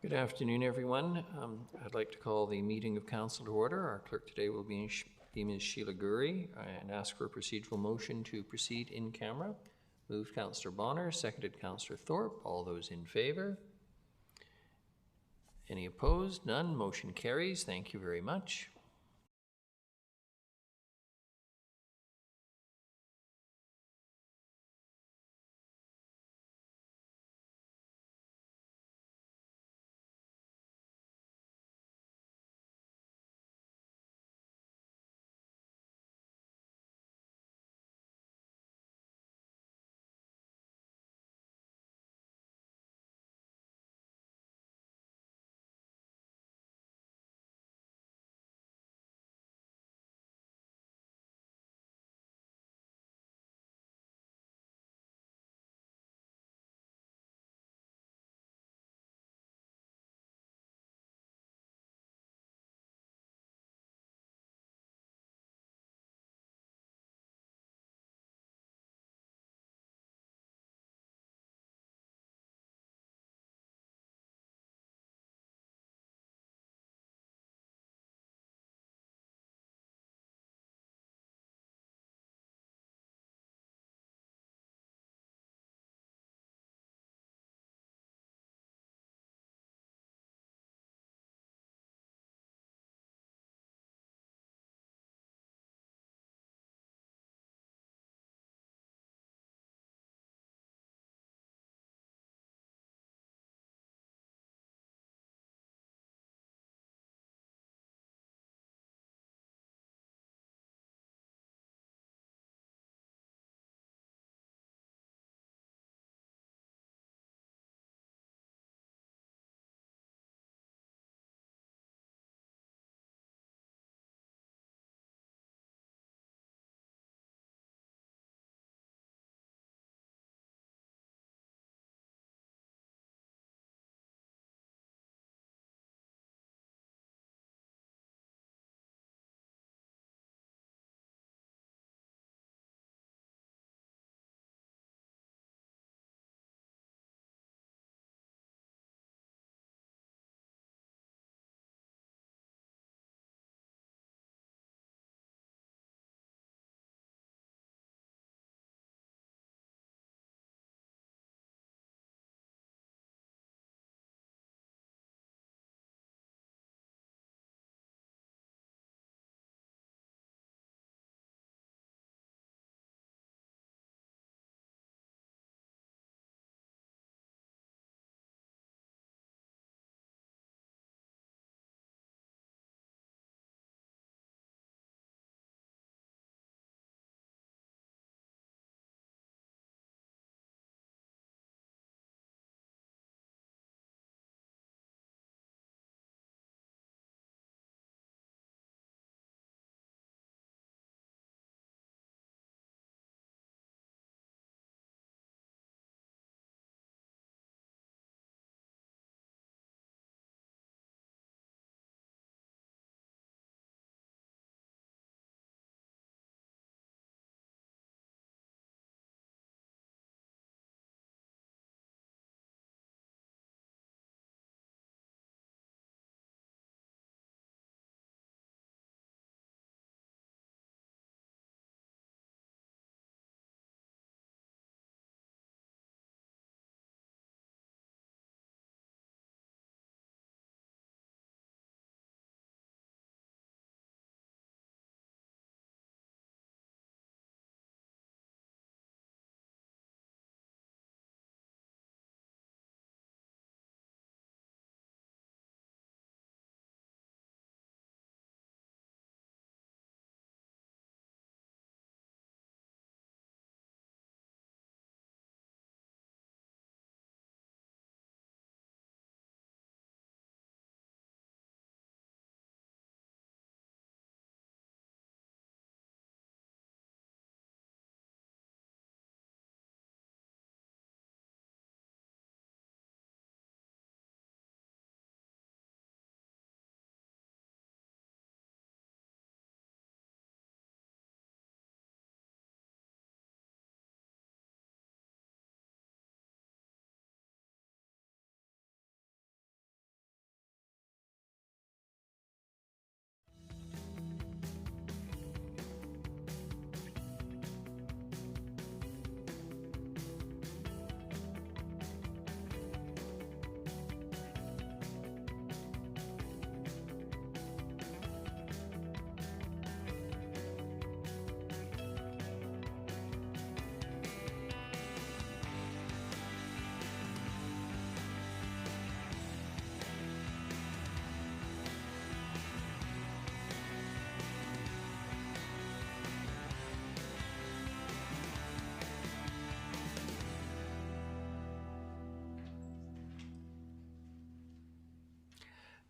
Good afternoon, everyone. I'd like to call the meeting of council to order. Our clerk today will be Ms. Sheila Gurry, and ask for a procedural motion to proceed in camera. Moved Councillor Bonner, seconded Councillor Thorpe. All those in favor? Any opposed? None. Motion carries. Thank you very much.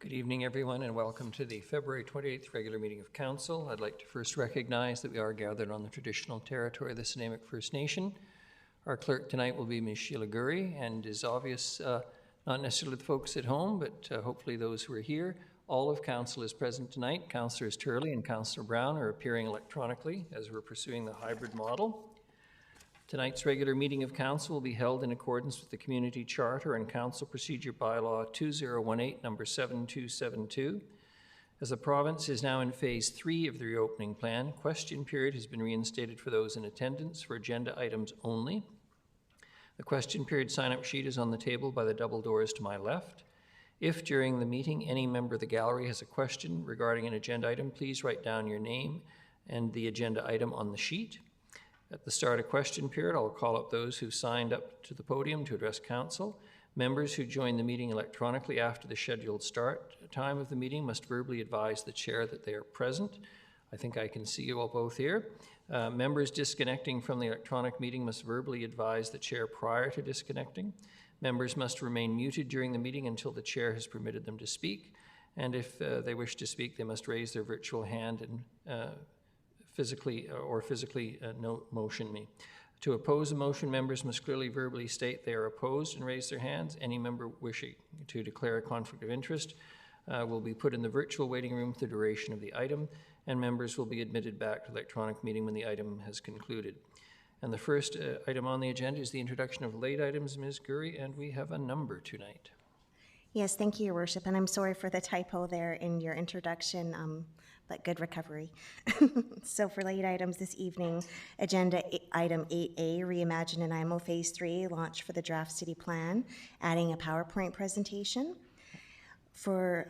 Good evening, everyone, and welcome to the February 28th regular meeting of Council. I'd like to first recognize that we are gathered on the traditional territory of the Snuneymuxw First Nation. Our clerk tonight will be Ms. Sheila Gurry, and is obvious, not necessarily the folks at home, but hopefully those who are here. All of Council is present tonight. Councillors Turley and Councillor Brown are appearing electronically as we're pursuing the hybrid model. Tonight's regular meeting of Council will be held in accordance with the Community Charter and Council Procedure Bylaw 2018, number 7272. As the province is now in phase 3 of the reopening plan, question period has been reinstated for those in attendance for agenda items only. The question period sign-up sheet is on the table by the double doors to my left. If during the meeting any member of the gallery has a question regarding an agenda item, please write down your name and the agenda item on the sheet. At the start of question period, I'll call up those who signed up to the podium to address Council. Members who join the meeting electronically after the scheduled start time of the meeting must verbally advise the chair that they are present. I think I can see you all both here. Members disconnecting from the electronic meeting must verbally advise the chair prior to disconnecting. Members must remain muted during the meeting until the chair has permitted them to speak. And if they wish to speak, they must raise their virtual hand and physically motion me. To oppose a motion, members must clearly verbally state they are opposed and raise their hands. Any member wishing to declare a conflict of interest will be put in the virtual waiting room for the duration of the item, and members will be admitted back to the electronic meeting when the item has concluded. And the first item on the agenda is the introduction of late items, Ms. Gurry, and we have a number tonight. Yes, thank you, Your Worship, and I'm sorry for the typo there in your introduction, but good recovery. So for late items this evening, agenda item 8A, Reimagine Nanaimo Phase 3, launch for the draft city plan, adding a PowerPoint presentation. For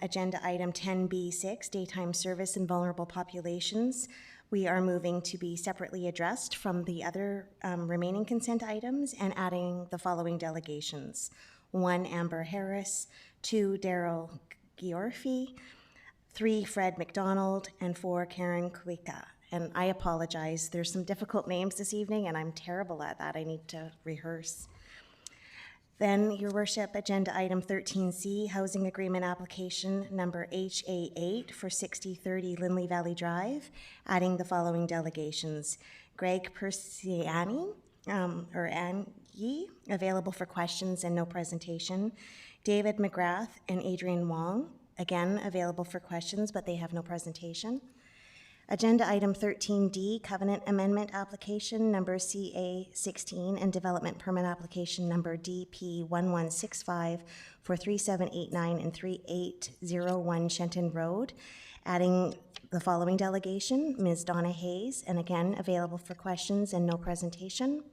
agenda item 10B6, daytime service in vulnerable populations, we are moving to be separately addressed from the other remaining consent items and adding the following delegations. 1, Amber Harris, 2, Daryl Giorfi, 3, Fred McDonald, and 4, Karen Kuika. And I apologize, there's some difficult names this evening, and I'm terrible at that. I need to rehearse. Then, Your Worship, agenda item 13C, housing agreement application number HA8 for 6030 Lindley Valley Drive, adding the following delegations. Greg Persiani, or Anyi, available for questions and no presentation. David McGrath and Adrian Wong, again, available for questions, but they have no presentation. Agenda item 13D, covenant amendment application number CA16 and development permit application number DP1165 for 3789 and 3801 Shenton Road, adding the following delegation, Ms. Donna Hayes, and again, available for questions and no presentation.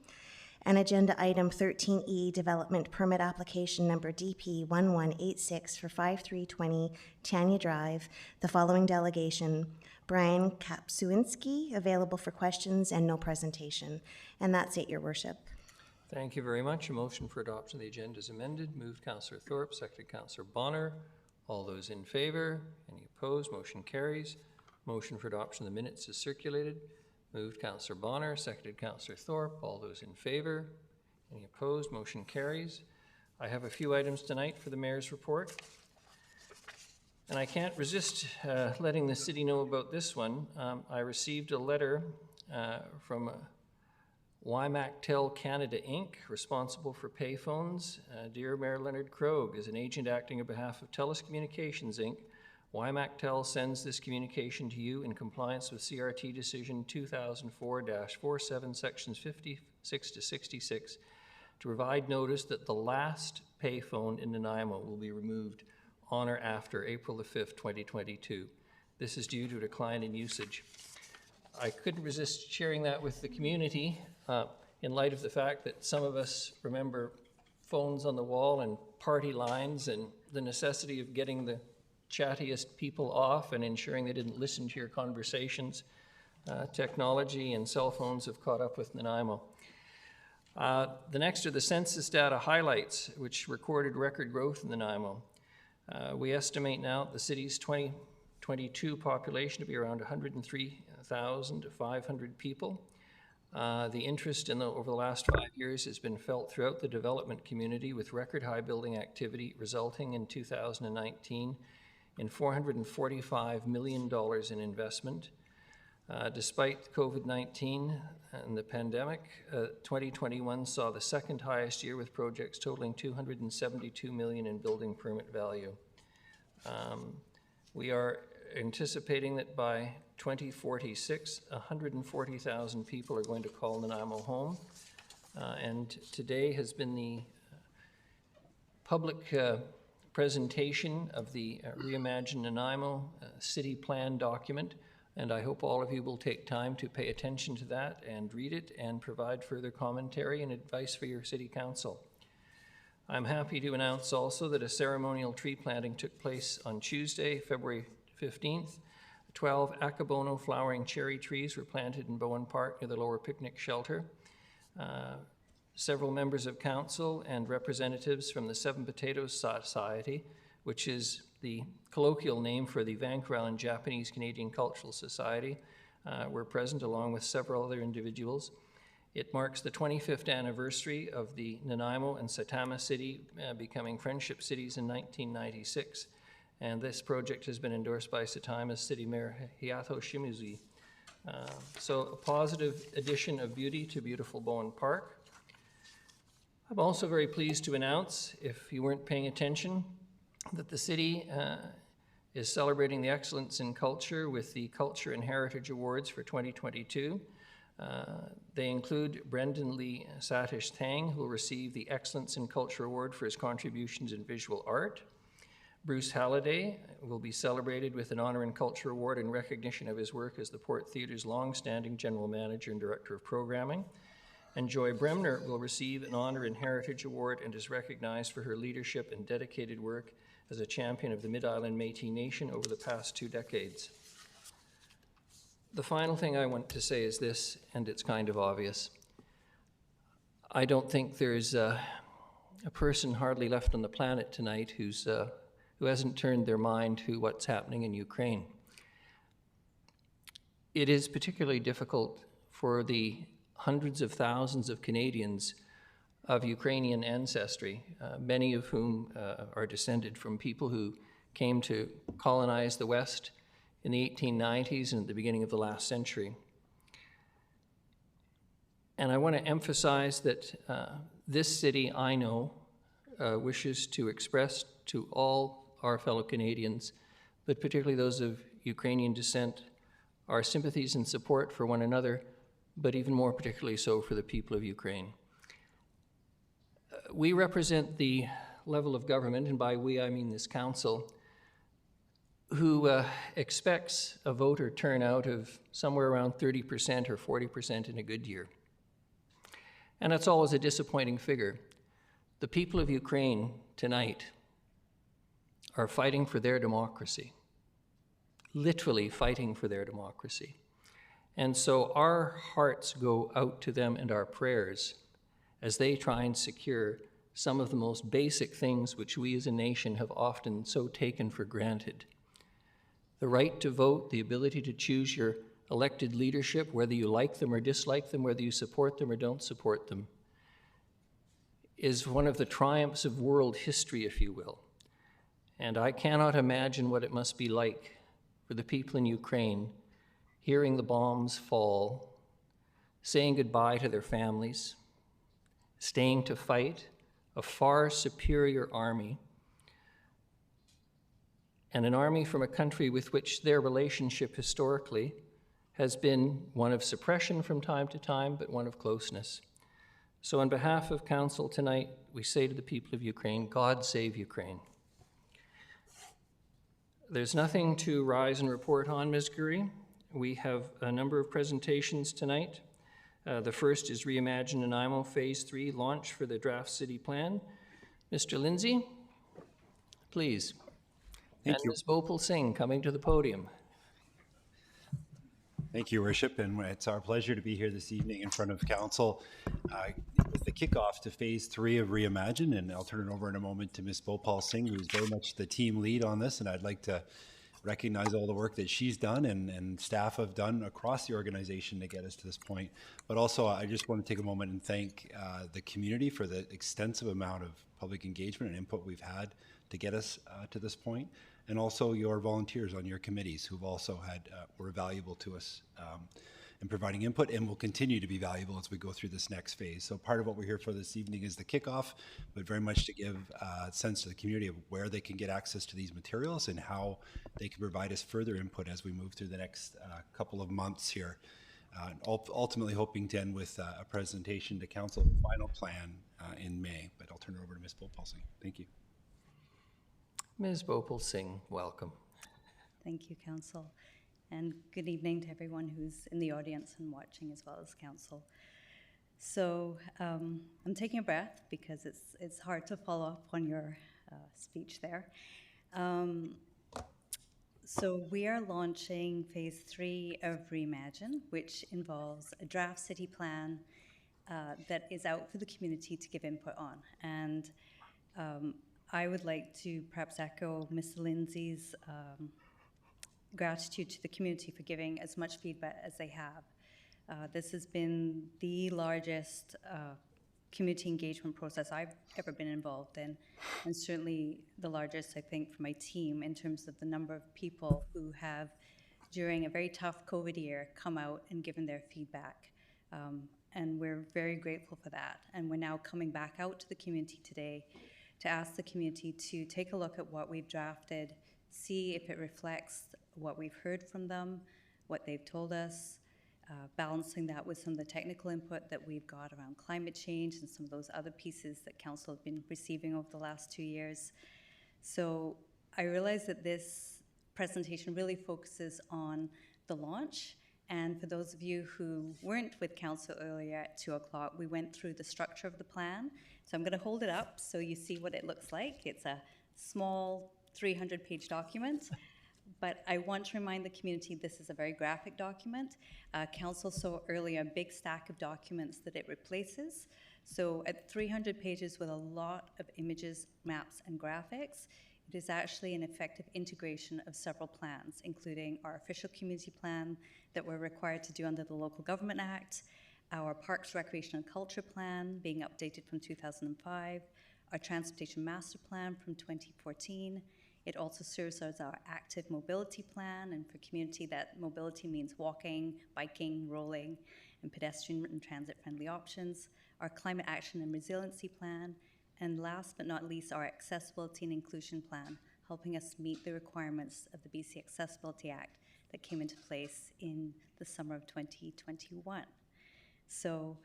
And agenda item 13E, development permit application number DP1186 for 5320 Tanya Drive, the following delegation, Brian Kapsuinski, available for questions and no presentation. And that's it, Your Worship. Thank you very much. A motion for adoption of the agenda is amended. Moved Councillor Thorpe, seconded Councillor Bonner. All those in favor? Any opposed? Motion carries. Motion for adoption of the minutes is circulated. Moved Councillor Bonner, seconded Councillor Thorpe. All those in favor? Any opposed? Motion carries. I have a few items tonight for the Mayor's report. And I can't resist letting the city know about this one. I received a letter from WiMACTel Canada Inc., responsible for payphones. Dear Mayor Leonard Krogh, as an agent acting on behalf of TELUS Communications Inc., WiMACTel sends this communication to you in compliance with CRT Decision 2004-47, Sections 56 to 66, to provide notice that the last payphone in Nanaimo will be removed on or after April the 5th, 2022. This is due to a decline in usage. I couldn't resist sharing that with the community in light of the fact that some of us remember phones on the wall and party lines and the necessity of getting the chattiest people off and ensuring they didn't listen to your conversations. Technology and cell phones have caught up with Nanaimo. The next are the census data highlights, which recorded record growth in Nanaimo. We estimate now the city's 2022 population to be around 103,500 people. The interest over the last 5 years has been felt throughout the development community, with record high building activity resulting in 2019 in $445 million in investment. Despite COVID-19 and the pandemic, 2021 saw the second highest year, with projects totaling $272 million in building permit value. We are anticipating that by 2046, 140,000 people are going to call Nanaimo home. And today has been the public presentation of the Reimagine Nanaimo City Plan document, and I hope all of you will take time to pay attention to that and read it and provide further commentary and advice for your City Council. I'm happy to announce also that a ceremonial tree planting took place on Tuesday, February 15th. 12 Akabono flowering cherry trees were planted in Bowen Park near the Lower Picnic Shelter. Several members of council and representatives from the Seven Potatoes Society, which is the colloquial name for the Vancouver Island Japanese Canadian Cultural Society, were present, along with several other individuals. It marks the 25th anniversary of the Nanaimo and Saitama City becoming friendship cities in 1996. And this project has been endorsed by Saitama's City Mayor Hayato Shimizu. So a positive addition of beauty to beautiful Bowen Park. I'm also very pleased to announce, if you weren't paying attention, that the city is celebrating the excellence in culture with the Culture and Heritage Awards for 2022. They include Brendan Lee Satish Tang, who will receive the Excellence in Culture Award for his contributions in visual art. Bruce Halliday will be celebrated with an Honor in Culture Award in recognition of his work as the Port Theatre's long-standing General Manager and Director of Programming. And Joy Bremner will receive an Honor in Heritage Award and is recognized for her leadership and dedicated work as a champion of the Mid-Island Métis Nation over the past 2 decades. The final thing I want to say is this, and it's kind of obvious. I don't think there's a person hardly left on the planet tonight who hasn't turned their mind to what's happening in Ukraine. It is particularly difficult for the hundreds of thousands of Canadians of Ukrainian ancestry, many of whom are descended from people who came to colonize the West in the 1890s and at the beginning of the last century. And I want to emphasize that this city, I know, wishes to express to all our fellow Canadians, but particularly those of Ukrainian descent, our sympathies and support for one another, but even more particularly so for the people of Ukraine. We represent the level of government, and by we I mean this council, who expects a voter turnout of somewhere around 30% or 40% in a good year. And that's always a disappointing figure. The people of Ukraine tonight are fighting for their democracy, literally fighting for their democracy. And so our hearts go out to them and our prayers as they try and secure some of the most basic things which we as a nation have often so taken for granted. The right to vote, the ability to choose your elected leadership, whether you like them or dislike them, whether you support them or don't support them, is one of the triumphs of world history, if you will. And I cannot imagine what it must be like for the people in Ukraine hearing the bombs fall, saying goodbye to their families, staying to fight a far superior army, and an army from a country with which their relationship historically has been one of suppression from time to time, but one of closeness. So on behalf of Council tonight, we say to the people of Ukraine, God save Ukraine. There's nothing to rise and report on, Ms. Gurry. We have a number of presentations tonight. The first is Reimagine Nanaimo Phase 3 launch for the draft city plan. Mr. Lindsay, please. Thank you. Ms. Bhopal Singh coming to the podium. Thank you, Worship, and it's our pleasure to be here this evening in front of Council with the kickoff to Phase 3 of Reimagine, and I'll turn it over in a moment to Ms. Bhopal Singh, who's very much the team lead on this, and I'd like to recognize all the work that she's done and staff have done across the organization to get us to this point. But also, I just want to take a moment and thank the community for the extensive amount of public engagement and input we've had to get us to this point, and also your volunteers on your committees who've also were valuable to us in providing input and will continue to be valuable as we go through this next phase. So part of what we're here for this evening is the kickoff, but very much to give a sense to the community of where they can get access to these materials and how they can provide us further input as we move through the next couple of months here. Ultimately hoping to end with a presentation to council, the final plan in May, but I'll turn it over to Ms. Bopal-Singh. Thank you. Ms. Bopal-Singh, welcome. Thank you, Council. And good evening to everyone who's in the audience and watching, as well as Council. So I'm taking a breath because it's hard to follow up on your speech there. So we are launching phase 3 of Reimagine, which involves a draft city plan that is out for the community to give input on. And I would like to perhaps echo Ms. Lindsay's gratitude to the community for giving as much feedback as they have. This has been the largest community engagement process I've ever been involved in, and certainly the largest, I think, for my team in terms of the number of people who have, during a very tough COVID year, come out and given their feedback. And we're very grateful for that. And we're now coming back out to the community today to ask the community to take a look at what we've drafted, see if it reflects what we've heard from them, what they've told us, balancing that with some of the technical input that we've got around climate change and some of those other pieces that Council have been receiving over the last 2 years. So I realize that this presentation really focuses on the launch. And for those of you who weren't with Council earlier at 2 o'clock, we went through the structure of the plan. So I'm going to hold it up so you see what it looks like. It's a small 300-page document. But I want to remind the community this is a very graphic document. Council saw earlier a big stack of documents that it replaces. So at 300 pages with a lot of images, maps, and graphics, it is actually an effective integration of several plans, including our official community plan that we're required to do under the Local Government Act, our Parks, Recreation, and Culture plan being updated from 2005, our Transportation Master Plan from 2014. It also serves as our active mobility plan, and for community, that mobility means walking, biking, rolling, and pedestrian and transit-friendly options, our climate action and resiliency plan, and last but not least, our accessibility and inclusion plan, helping us meet the requirements of the BC Accessibility Act that came into place in the summer of 2021. So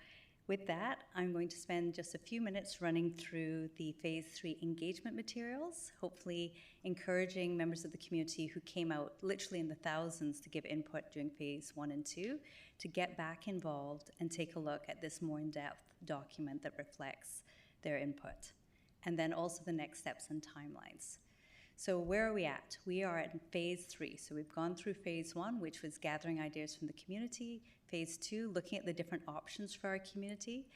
with that, I'm going to spend just a few minutes running through the phase 3 engagement materials, hopefully encouraging members of the community who came out literally in the thousands to give input during phase 1 and 2 to get back involved and take a look at this more in-depth document that reflects their input. And then also the next steps and timelines. So where are we at? We are at phase 3. So we've gone through phase 1, which was gathering ideas from the community. Phase 2, looking at the different options for our community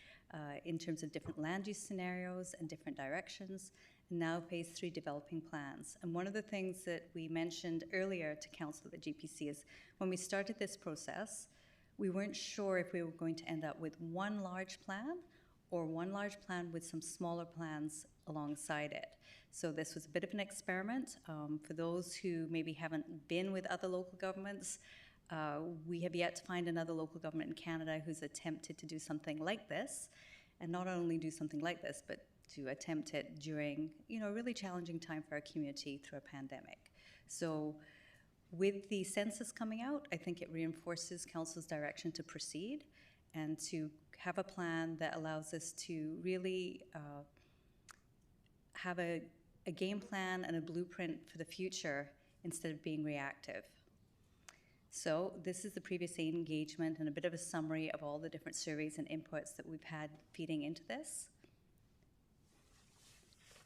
in terms of different land use scenarios and different directions. And now phase 3, developing plans. And one of the things that we mentioned earlier to Council at the GPC is when we started this process, we weren't sure if we were going to end up with one large plan or one large plan with some smaller plans alongside it. So this was a bit of an experiment. For those who maybe haven't been with other local governments, we have yet to find another local government in Canada who's attempted to do something like this, and not only do something like this, but to attempt it during, a really challenging time for our community through a pandemic. So with the census coming out, I think it reinforces Council's direction to proceed and to have a plan that allows us to really have a game plan and a blueprint for the future instead of being reactive. So this is the previous engagement and a bit of a summary of all the different surveys and inputs that we've had feeding into this.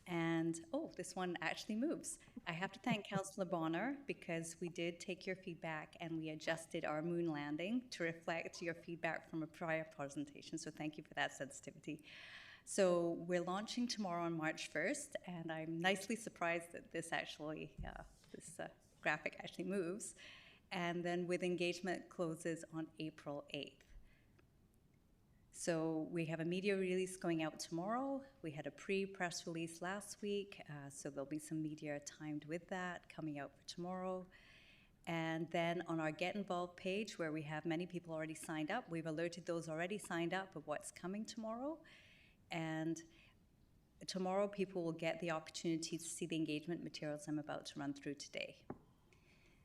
And, oh, this one actually moves. I have to thank Councillor Bonner because we did take your feedback and we adjusted our moon landing to reflect your feedback from a prior presentation. So thank you for that sensitivity. So we're launching tomorrow on March 1st, and I'm nicely surprised that this actually, graphic actually moves. And then with engagement closes on April 8th. So we have a media release going out tomorrow. We had a pre-press release last week, so there'll be some media timed with that coming out for tomorrow. And then on our Get Involved page, where we have many people already signed up, we've alerted those already signed up of what's coming tomorrow. And tomorrow, people will get the opportunity to see the engagement materials I'm about to run through today.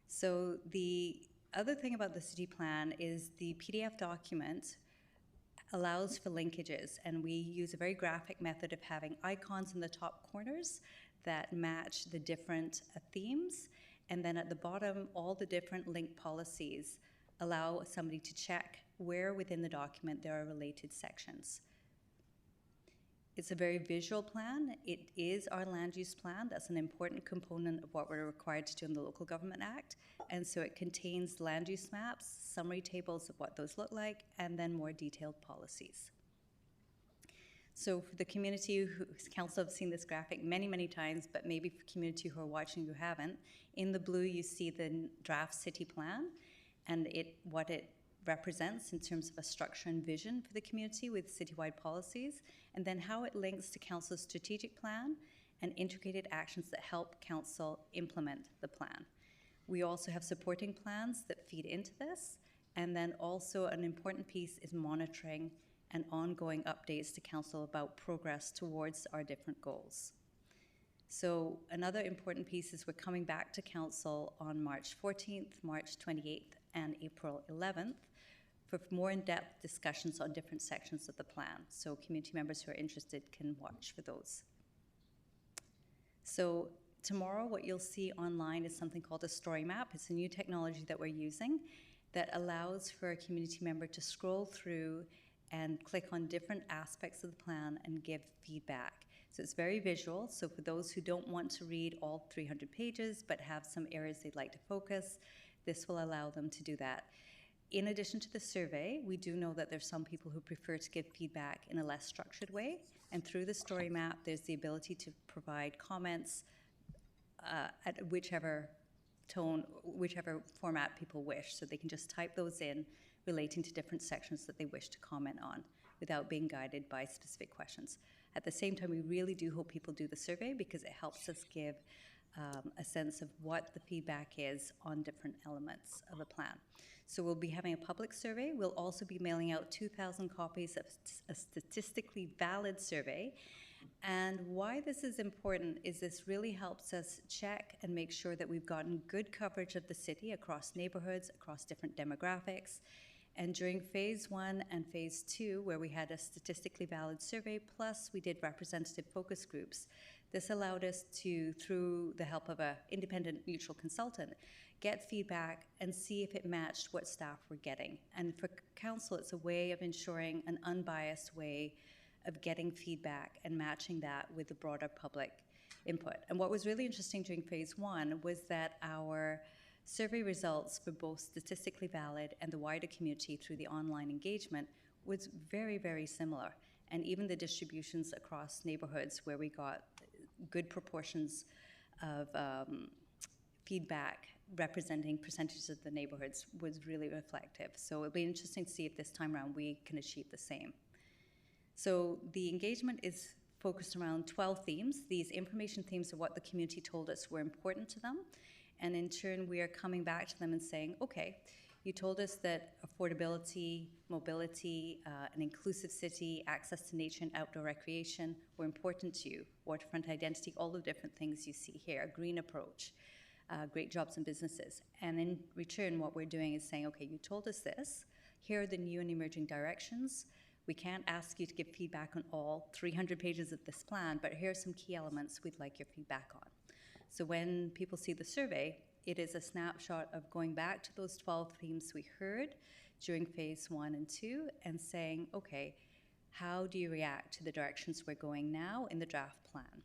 So the other thing about the city plan is the PDF document allows for linkages, and we use a very graphic method of having icons in the top corners that match the different themes, and then at the bottom, all the different link policies allow somebody to check where within the document there are related sections. It's a very visual plan. It is our land use plan. That's an important component of what we're required to do in the Local Government Act. And so it contains land use maps, summary tables of what those look like, and then more detailed policies. So for the community whose council have seen this graphic many, many times, but maybe for community who are watching who haven't, in the blue you see the draft city plan and what it represents in terms of a structure and vision for the community with citywide policies, and then how it links to council's strategic plan and integrated actions that help council implement the plan. We also have supporting plans that feed into this, and then also an important piece is monitoring and ongoing updates to council about progress towards our different goals. So another important piece is we're coming back to council on March 14th, March 28th, and April 11th for more in-depth discussions on different sections of the plan. So community members who are interested can watch for those. So tomorrow, what you'll see online is something called a story map. It's a new technology that we're using that allows for a community member to scroll through and click on different aspects of the plan and give feedback. So it's very visual. So for those who don't want to read all 300 pages but have some areas they'd like to focus, this will allow them to do that. In addition to the survey, we do know that there's some people who prefer to give feedback in a less structured way. And through the story map, there's the ability to provide comments at whichever tone, whichever format people wish. So they can just type those in relating to different sections that they wish to comment on without being guided by specific questions. At the same time, we really do hope people do the survey because it helps us give a sense of what the feedback is on different elements of a plan. So we'll be having a public survey. We'll also be mailing out 2,000 copies of a statistically valid survey. And why this is important is this really helps us check and make sure that we've gotten good coverage of the city across neighborhoods, across different demographics. And during phase 1 and phase 2, where we had a statistically valid survey, plus we did representative focus groups, this allowed us to, through the help of an independent neutral consultant, get feedback and see if it matched what staff were getting. And for council, it's a way of ensuring an unbiased way of getting feedback and matching that with the broader public input. And what was really interesting during phase 1 was that our survey results for both statistically valid and the wider community through the online engagement was very, very similar. And even the distributions across neighborhoods where we got good proportions of feedback representing percentages of the neighborhoods was really reflective. So it'll be interesting to see if this time around we can achieve the same. So the engagement is focused around 12 themes. These information themes are what the community told us were important to them. And in turn, we are coming back to them and saying, okay, you told us that affordability, mobility, an inclusive city, access to nature and outdoor recreation were important to you. Waterfront identity, all the different things you see here, a green approach, great jobs and businesses. And in return, what we're doing is saying, okay, you told us this. Here are the new and emerging directions. We can't ask you to give feedback on all 300 pages of this plan, but here are some key elements we'd like your feedback on. So when people see the survey, it is a snapshot of going back to those 12 themes we heard during phase 1 and 2 and saying, okay, how do you react to the directions we're going now in the draft plan?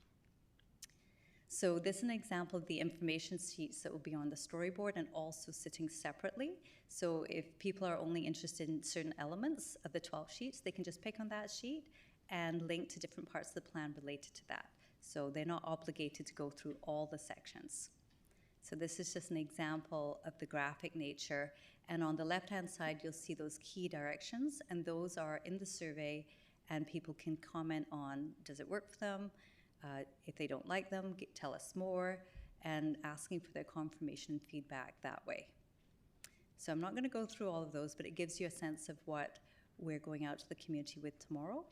So this is an example of the information sheets that will be on the storyboard and also sitting separately. So if people are only interested in certain elements of the 12 sheets, they can just pick on that sheet and link to different parts of the plan related to that. So they're not obligated to go through all the sections. So this is just an example of the graphic nature. And on the left-hand side, you'll see those key directions, and those are in the survey, and people can comment on, does it work for them? If they don't like them, tell us more, and asking for their confirmation and feedback that way. So I'm not going to go through all of those, but it gives you a sense of what we're going out to the community with tomorrow.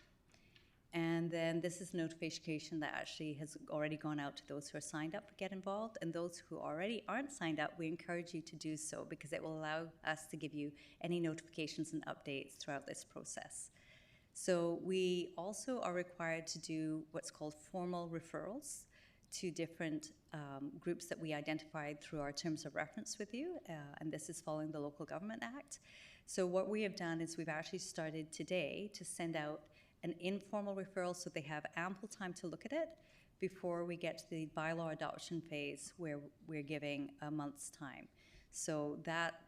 And then this is notification that actually has already gone out to those who are signed up for Get Involved, and those who already aren't signed up, we encourage you to do so because it will allow us to give you any notifications and updates throughout this process. So we also are required to do what's called formal referrals to different groups that we identified through our terms of reference with you, and this is following the Local Government Act. So what we have done is we've actually started today to send out an informal referral so they have ample time to look at it before we get to the bylaw adoption phase where we're giving a month's time. So that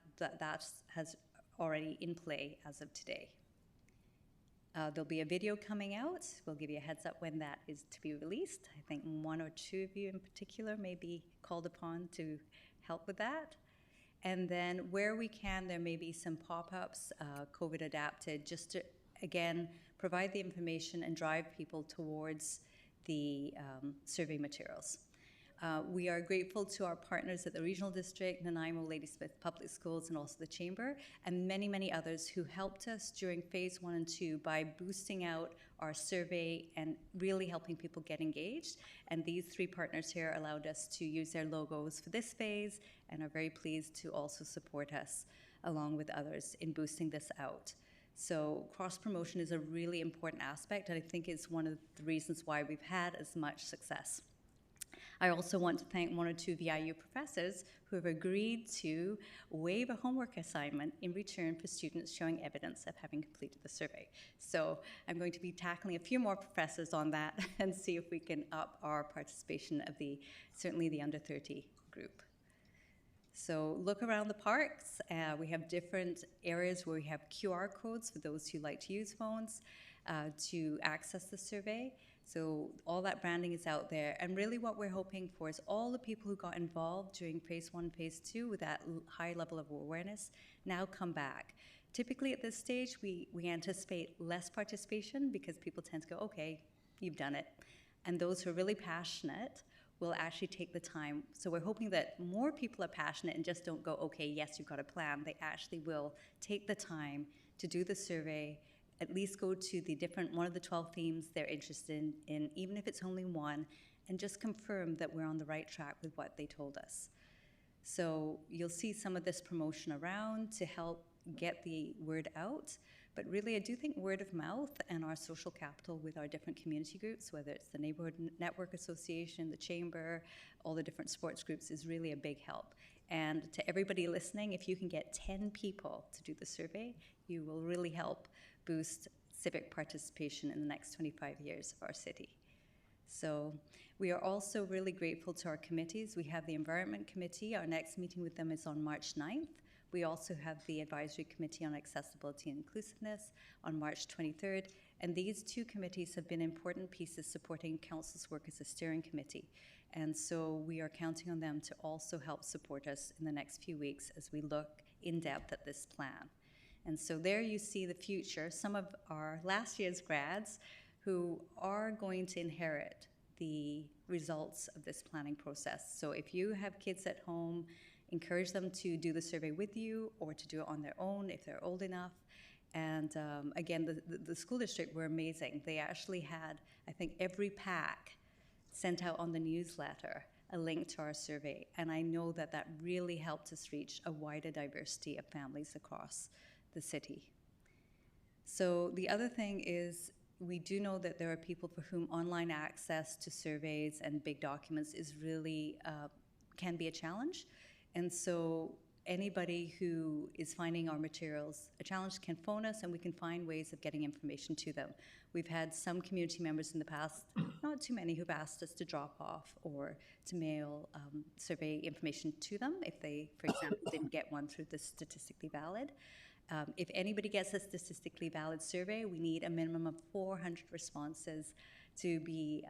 has already in play as of today. There'll be a video coming out. We'll give you a heads up when that is to be released. I think one or two of you in particular may be called upon to help with that. And then where we can, there may be some pop-ups, COVID adapted, just to, again, provide the information and drive people towards the survey materials. We are grateful to our partners at the Regional District, Nanaimo, Ladysmith Public Schools, and also the Chamber, and many, many others who helped us during phase 1 and 2 by boosting out our survey and really helping people get engaged. And these 3 partners here allowed us to use their logos for this phase and are very pleased to also support us along with others in boosting this out. So cross-promotion is a really important aspect, and I think it's one of the reasons why we've had as much success. I also want to thank 1 or 2 VIU professors who have agreed to waive a homework assignment in return for students showing evidence of having completed the survey. So I'm going to be tackling a few more professors on that and see if we can up our participation of certainly the under 30 group. So look around the parks. We have different areas where we have QR codes for those who like to use phones to access the survey. So all that branding is out there. And really what we're hoping for is all the people who got involved during phase 1, phase 2 with that high level of awareness now come back. Typically at this stage, we anticipate less participation because people tend to go, okay, you've done it. And those who are really passionate will actually take the time. So we're hoping that more people are passionate and just don't go, okay, yes, you've got a plan. They actually will take the time to do the survey, at least go to the one of the 12 themes they're interested in, even if it's only one, and just confirm that we're on the right track with what they told us. So you'll see some of this promotion around to help get the word out. But really, I do think word of mouth and our social capital with our different community groups, whether it's the Neighborhood Network Association, the Chamber, all the different sports groups, is really a big help. And to everybody listening, if you can get 10 people to do the survey, you will really help boost civic participation in the next 25 years of our city. So we are also really grateful to our committees. We have the Environment Committee. Our next meeting with them is on March 9th. We also have the Advisory Committee on Accessibility and Inclusiveness on March 23rd. And these 2 committees have been important pieces supporting Council's work as a steering committee. And so we are counting on them to also help support us in the next few weeks as we look in depth at this plan. And so there you see the future, some of our last year's grads who are going to inherit the results of this planning process. So if you have kids at home, encourage them to do the survey with you or to do it on their own if they're old enough. And again, the school district were amazing. They actually had, I think, every pack sent out on the newsletter a link to our survey. And I know that that really helped us reach a wider diversity of families across the city. So the other thing is we do know that there are people for whom online access to surveys and big documents is really can be a challenge. And so anybody who is finding our materials a challenge can phone us and we can find ways of getting information to them. We've had some community members in the past, not too many, who've asked us to drop off or to mail survey information to them if they, for example, didn't get one through the Statistically Valid. If anybody gets a statistically valid survey, we need a minimum of 400 responses to be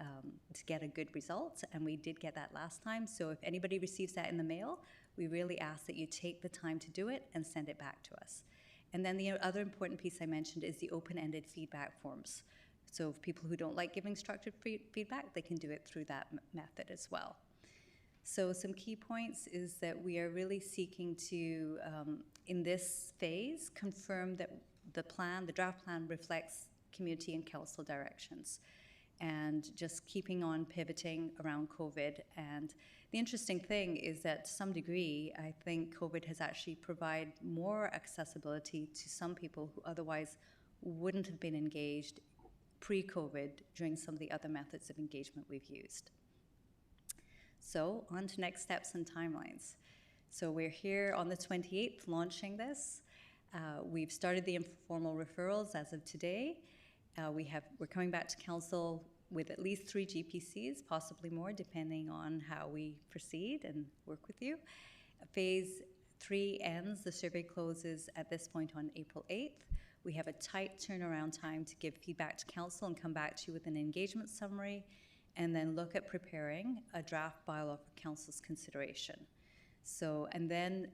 to get a good result, and we did get that last time. So if anybody receives that in the mail, we really ask that you take the time to do it and send it back to us. And then the other important piece I mentioned is the open-ended feedback forms. So if people who don't like giving structured feedback, they can do it through that method as well. So some key points is that we are really seeking to, in this phase, confirm that the draft plan reflects community and council directions, and just keeping on pivoting around COVID. And the interesting thing is that to some degree, I think COVID has actually provided more accessibility to some people who otherwise wouldn't have been engaged pre-COVID during some of the other methods of engagement we've used. So on to next steps and timelines. So we're here on the 28th launching this. We've started the informal referrals as of today. We're coming back to council with at least 3 GPCs, possibly more, depending on how we proceed and work with you. Phase 3 ends, the survey closes at this point on April 8th. We have a tight turnaround time to give feedback to council and come back to you with an engagement summary, and then look at preparing a draft bylaw for council's consideration. So, and then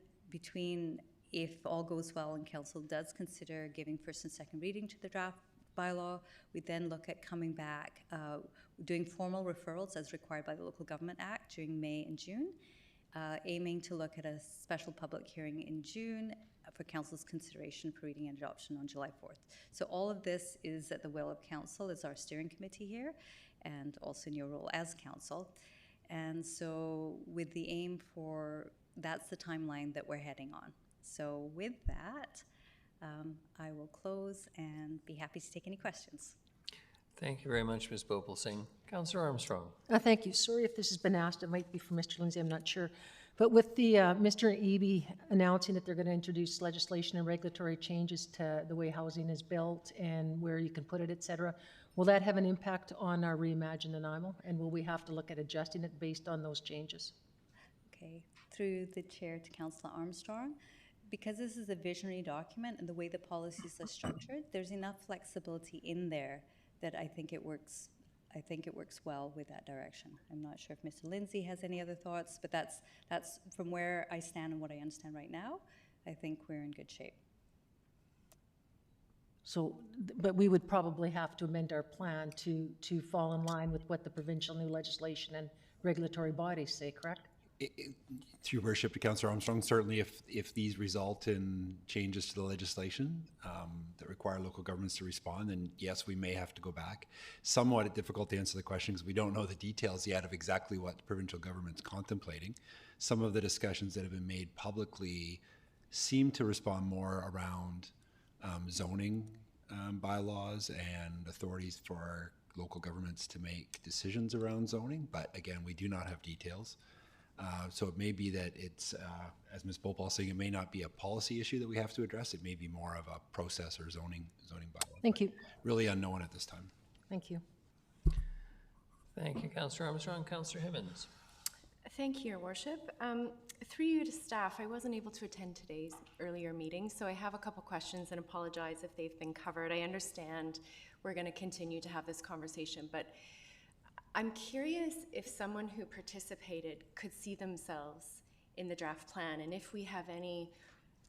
if all goes well and council does consider giving first and second reading to the draft bylaw, we then look at coming back, doing formal referrals as required by the Local Government Act during May and June, aiming to look at a special public hearing in June for council's consideration for reading and adoption on July 4th. So all of this is at the will of council as our steering committee here, and also in your role as council. And so with the aim that's the timeline that we're heading on. So with that, I will close and be happy to take any questions. Thank you very much, Ms. Bhopal Singh. Councillor Armstrong. Thank you. Sorry if this has been asked. It might be for Mr. Lindsay. I'm not sure. But with the Mr. Eby announcing that they're going to introduce legislation and regulatory changes to the way housing is built and where you can put it, et cetera, will that have an impact on our Reimagine Nanaimo? And will we have to look at adjusting it based on those changes? Okay. Through the chair to Councillor Armstrong, because this is a visionary document and the way the policies are structured, there's enough flexibility in there that I think it works well with that direction. I'm not sure if Mr. Lindsay has any other thoughts, but that's from where I stand and what I understand right now. I think we're in good shape. So, but we would probably have to amend our plan to fall in line with what the provincial new legislation and regulatory bodies say, correct? Through your worship to Councillor Armstrong, certainly if these result in changes to the legislation that require local governments to respond, then yes, we may have to go back. Somewhat difficult to answer the question because we don't know the details yet of exactly what the provincial government's contemplating. Some of the discussions that have been made publicly seem to respond more around zoning bylaws and authorities for local governments to make decisions around zoning, but again, we do not have details. So it may be that it's, as Ms. Bhopal is saying, it may not be a policy issue that we have to address. It may be more of a process or zoning bylaw. Thank you. Really unknown at this time. Thank you. Thank you, Councillor Armstrong. Councillor Hibbins. Thank you, Your Worship. Through you to staff, I wasn't able to attend today's earlier meeting, so I have a couple questions and apologize if they've been covered. I understand we're going to continue to have this conversation, but I'm curious if someone who participated could see themselves in the draft plan, and if we have any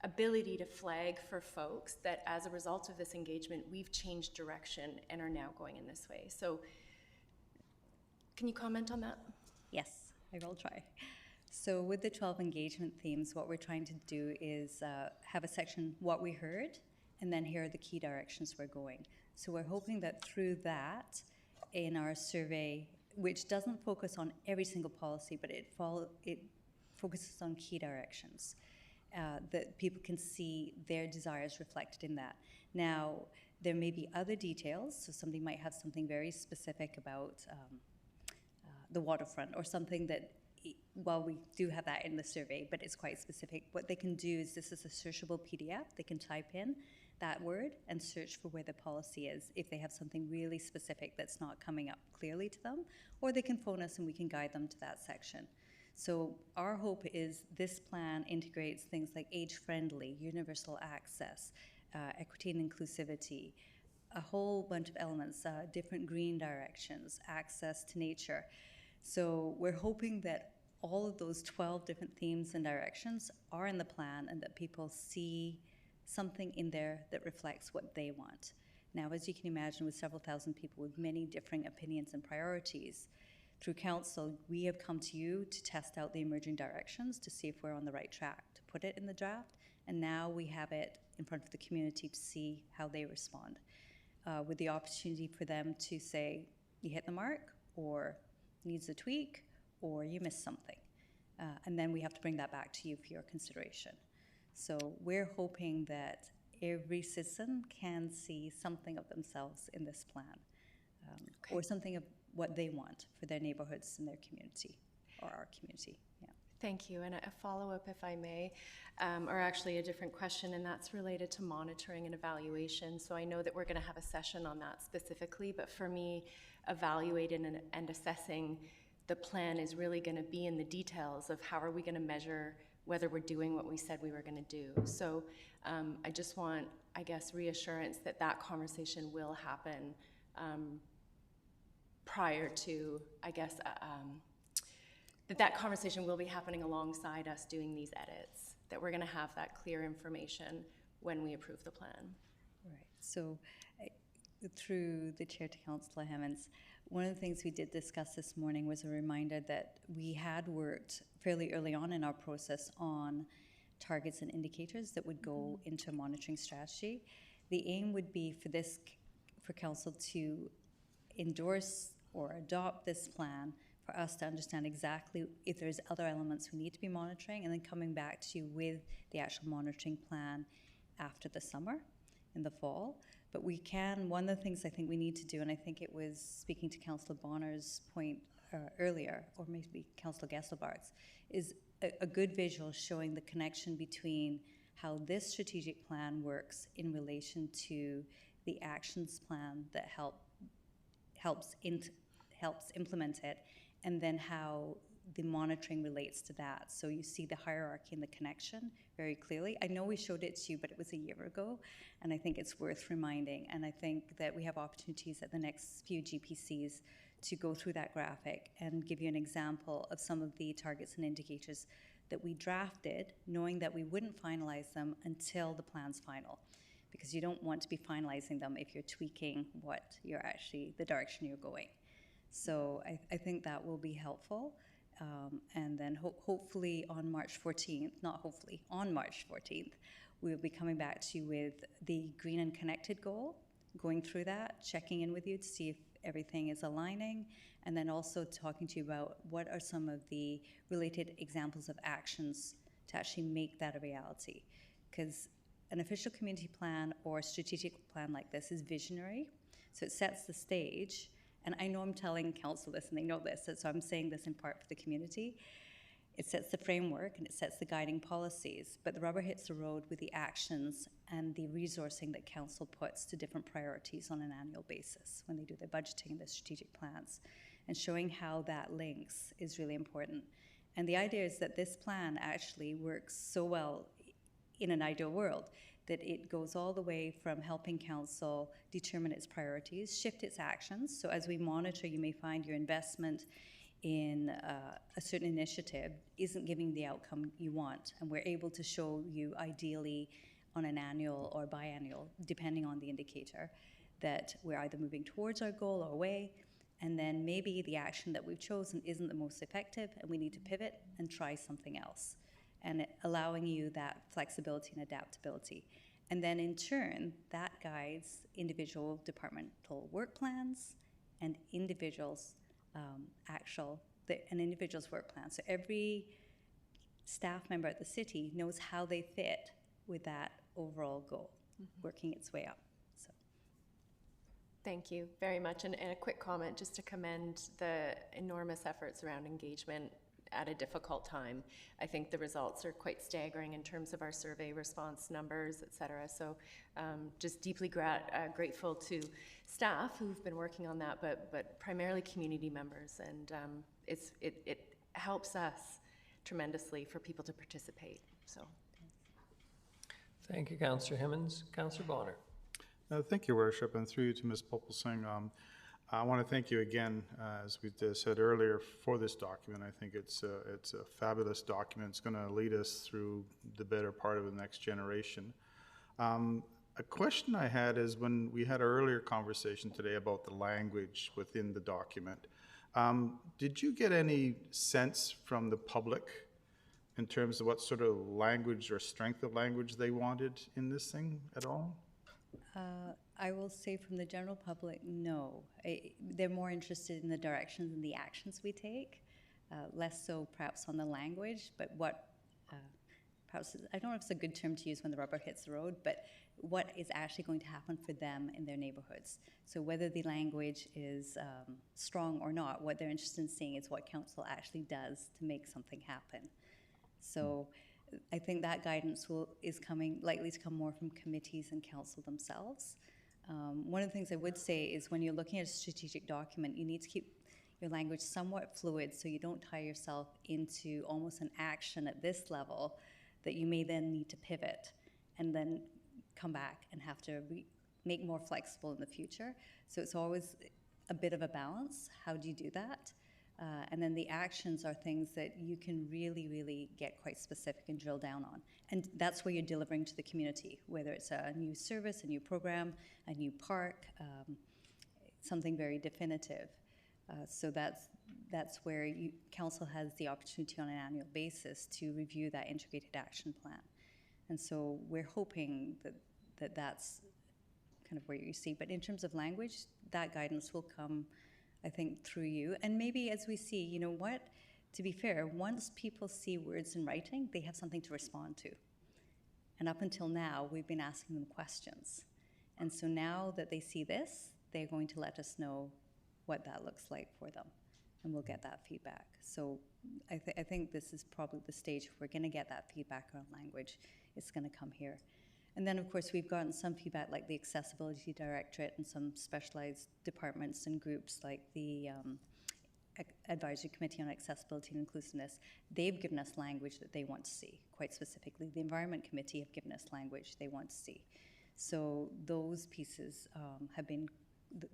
ability to flag for folks that as a result of this engagement, we've changed direction and are now going in this way. So can you comment on that? Yes, I will try. So with the 12 engagement themes, what we're trying to do is have a section, what we heard, and then here are the key directions we're going. So we're hoping that through that, in our survey, which doesn't focus on every single policy, but it focuses on key directions, that people can see their desires reflected in that. Now, there may be other details, so somebody might have something very specific about the waterfront, or something that, well, we do have that in the survey, but it's quite specific. What they can do is, this is a searchable PDF. They can type in that word and search for where the policy is if they have something really specific that's not coming up clearly to them, or they can phone us and we can guide them to that section. So our hope is this plan integrates things like age-friendly, universal access, equity and inclusivity, a whole bunch of elements, different green directions, access to nature. So we're hoping that all of those 12 different themes and directions are in the plan and that people see something in there that reflects what they want. Now, as you can imagine, with several thousand people with many differing opinions and priorities, through council, we have come to you to test out the emerging directions to see if we're on the right track to put it in the draft. And now we have it in front of the community to see how they respond, with the opportunity for them to say, you hit the mark, or needs a tweak, or you missed something. And then we have to bring that back to you for your consideration. So we're hoping that every citizen can see something of themselves in this plan, or something of what they want for their neighborhoods and their community, or our community. Yeah. Thank you. And a follow-up, if I may, or actually a different question, and that's related to monitoring and evaluation. So I know that we're going to have a session on that specifically, but for me, evaluating and assessing the plan is really going to be in the details of how are we going to measure whether we're doing what we said we were going to do. So I just want, I guess, reassurance that that conversation will happen prior to, I guess, that conversation will be happening alongside us doing these edits, that we're going to have that clear information when we approve the plan. Right. So through the chair to Councillor Hemmens, one of the things we did discuss this morning was a reminder that we had worked fairly early on in our process on targets and indicators that would go into a monitoring strategy. The aim would be for council to endorse or adopt this plan for us to understand exactly if there's other elements we need to be monitoring, and then coming back to you with the actual monitoring plan after the summer, in the fall. But we can, one of the things I think we need to do, and I think it was speaking to Councillor Bonner's point earlier, or maybe Councillor Gesselbart's, is a good visual showing the connection between how this strategic plan works in relation to the actions plan that helps implement it, and then how the monitoring relates to that. So you see the hierarchy and the connection very clearly. I know we showed it to you, but it was a year ago, and I think it's worth reminding. And I think that we have opportunities at the next few GPCs to go through that graphic and give you an example of some of the targets and indicators that we drafted, knowing that we wouldn't finalize them until the plan's final, because you don't want to be finalizing them if you're tweaking what you're actually, the direction you're going. So I think that will be helpful. And then hopefully on March 14th, not hopefully, on March 14th, we'll be coming back to you with the Green and Connected goal, going through that, checking in with you to see if everything is aligning, and then also talking to you about what are some of the related examples of actions to actually make that a reality. Because an official community plan or strategic plan like this is visionary, so it sets the stage. And I know I'm telling council this, and they know this, so I'm saying this in part for the community. It sets the framework and it sets the guiding policies, but the rubber hits the road with the actions and the resourcing that council puts to different priorities on an annual basis when they do their budgeting and their strategic plans. And showing how that links is really important. And the idea is that this plan actually works so well in an ideal world that it goes all the way from helping council determine its priorities, shift its actions. So as we monitor, you may find your investment in a certain initiative isn't giving the outcome you want. And we're able to show you ideally on an annual or biannual, depending on the indicator, that we're either moving towards our goal or away, and then maybe the action that we've chosen isn't the most effective and we need to pivot and try something else. And allowing you that flexibility and adaptability. And then in turn, that guides individual departmental work plans and individuals' an individual's work plan. So every staff member at the city knows how they fit with that overall goal, working its way up. So. Thank you very much. And a quick comment just to commend the enormous efforts around engagement at a difficult time. I think the results are quite staggering in terms of our survey response numbers, et cetera. So just deeply grateful to staff who've been working on that, but primarily community members. And it helps us tremendously for people to participate. So. Thank you, Councillor Hemmens. Councillor Bonner. Thank you, Worship, and through you to Ms. Popelsing. I want to thank you again, as we said earlier, for this document. I think it's a fabulous document. It's going to lead us through the better part of the next generation. A question I had is when we had our earlier conversation today about the language within the document, did you get any sense from the public in terms of what sort of language or strength of language they wanted in this thing at all? I will say from the general public, no. They're more interested in the directions and the actions we take, less so perhaps on the language, but what, perhaps, I don't know if it's a good term to use when the rubber hits the road, but what is actually going to happen for them in their neighborhoods. So whether the language is strong or not, what they're interested in seeing is what council actually does to make something happen. So I think that guidance is likely to come more from committees and council themselves. One of the things I would say is when you're looking at a strategic document, you need to keep your language somewhat fluid so you don't tie yourself into almost an action at this level that you may then need to pivot and then come back and have to make more flexible in the future. So it's always a bit of a balance. How do you do that? And then the actions are things that you can really, really get quite specific and drill down on. And that's where you're delivering to the community, whether it's a new service, a new program, a new park, something very definitive. So that's where council has the opportunity on an annual basis to review that integrated action plan. And so we're hoping that that's kind of where you see. But in terms of language, that guidance will come, I think, through you. And maybe as we see, you know what, to be fair, once people see words in writing, they have something to respond to. And up until now, we've been asking them questions. And so now that they see this, they're going to let us know what that looks like for them. And we'll get that feedback. So I think this is probably the stage if we're going to get that feedback on language, it's going to come here. And then, of course, we've gotten some feedback like the Accessibility Directorate and some specialized departments and groups like the Advisory Committee on Accessibility and Inclusiveness. They've given us language that they want to see, quite specifically. The Environment Committee have given us language they want to see. So those pieces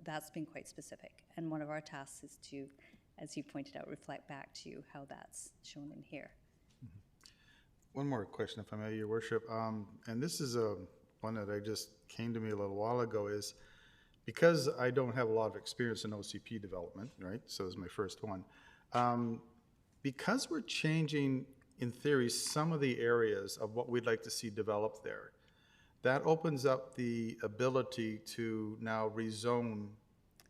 that's been quite specific. And one of our tasks is to, as you pointed out, reflect back to you how that's shown in here. One more question, if I may, Your Worship. And this is one that I just came to me a little while ago, is because I don't have a lot of experience in OCP development, right? So it's my first one. Because we're changing, in theory, some of the areas of what we'd like to see developed there, that opens up the ability to now rezone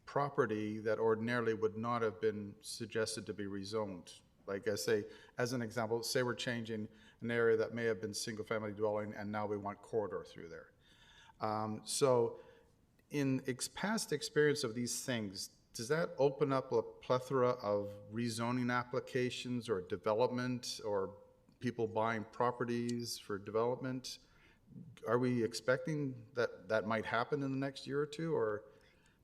property that ordinarily would not have been suggested to be rezoned. Like I say, as an example, say we're changing an area that may have been single-family dwelling, and now we want corridor through there. So in past experience of these things, does that open up a plethora of rezoning applications or development or people buying properties for development? Are we expecting that that might happen in the next year or two, or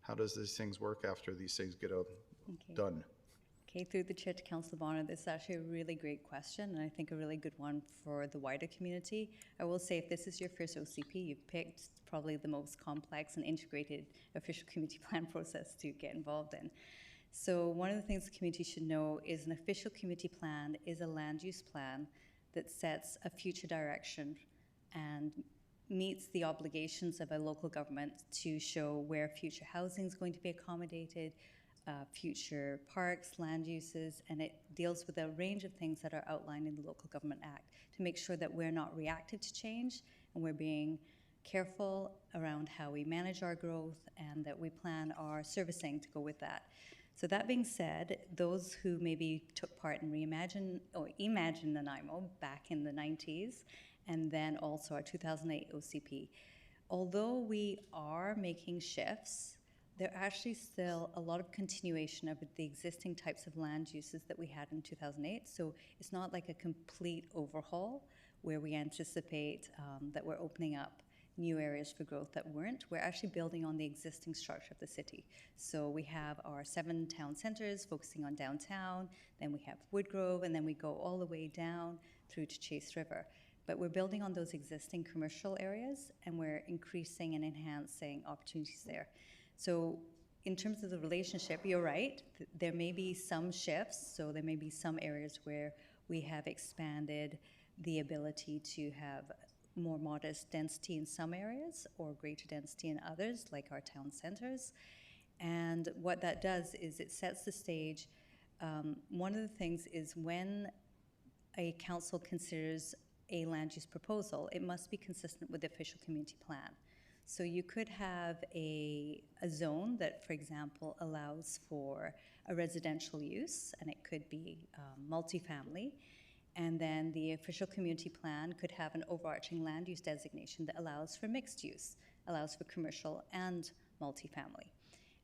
how does these things work after these things get done? Okay, through the chair to Councillor Bonner, this is actually a really great question, and I think a really good one for the wider community. I will say, if this is your first OCP, you've picked probably the most complex and integrated official community plan process to get involved in. So one of the things the community should know is an official community plan is a land use plan that sets a future direction and meets the obligations of a local government to show where future housing is going to be accommodated, future parks, land uses, and it deals with a range of things that are outlined in the Local Government Act to make sure that we're not reactive to change and we're being careful around how we manage our growth and that we plan our servicing to go with that. So that being said, those who maybe took part in Imagine Nanaimo back in the 90s, and then also our 2008 OCP, although we are making shifts, there are actually still a lot of continuation of the existing types of land uses that we had in 2008. So it's not like a complete overhaul where we anticipate that we're opening up new areas for growth that weren't. We're actually building on the existing structure of the city. So we have our 7 town centers focusing on downtown, then we have Woodgrove, and then we go all the way down through to Chase River. but we're building on those existing commercial areas, and we're increasing and enhancing opportunities there. So in terms of the relationship, you're right, there may be some shifts, so there may be some areas where we have expanded the ability to have more modest density in some areas or greater density in others, like our town centers. And what that does is it sets the stage. One of the things is when a council considers a land use proposal, it must be consistent with the official community plan. So you could have a zone that, for example, allows for a residential use, and it could be multifamily. And then the official community plan could have an overarching land use designation that allows for mixed use, allows for commercial and multifamily.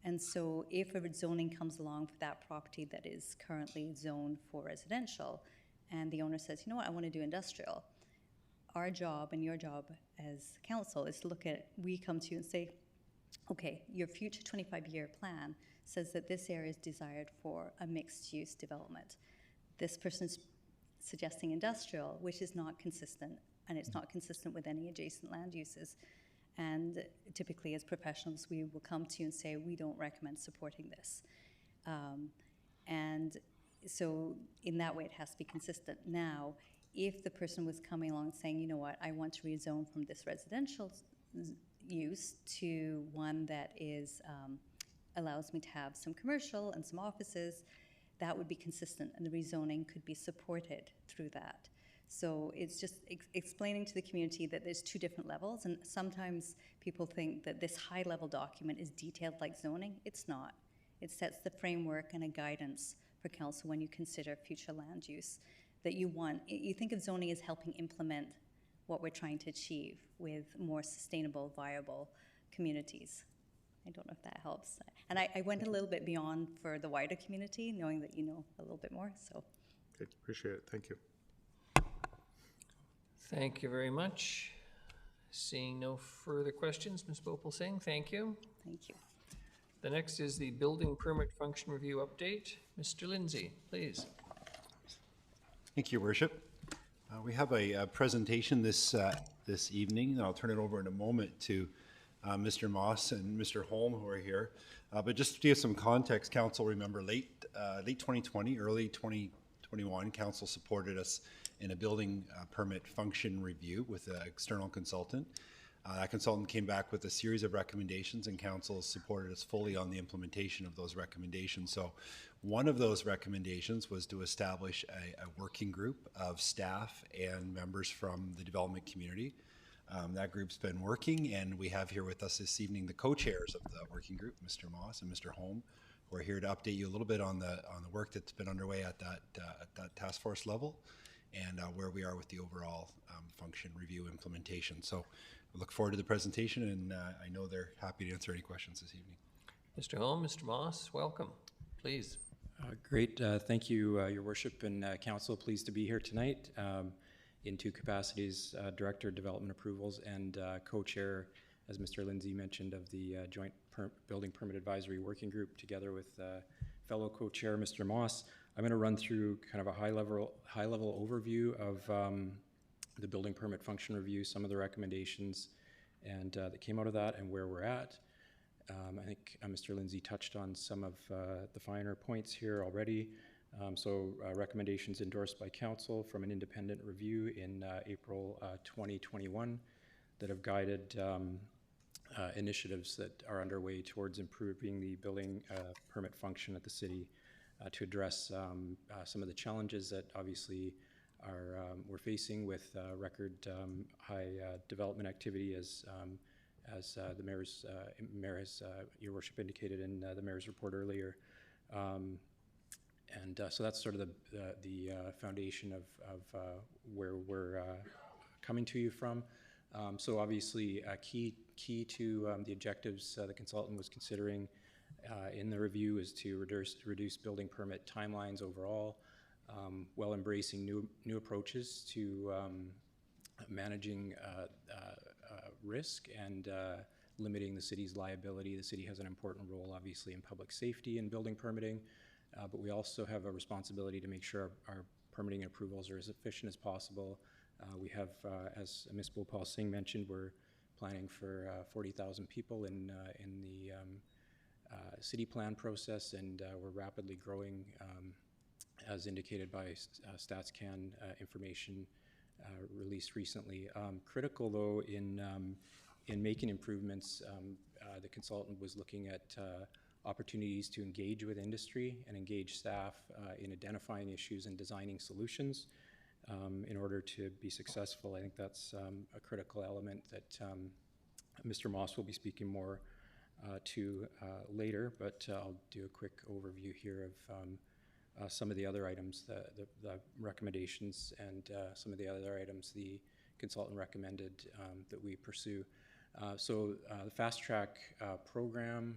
And so if a zoning comes along for that property that is currently zoned for residential, and the owner says, you know what, I want to do industrial, our job and your job as council is to look at, we come to you and say, okay, your future 25-year plan says that this area is desired for a mixed-use development. This person's suggesting industrial, which is not consistent, and it's not consistent with any adjacent land uses. And typically as professionals, we will come to you and say, we don't recommend supporting this. And so in that way, it has to be consistent. Now, if the person was coming along saying, you know what, I want to rezone from this residential use to one that is allows me to have some commercial and some offices, that would be consistent, and the rezoning could be supported through that. So it's just explaining to the community that there's two different levels, and sometimes people think that this high-level document is detailed like zoning. It's not. It sets the framework and a guidance for council when you consider future land use that you want. You think of zoning as helping implement what we're trying to achieve with more sustainable, viable communities. I don't know if that helps. And I went a little bit beyond for the wider community, knowing that you know a little bit more, so. Okay, appreciate it. Thank you. Thank you very much. Seeing no further questions, Ms. Bopal Singh, thank you. Thank you. The next is the building permit function review update. Mr. Lindsay, please. Thank you, Your Worship. We have a presentation this evening, and I'll turn it over in a moment to Mr. Moss and Mr. Holm, who are here. But just to give some context, Council, remember late 2020, early 2021, Council supported us in a building permit function review with an external consultant. That consultant came back with a series of recommendations, and Council supported us fully on the implementation of those recommendations. So one of those recommendations was to establish a working group of staff and members from the development community. That group's been working, and we have here with us this evening the co-chairs of the working group, Mr. Moss and Mr. Holm, who are here to update you a little bit on the work that's been underway at that task force level, and where we are with the overall function review implementation. So we look forward to the presentation, and I know they're happy to answer any questions this evening. Mr. Holm, Mr. Moss, welcome. Please. Great. Thank you, Your Worship and Council. Pleased to be here tonight in two capacities, Director of Development Approvals and co-chair, as Mr. Lindsay mentioned, of the Joint Building Permit Advisory Working Group, together with fellow co-chair, Mr. Moss. I'm going to run through kind of a high-level overview of the building permit function review, some of the recommendations and that came out of that, and where we're at. I think Mr. Lindsay touched on some of the finer points here already. Recommendations endorsed by Council from an independent review in April 2021 that have guided initiatives that are underway towards improving the building permit function at the city to address some of the challenges that obviously we're facing with record high development activity as the mayor has, Your Worship, indicated in the mayor's report earlier. So that's sort of the foundation of where we're coming to you from. So obviously, key to the objectives the consultant was considering in the review is to reduce building permit timelines overall, while embracing new approaches to managing risk and limiting the city's liability. The city has an important role, obviously, in public safety and building permitting, but we also have a responsibility to make sure our permitting approvals are as efficient as possible, We have, as Ms. Bhopal Singh mentioned, we're planning for 40,000 people in the city plan process, and we're rapidly growing, as indicated by StatsCan information released recently. Critical, though, in making improvements, the consultant was looking at opportunities to engage with industry and engage staff in identifying issues and designing solutions in order to be successful. I think that's a critical element that Mr. Moss will be speaking more to later, but I'll do a quick overview here of some of the other items, the recommendations, and some of the other items the consultant recommended that we pursue. So the fast track program,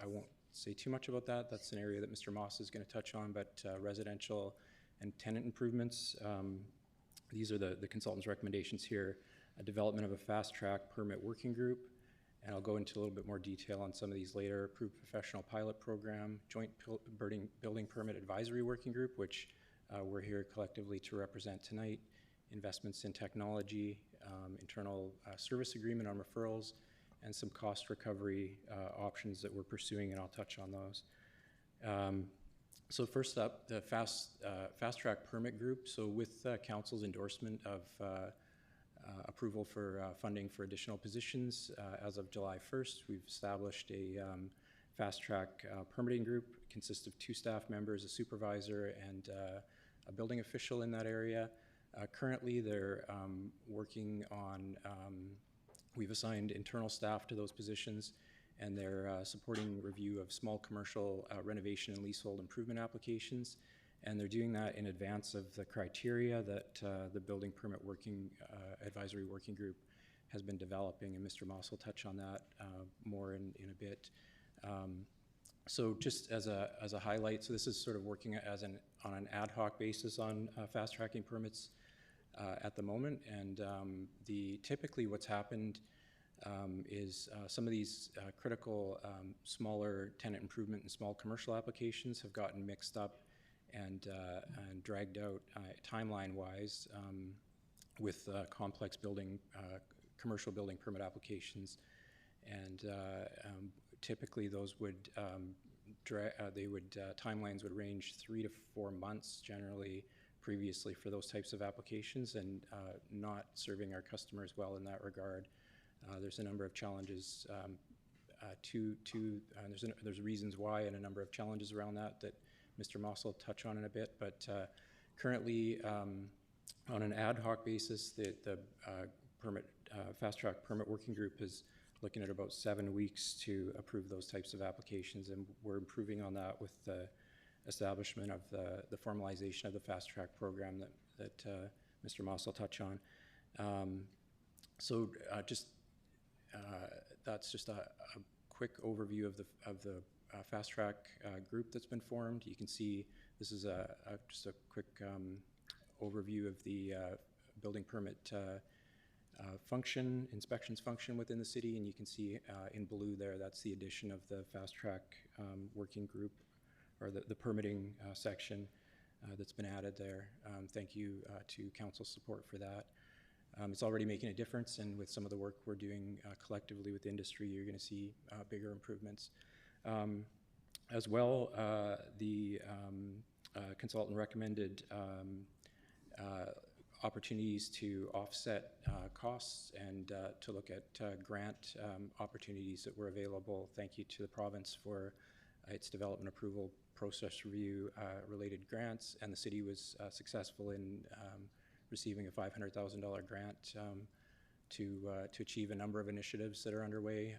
I won't say too much about that. That's an area that Mr. Moss is going to touch on, but residential and tenant improvements, these are the consultant's recommendations here. A development of a fast track permit working group, and I'll go into a little bit more detail on some of these later. Approved professional pilot program, joint building permit advisory working group, which we're here collectively to represent tonight. Investments in technology, internal service agreement on referrals, and some cost recovery options that we're pursuing, and I'll touch on those. So first up, the fast track permit group. So with council's endorsement of approval for funding for additional positions as of July 1st, we've established a fast track permitting group. It consists of 2 staff members, a supervisor, and a building official in that area. Currently, they're working on, we've assigned internal staff to those positions, and they're supporting review of small commercial renovation and leasehold improvement applications. And they're doing that in advance of the criteria that the building permit advisory working group has been developing, and Mr. Moss will touch on that more in a bit. So just as a highlight, so this is sort of working on an ad hoc basis on fast tracking permits at the moment, and typically what's happened is some of these critical smaller tenant improvement and small commercial applications have gotten mixed up and dragged out timeline-wise with complex commercial building permit applications, and typically those would timelines would range 3 to 4 months generally previously for those types of applications, and not serving our customers well in that regard. There's a number of challenges there's reasons why, and a number of challenges around that Mr. Moss will touch on in a bit, but currently on an ad hoc basis, the fast track permit working group is looking at about 7 weeks to approve those types of applications, and we're improving on that with the establishment of the formalization of the fast track program that Mr. Moss will touch on. That's just a quick overview of the fast track group that's been formed. You can see this is just a quick overview of the building permit inspections function within the city, and you can see in blue there, that's the addition of the fast track working group, or the permitting section that's been added there. Thank you to council's support for that. It's already making a difference, and with some of the work we're doing collectively with industry, you're going to see bigger improvements. As well, the consultant recommended opportunities to offset costs and to look at grant opportunities that were available. Thank you to the province for its development approval process review related grants, and the city was successful in receiving a $500,000 grant to achieve a number of initiatives that are underway.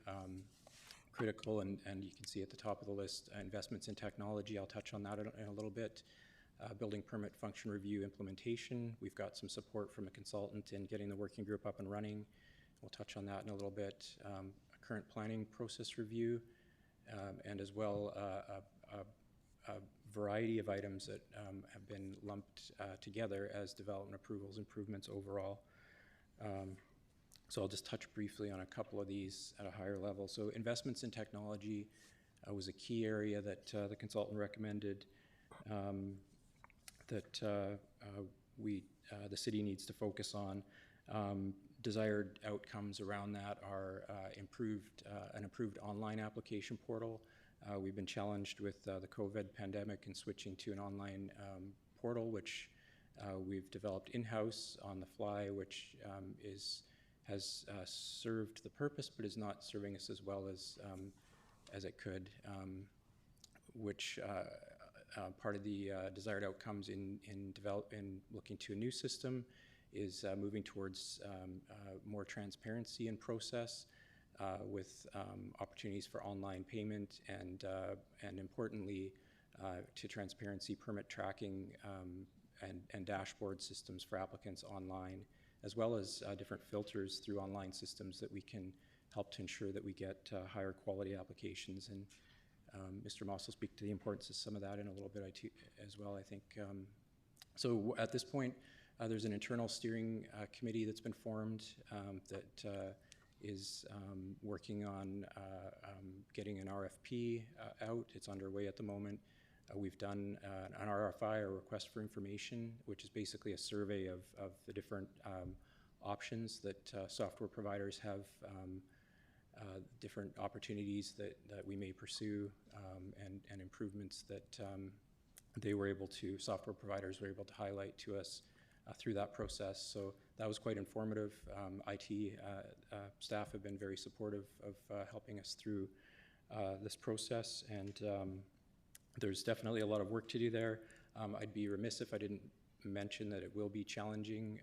Critical, and you can see at the top of the list, investments in technology. I'll touch on that in a little bit. Building permit function review implementation. We've got some support from a consultant in getting the working group up and running. We'll touch on that in a little bit. A current planning process review, and as well a variety of items that have been lumped together as development approvals improvements overall. So I'll just touch briefly on a couple of these at a higher level. So investments in technology was a key area that the consultant recommended that we the city needs to focus on. Desired outcomes around that are an improved online application portal. We've been challenged with the COVID pandemic and switching to an online portal, which we've developed in-house on the fly, which has served the purpose, but is not serving us as well as it could. Which part of the desired outcomes in looking to a new system is moving towards more transparency in process, with opportunities for online payment and importantly, to transparency, permit tracking, and dashboard systems for applicants online, as well as different filters through online systems that we can help to ensure that we get higher quality applications. And Mr. Moss will speak to the importance of some of that in a little bit as well, I think. So at this point, there's an internal steering committee that's been formed that is working on getting an RFP out. It's underway at the moment. We've done an RFI, or request for information, which is basically a survey of the different options that software providers have, different opportunities that we may pursue, and improvements that software providers were able to highlight to us through that process. So that was quite informative. IT staff have been very supportive of helping us through this process, and there's definitely a lot of work to do there. I'd be remiss if I didn't mention that it will be challenging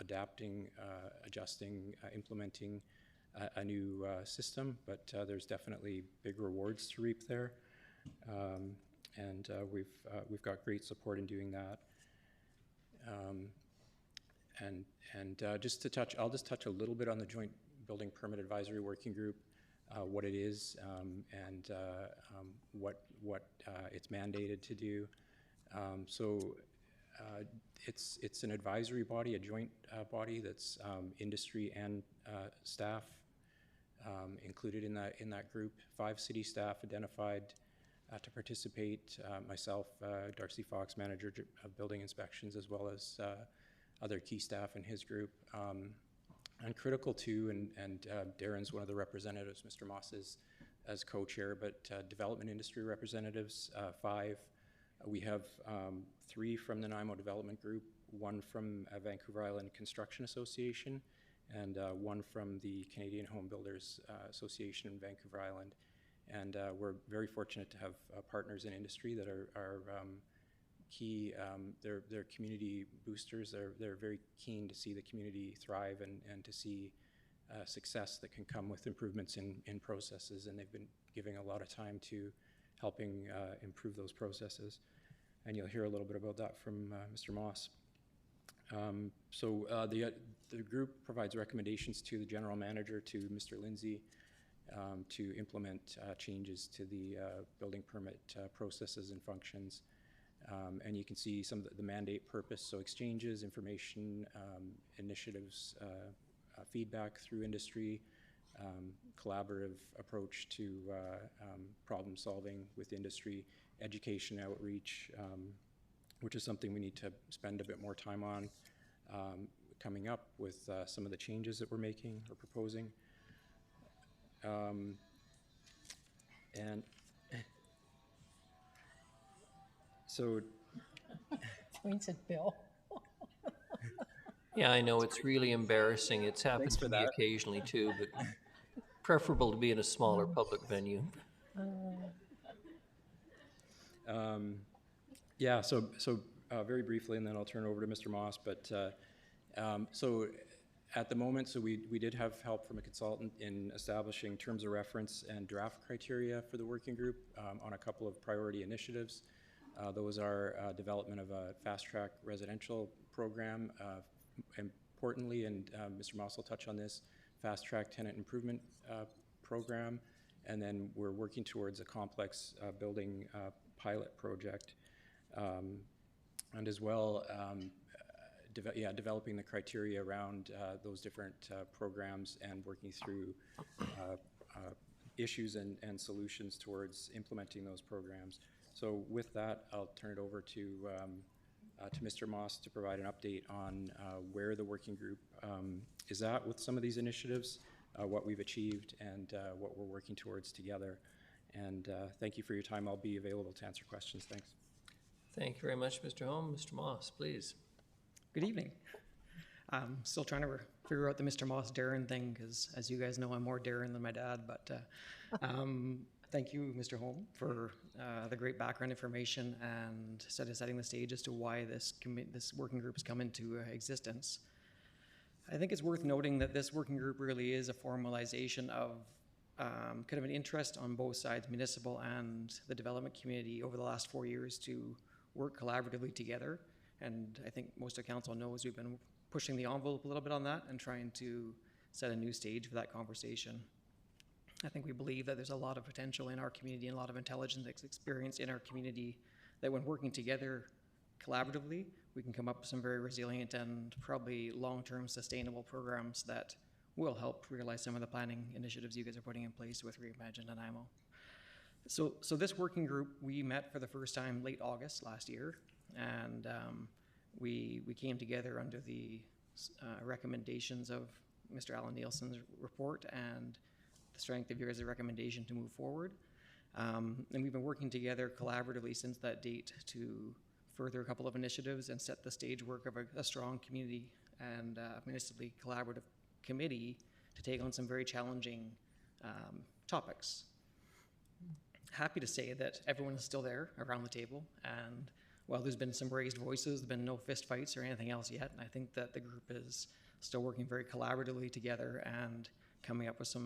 adapting, adjusting, implementing a new system, but there's definitely big rewards to reap there, and we've got great support in doing that. I'll just touch a little bit on the Joint Building Permit Advisory Working Group, what it is, and what it's mandated to do. It's an advisory body, a joint body that's industry and staff included in that group. 5 city staff identified to participate, myself, Darcy Fox, manager of building inspections, as well as other key staff in his group. And critical too, and Darren's one of the representatives, Mr. Moss is as co-chair, but development industry representatives, 5. We have 3 from the Nanaimo Development Group, 1 from Vancouver Island Construction Association, and 1 from the Canadian Home Builders Association in Vancouver Island. And we're very fortunate to have partners in industry that are key. They're community boosters. They're very keen to see the community thrive and to see success that can come with improvements in processes, and they've been giving a lot of time to helping improve those processes. And you'll hear a little bit about that from Mr. Moss. The group provides recommendations to the general manager, to Mr. Lindsay, to implement changes to the building permit processes and functions. And you can see some of the mandate purpose, so exchanges, information, initiatives, feedback through industry, collaborative approach to problem solving with industry, education outreach, which is something we need to spend a bit more time on coming up with some of the changes that we're making or proposing. And so, Points at Bill. Yeah, I know, it's really embarrassing. It's happened Thanks for to me that. occasionally too, but preferable to be in a smaller public venue. Very briefly, and then I'll turn it over to Mr. Moss, but so at the moment, we did have help from a consultant in establishing terms of reference and draft criteria for the working group on a couple of priority initiatives. Those are development of a fast-track residential program, importantly, and Mr. Moss will touch on this, fast-track tenant improvement program, and then we're working towards a complex building pilot project, and as well developing the criteria around those different programs and working through issues and solutions towards implementing those programs. So with that, I'll turn it over to to Mr. Moss to provide an update on where the working group is at with some of these initiatives, what we've achieved, and what we're working towards together. And thank you for your time. I'll be available to answer questions. Thanks. Thank you very much, Mr. Holm. Mr. Moss, please. Good evening. I'm still trying to figure out the Mr. Moss Darren thing, because as you guys know, I'm more Darren than my dad, but thank you, Mr. Holm, for the great background information and setting the stage as to why this working group has come into existence. I think it's worth noting that this working group really is a formalization of kind of an interest on both sides, municipal and the development community, over the last 4 years to work collaboratively together. And I think most of council knows we've been pushing the envelope a little bit on that and trying to set a new stage for that conversation. I think we believe that there's a lot of potential in our community and a lot of intelligence experience in our community that when working together collaboratively, we can come up with some very resilient and probably long-term sustainable programs that will help realize some of the planning initiatives you guys are putting in place with Reimagine and IMO. So this working group, we met for the first time late August last year, and we came together under the recommendations of Mr. Alan Nielsen's report and the strength of your guys' recommendation to move forward. And we've been working together collaboratively since that date to further a couple of initiatives and set the stage work of a strong community and municipally collaborative committee to take on some very challenging topics. Happy to say that everyone is still there around the table, and while there's been some raised voices, there's been no fist fights or anything else yet, and I think that the group is still working very collaboratively together and coming up with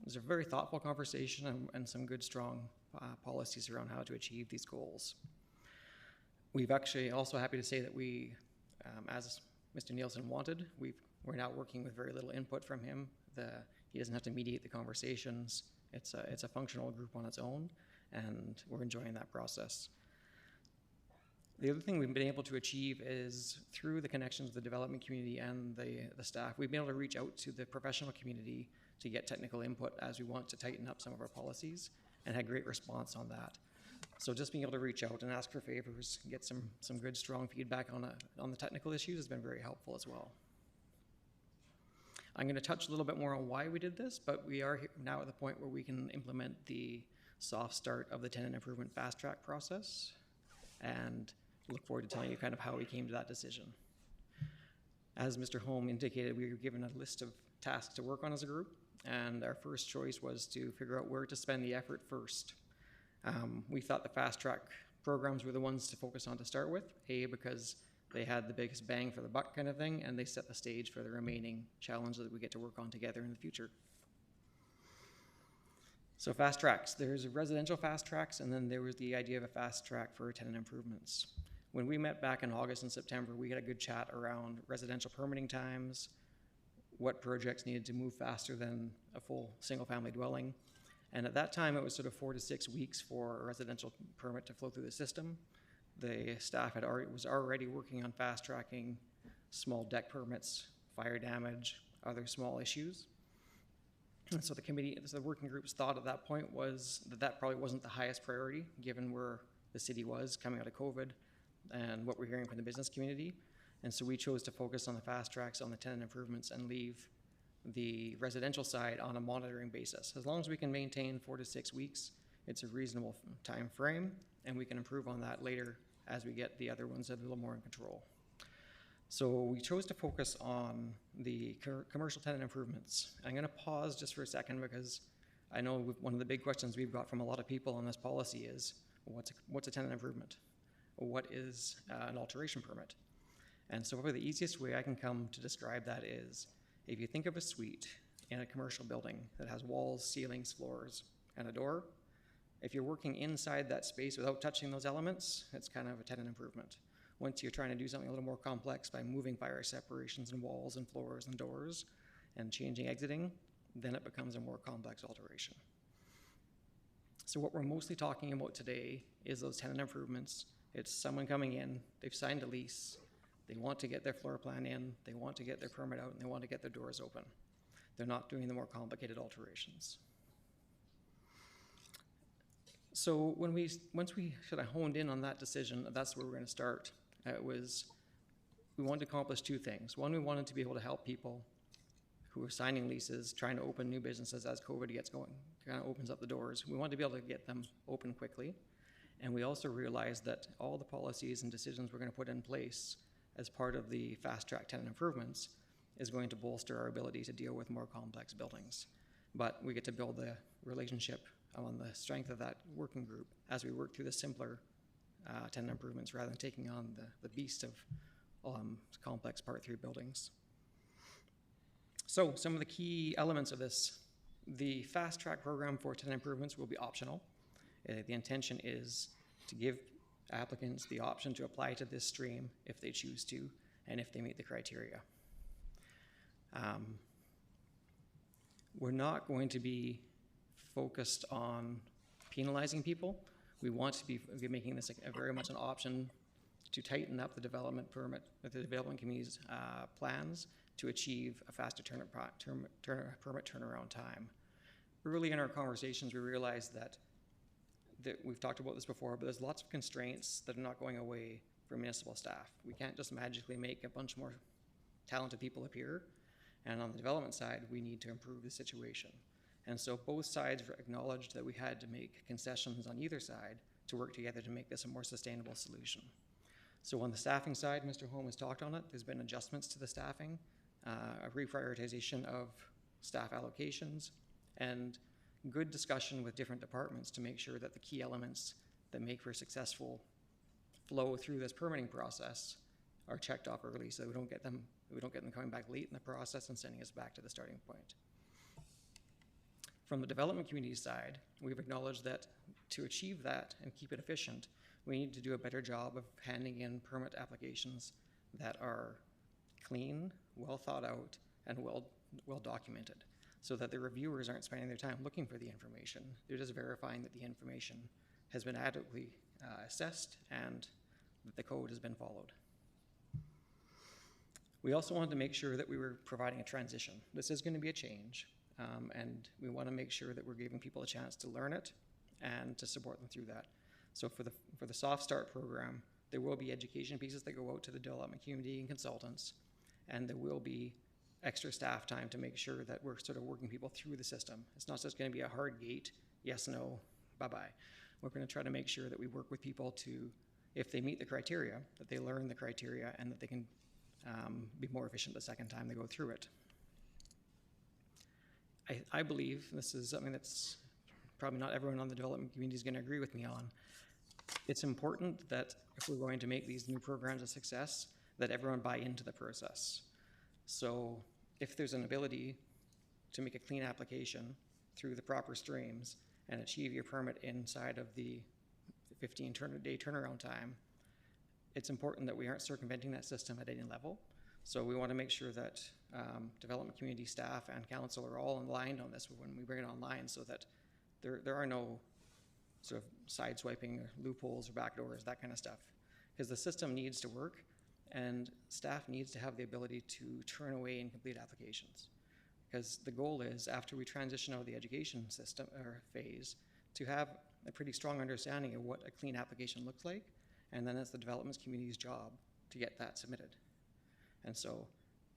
there's a very thoughtful conversation and some good, strong policies around how to achieve these goals. We've actually also happy to say that we, as Mr. Nielsen wanted, we're now working with very little input from him. He doesn't have to mediate the conversations. It's a functional group on its own, and we're enjoying that process. The other thing we've been able to achieve is through the connections with the development community and the staff, we've been able to reach out to the professional community to get technical input as we want to tighten up some of our policies, and had great response on that. So just being able to reach out and ask for favors, get some good, strong feedback on the technical issues has been very helpful as well. I'm going to touch a little bit more on why we did this, but we are now at the point where we can implement the soft start of the tenant improvement fast track process, and look forward to telling you kind of how we came to that decision. As Mr. Holm indicated, we were given a list of tasks to work on as a group, and our first choice was to figure out where to spend the effort first. We thought the fast track programs were the ones to focus on to start with, because they had the biggest bang for the buck kind of thing, and they set the stage for the remaining challenges that we get to work on together in the future. So fast tracks, there's residential fast tracks, and then there was the idea of a fast track for tenant improvements. When we met back in August and September, we had a good chat around residential permitting times, what projects needed to move faster than a full single-family dwelling. And at that time, it was sort of 4 to 6 weeks for a residential permit to flow through the system. The staff was already working on fast-tracking small deck permits, fire damage, other small issues. And so the working group's thought at that point was that probably wasn't the highest priority, given where the city was coming out of COVID and what we're hearing from the business community. And so we chose to focus on the fast tracks, on the tenant improvements, and leave the residential side on a monitoring basis. As long as we can maintain 4 to 6 weeks, it's a reasonable time frame, and we can improve on that later as we get the other ones a little more in control. So we chose to focus on the commercial tenant improvements. I'm going to pause just for a second, because I know one of the big questions we've got from a lot of people on this policy is, what's a tenant improvement? What is an alteration permit? And so probably the easiest way I can come to describe that is, if you think of a suite in a commercial building that has walls, ceilings, floors, and a door, if you're working inside that space without touching those elements, it's kind of a tenant improvement. Once you're trying to do something a little more complex by moving fire separations and walls and floors and doors and changing exiting, then it becomes a more complex alteration. So what we're mostly talking about today is those tenant improvements. It's someone coming in, they've signed a lease, they want to get their floor plan in, they want to get their permit out, and they want to get their doors open. They're not doing the more complicated alterations. So once we sort of honed in on that decision, that's where we're going to start. we wanted to accomplish two things. One, we wanted to be able to help people who are signing leases, trying to open new businesses as COVID gets going, kind of opens up the doors. We wanted to be able to get them open quickly. And we also realized that all the policies and decisions we're going to put in place as part of the fast track tenant improvements is going to bolster our ability to deal with more complex buildings. But we get to build the relationship on the strength of that working group as we work through the simpler tenant improvements rather than taking on the beast of complex Part 3 buildings. So some of the key elements of this, the fast track program for tenant improvements will be optional. The intention is to give applicants the option to apply to this stream if they choose to and if they meet the criteria. We're not going to be focused on penalizing people. We want to be making this very much an option to tighten up the development permit, the development community's plans to achieve a faster permit turnaround time. Early in our conversations, we realized that we've talked about this before, but there's lots of constraints that are not going away for municipal staff. We can't just magically make a bunch more talented people appear. And on the development side, we need to improve the situation. And so both sides acknowledged that we had to make concessions on either side to work together to make this a more sustainable solution. So on the staffing side, Mr. Holm has talked on it. There's been adjustments to the staffing, a reprioritization of staff allocations, and good discussion with different departments to make sure that the key elements that make for a successful flow through this permitting process are checked off early so we don't get them coming back late in the process and sending us back to the starting point. From the development community side, we've acknowledged that to achieve that and keep it efficient, we need to do a better job of handing in permit applications that are clean, well thought out, and well documented, so that the reviewers aren't spending their time looking for the information. They're just verifying that the information has been adequately assessed and that the code has been followed. We also wanted to make sure that we were providing a transition. This is going to be a change, and we want to make sure that we're giving people a chance to learn it and to support them through that. So for the Soft Start program, there will be education pieces that go out to the development community and consultants, and there will be extra staff time to make sure that we're sort of working people through the system. It's not just going to be a hard gate, yes, no, bye-bye. We're going to try to make sure that we work with people to, if they meet the criteria, that they learn the criteria and that they can be more efficient the second time they go through it. I believe, this is something that's probably not everyone on the development community is going to agree with me on, it's important that if we're going to make these new programs a success, that everyone buy into the process. So if there's an ability to make a clean application through the proper streams and achieve your permit inside of the 15-day turnaround time, it's important that we aren't circumventing that system at any level. So we want to make sure that development community staff and council are all aligned on this when we bring it online, so that there are no sort of sideswiping or loopholes or backdoors, that kind of stuff. Because the system needs to work, and staff needs to have the ability to turn away incomplete applications. Because the goal is, after we transition out of the education system or phase, to have a pretty strong understanding of what a clean application looks like, and then it's the development community's job to get that submitted. And so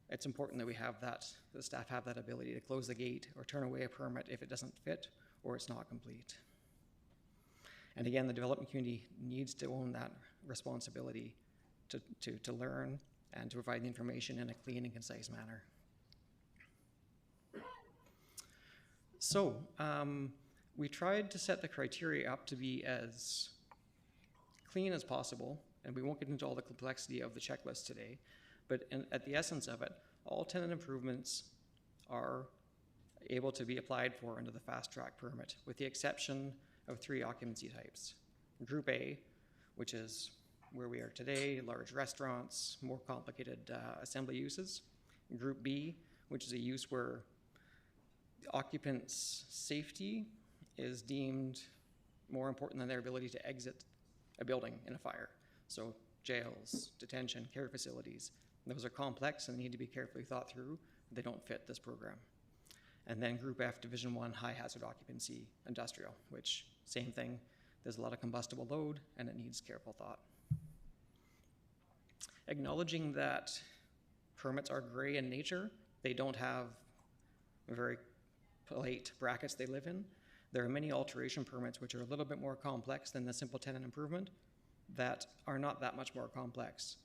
it's important that we have that, the staff have that ability to close the gate or turn away a permit if it doesn't fit or it's not complete. And again, the development community needs to own that responsibility to learn and to provide the information in a clean and concise manner. So we tried to set the criteria up to be as clean as possible, and we won't get into all the complexity of the checklist today, but at the essence of it, all tenant improvements are able to be applied for under the fast track permit, with the exception of 3 occupancy types. Group A, which is where we are today, large restaurants, more complicated assembly uses. Group B, which is a use where the occupants' safety is deemed more important than their ability to exit a building in a fire. So jails, detention, care facilities, those are complex and need to be carefully thought through. They don't fit this program. And then Group F, Division 1, high hazard occupancy industrial, which same thing, there's a lot of combustible load and it needs careful thought. acknowledging that permits are gray in nature. They don't have very polite brackets they live in. There are many alteration permits which are a little bit more complex than the simple tenant improvement that are not that much more complex.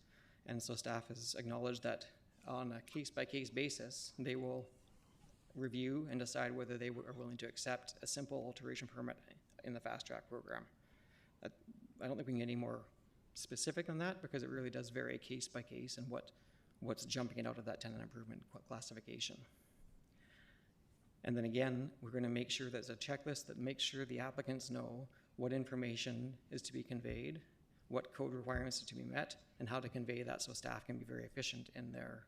And so staff has acknowledged that on a case-by-case basis, they will review and decide whether they are willing to accept a simple alteration permit in the fast track program. I don't think we can get any more specific than that because it really does vary case by case and what's jumping out of that tenant improvement classification. And then again, we're going to make sure there's a checklist that makes sure the applicants know what information is to be conveyed, what code requirements are to be met, and how to convey that so staff can be very efficient in their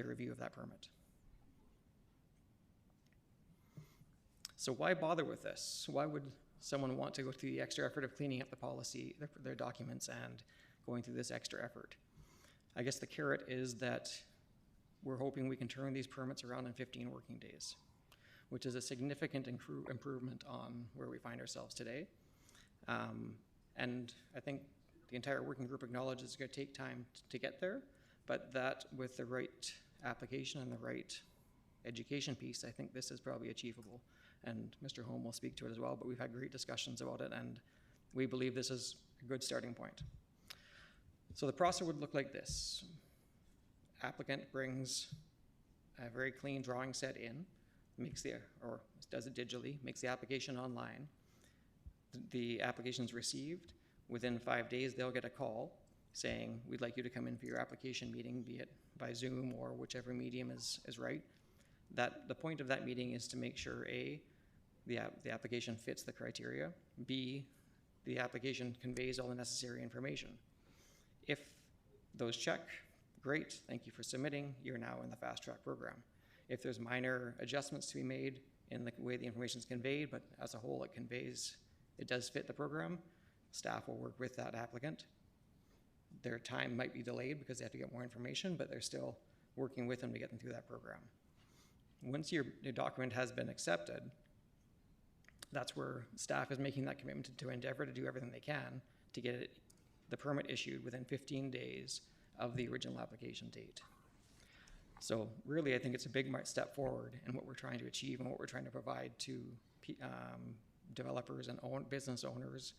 review of that permit. So why bother with this? Why would someone want to go through the extra effort of cleaning up the policy, their documents, and going through this extra effort? I guess the carrot is that we're hoping we can turn these permits around in 15 working days, which is a significant improvement on where we find ourselves today. And I think the entire working group acknowledges it's going to take time to get there, but that with the right application and the right education piece, I think this is probably achievable. And Mr. Holm will speak to it as well, but we've had great discussions about it, and we believe this is a good starting point. So the process would look like this. Applicant brings a very clean drawing set in, or does it digitally, makes the application online. The application's received. Within 5 days, they'll get a call saying, we'd like you to come in for your application meeting, be it by Zoom or whichever medium is right. The point of that meeting is to make sure, A, the application fits the criteria, B, the application conveys all the necessary information. If those check, great, thank you for submitting, you're now in the fast track program. If there's minor adjustments to be made in the way the information is conveyed, but as a whole it does fit the program, staff will work with that applicant. Their time might be delayed because they have to get more information, but they're still working with them to get them through that program. Once your document has been accepted, that's where staff is making that commitment to endeavor to do everything they can to get the permit issued within 15 days of the original application date. So really, I think it's a big step forward in what we're trying to achieve and what we're trying to provide to developers and business owners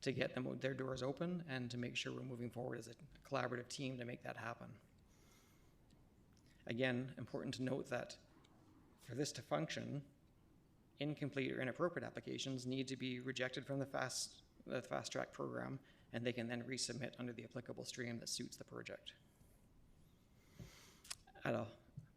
to get their doors open and to make sure we're moving forward as a collaborative team to make that happen. Again, important to note that for this to function, incomplete or inappropriate applications need to be rejected from the fast track program, and they can then resubmit under the applicable stream that suits the project. At a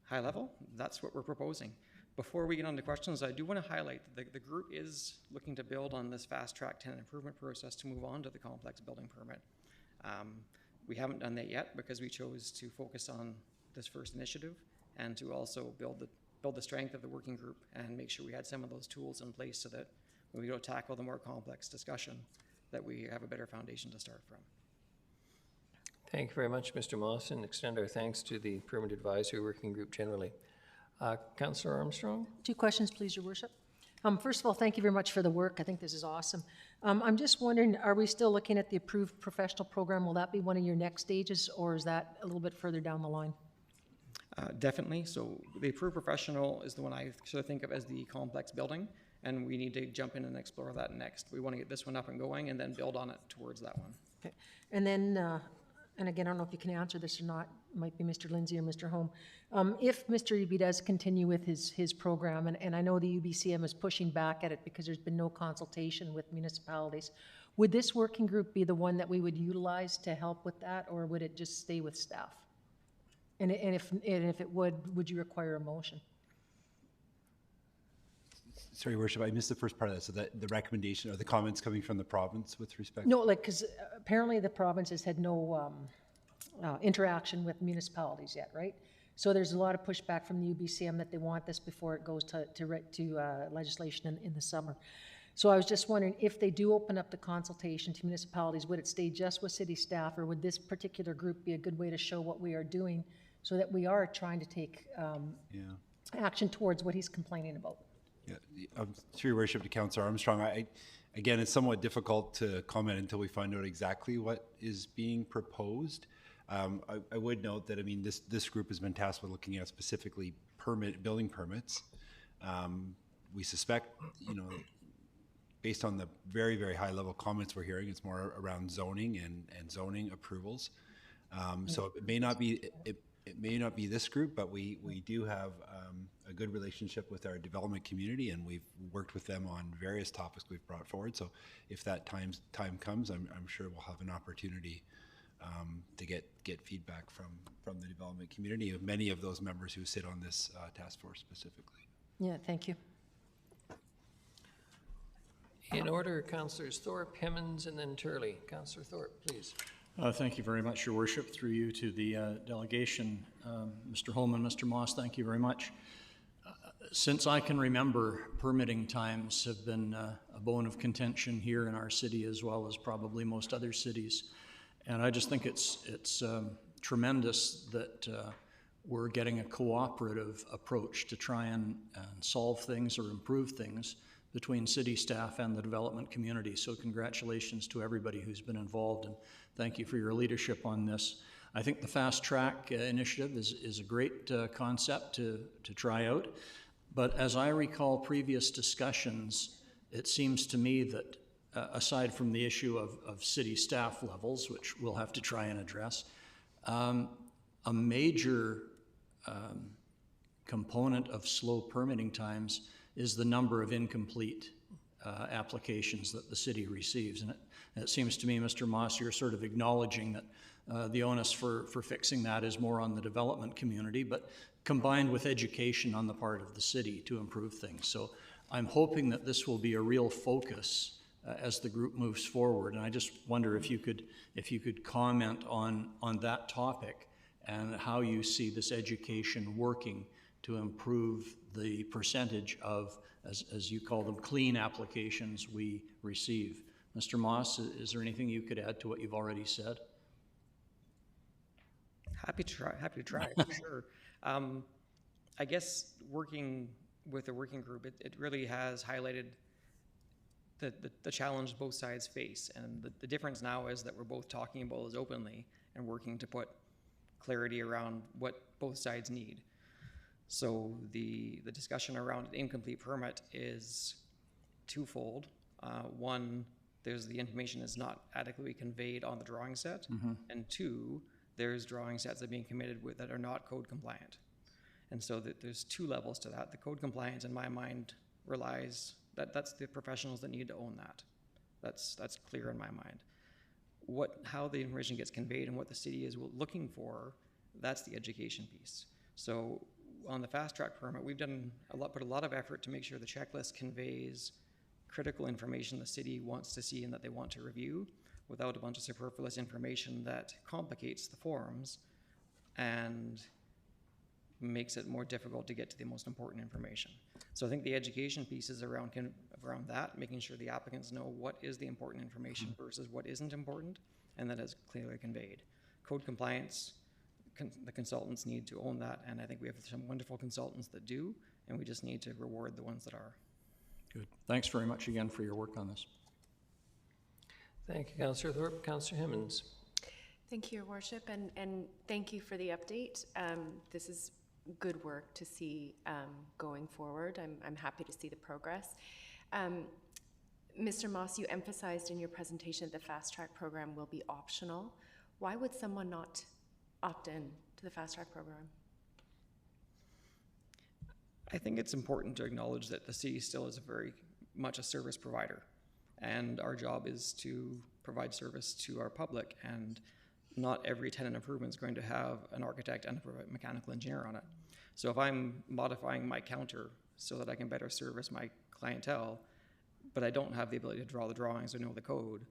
high level, that's what we're proposing. Before we get on to questions, I do want to highlight that the group is looking to build on this fast track tenant improvement process to move on to the complex building permit. We haven't done that yet because we chose to focus on this first initiative and to also build the strength of the working group and make sure we had some of those tools in place so that when we go tackle the more complex discussion, that we have a better foundation to start from. Thank you very much, Mr. Moss, and extend our thanks to the Permit Advisory Working Group generally. Councillor Armstrong? 2 questions, please, Your Worship. First of all, thank you very much for the work. I think this is awesome. I'm just wondering, are we still looking at the approved professional program? Will that be one of your next stages, or is that a little bit further down the line? Definitely. So the approved professional is the one I sort of think of as the complex building, and we need to jump in and explore that next. We want to get this one up and going and then build on it towards that one. Okay. And then, and again, I don't know if you can answer this or not, it might be Mr. Lindsay or Mr. Holm. If Mr. Eby does continue with his program, and I know the UBCM is pushing back at it because there's been no consultation with municipalities, would this working group be the one that we would utilize to help with that, or would it just stay with staff? And if it would you require a motion? Sorry, Your Worship, I missed the first part of that. So that the recommendation or the comments coming from the province with respect? No, like, because apparently the province has had no interaction with municipalities yet, right? So there's a lot of pushback from the UBCM that they want this before it goes to legislation in the summer. So I was just wondering, if they do open up the consultation to municipalities, would it stay just with city staff, or would this particular group be a good way to show what we are doing so that we are trying to take action towards what he's complaining about? Yeah, through Your Worship to Councillor Armstrong, again, it's somewhat difficult to comment until we find out exactly what is being proposed. I would note that, I mean, this group has been tasked with looking at specifically building permits. We suspect, based on the very, very high level comments we're hearing, it's more around zoning and zoning approvals. So it may not be this group, but we do have a good relationship with our development community, and we've worked with them on various topics we've brought forward. So if that time comes, I'm sure we'll have an opportunity to get feedback from the development community of many of those members who sit on this task force specifically. Yeah, thank you. In order, Councillors Thorpe, Hemmons, and then Turley. Councillor Thorpe, please. Thank you very much, Your Worship. Through you to the delegation, Mr. Holman, Mr. Moss, thank you very much. Since I can remember, permitting times have been a bone of contention here in our city, as well as probably most other cities. And I just think it's tremendous that we're getting a cooperative approach to try and solve things or improve things between city staff and the development community. So congratulations to everybody who's been involved, and thank you for your leadership on this. I think the Fast Track initiative is a great concept to try out. But as I recall previous discussions, it seems to me that aside from the issue of city staff levels, which we'll have to try and address, a major component of slow permitting times is the number of incomplete applications that the city receives. And it seems to me, Mr. Moss, you're sort of acknowledging that the onus for fixing that is more on the development community, but combined with education on the part of the city to improve things. So I'm hoping that this will be a real focus as the group moves forward. And I just wonder if you could comment on that topic and how you see this education working to improve the percentage of, as you call them, clean applications we receive. Mr. Moss, is there anything you could add to what you've already said? Happy to try, for sure. I guess working with the working group, it really has highlighted the challenge both sides face. And the difference now is that we're both talking about this openly and working to put clarity around what both sides need. So the discussion around an incomplete permit is twofold. One, there's the information is not adequately conveyed on the drawing set, and two, there's drawing sets that are being committed with that are not code compliant. And so there's two levels to that. The code compliance, in my mind, relies that's the professionals that need to own that. That's clear in my mind. How the information gets conveyed and what the city is looking for, that's the education piece. So on the fast track permit, we've put a lot of effort to make sure the checklist conveys critical information the city wants to see and that they want to review, without a bunch of superfluous information that complicates the forms and makes it more difficult to get to the most important information. So I think the education piece is around that, making sure the applicants know what is the important information versus what isn't important, and that is clearly conveyed. Code compliance, the consultants need to own that, and I think we have some wonderful consultants that do, and we just need to reward the ones that are. Good. Thanks very much again for your work on this. Thank you, Councillor Thorpe. Councillor Hemmons. Thank you, Your Worship, and thank you for the update. This is good work to see going forward. I'm happy to see the progress. Mr. Moss, you emphasized in your presentation that the Fast Track program will be optional. Why would someone not opt in to the Fast Track program? I think it's important to acknowledge that the city still is very much a service provider, and our job is to provide service to our public, and not every tenant improvement is going to have an architect and a mechanical engineer on it. So if I'm modifying my counter so that I can better service my clientele, but I don't have the ability to draw the drawings or know the code,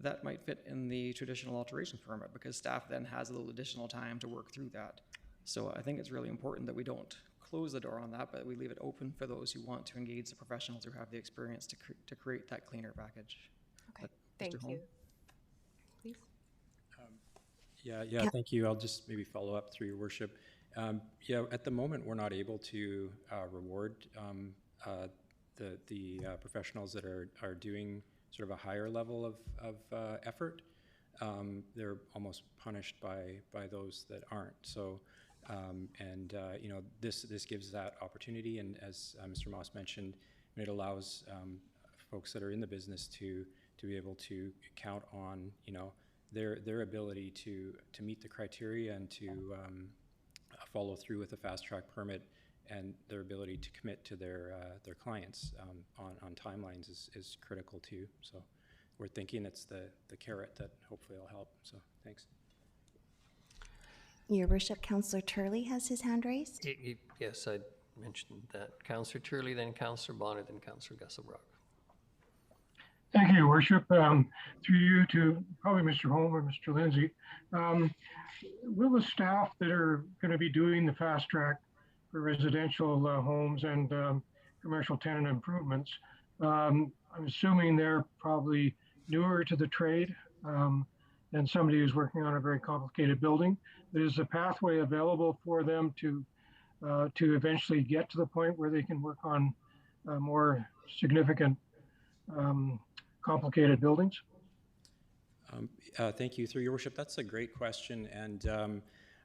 that might fit in the traditional alterations permit, because staff then has a little additional time to work through that. So I think it's really important that we don't close the door on that, but we leave it open for those who want to engage the professionals who have the experience to create that cleaner package. Okay, thank you. Please. Yeah, thank you. I'll just maybe follow up through your worship. At the moment, we're not able to reward the professionals that are doing sort of a higher level of effort. they're almost punished by those that aren't. So, you know, this gives that opportunity, and as Mr. Moss mentioned, it allows folks that are in the business to be able to count on, you know, their ability to meet the criteria and to follow through with a fast track permit, and their ability to commit to their clients on timelines is critical too. So we're thinking it's the carrot that hopefully will help. So thanks. Your worship, Councillor Turley has his hand raised. Yes, I mentioned that. Councillor Turley, then Councillor Bonner, then Councillor Gusselbrock. Thank you, Your Worship. Through you to probably Mr. Holm or Mr. Lindsay. Will the staff that are going to be doing the fast track for residential homes and commercial tenant improvements, I'm assuming they're probably newer to the trade than somebody who's working on a very complicated building. But is the pathway available for them to eventually get to the point where they can work on more significant complicated buildings? Thank you, through your worship. That's a great question, and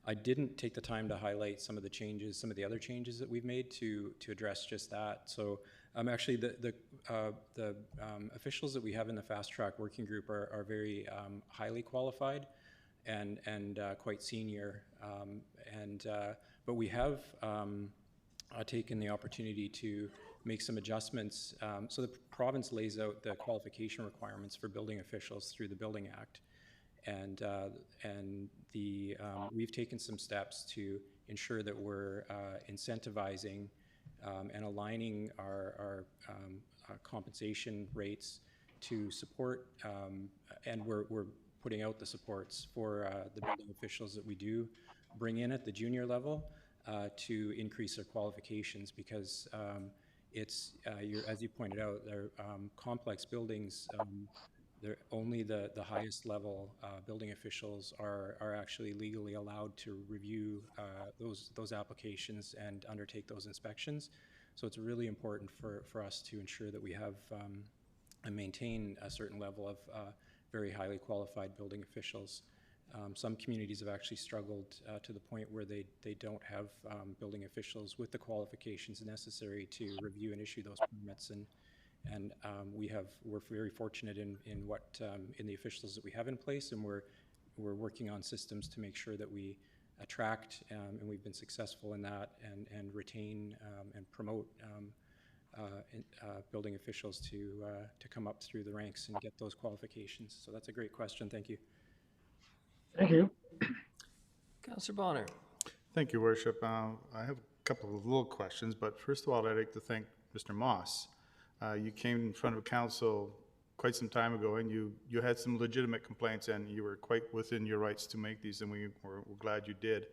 I didn't take the time to highlight some of the changes, some of the other changes that we've made to address just that. So actually, the officials that we have in the fast track working group are very highly qualified and quite senior, but we have taken the opportunity to make some adjustments. So the province lays out the qualification requirements for building officials through the Building Act, and we've taken some steps to ensure that we're incentivizing and aligning our compensation rates to support, and we're putting out the supports for the building officials that we do bring in at the junior level to increase their qualifications, because it's, as you pointed out, they're complex buildings. They're only the highest level building officials are actually legally allowed to review those applications and undertake those inspections. So it's really important for us to ensure that we have and maintain a certain level of very highly qualified building officials. Some communities have actually struggled to the point where they don't have building officials with the qualifications necessary to review and issue those permits, and we're very fortunate in the officials that we have in place, and we're working on systems to make sure that we attract, and we've been successful in that, and retain and promote building officials to come up through the ranks and get those qualifications. So that's a great question. Thank you. Thank you. Councillor Bonner. Thank you, Worship. I have a couple of little questions, but first of all, I'd like to thank Mr. Moss. You came in front of council quite some time ago, and you had some legitimate complaints, and you were quite within your rights to make these, and we're glad you did.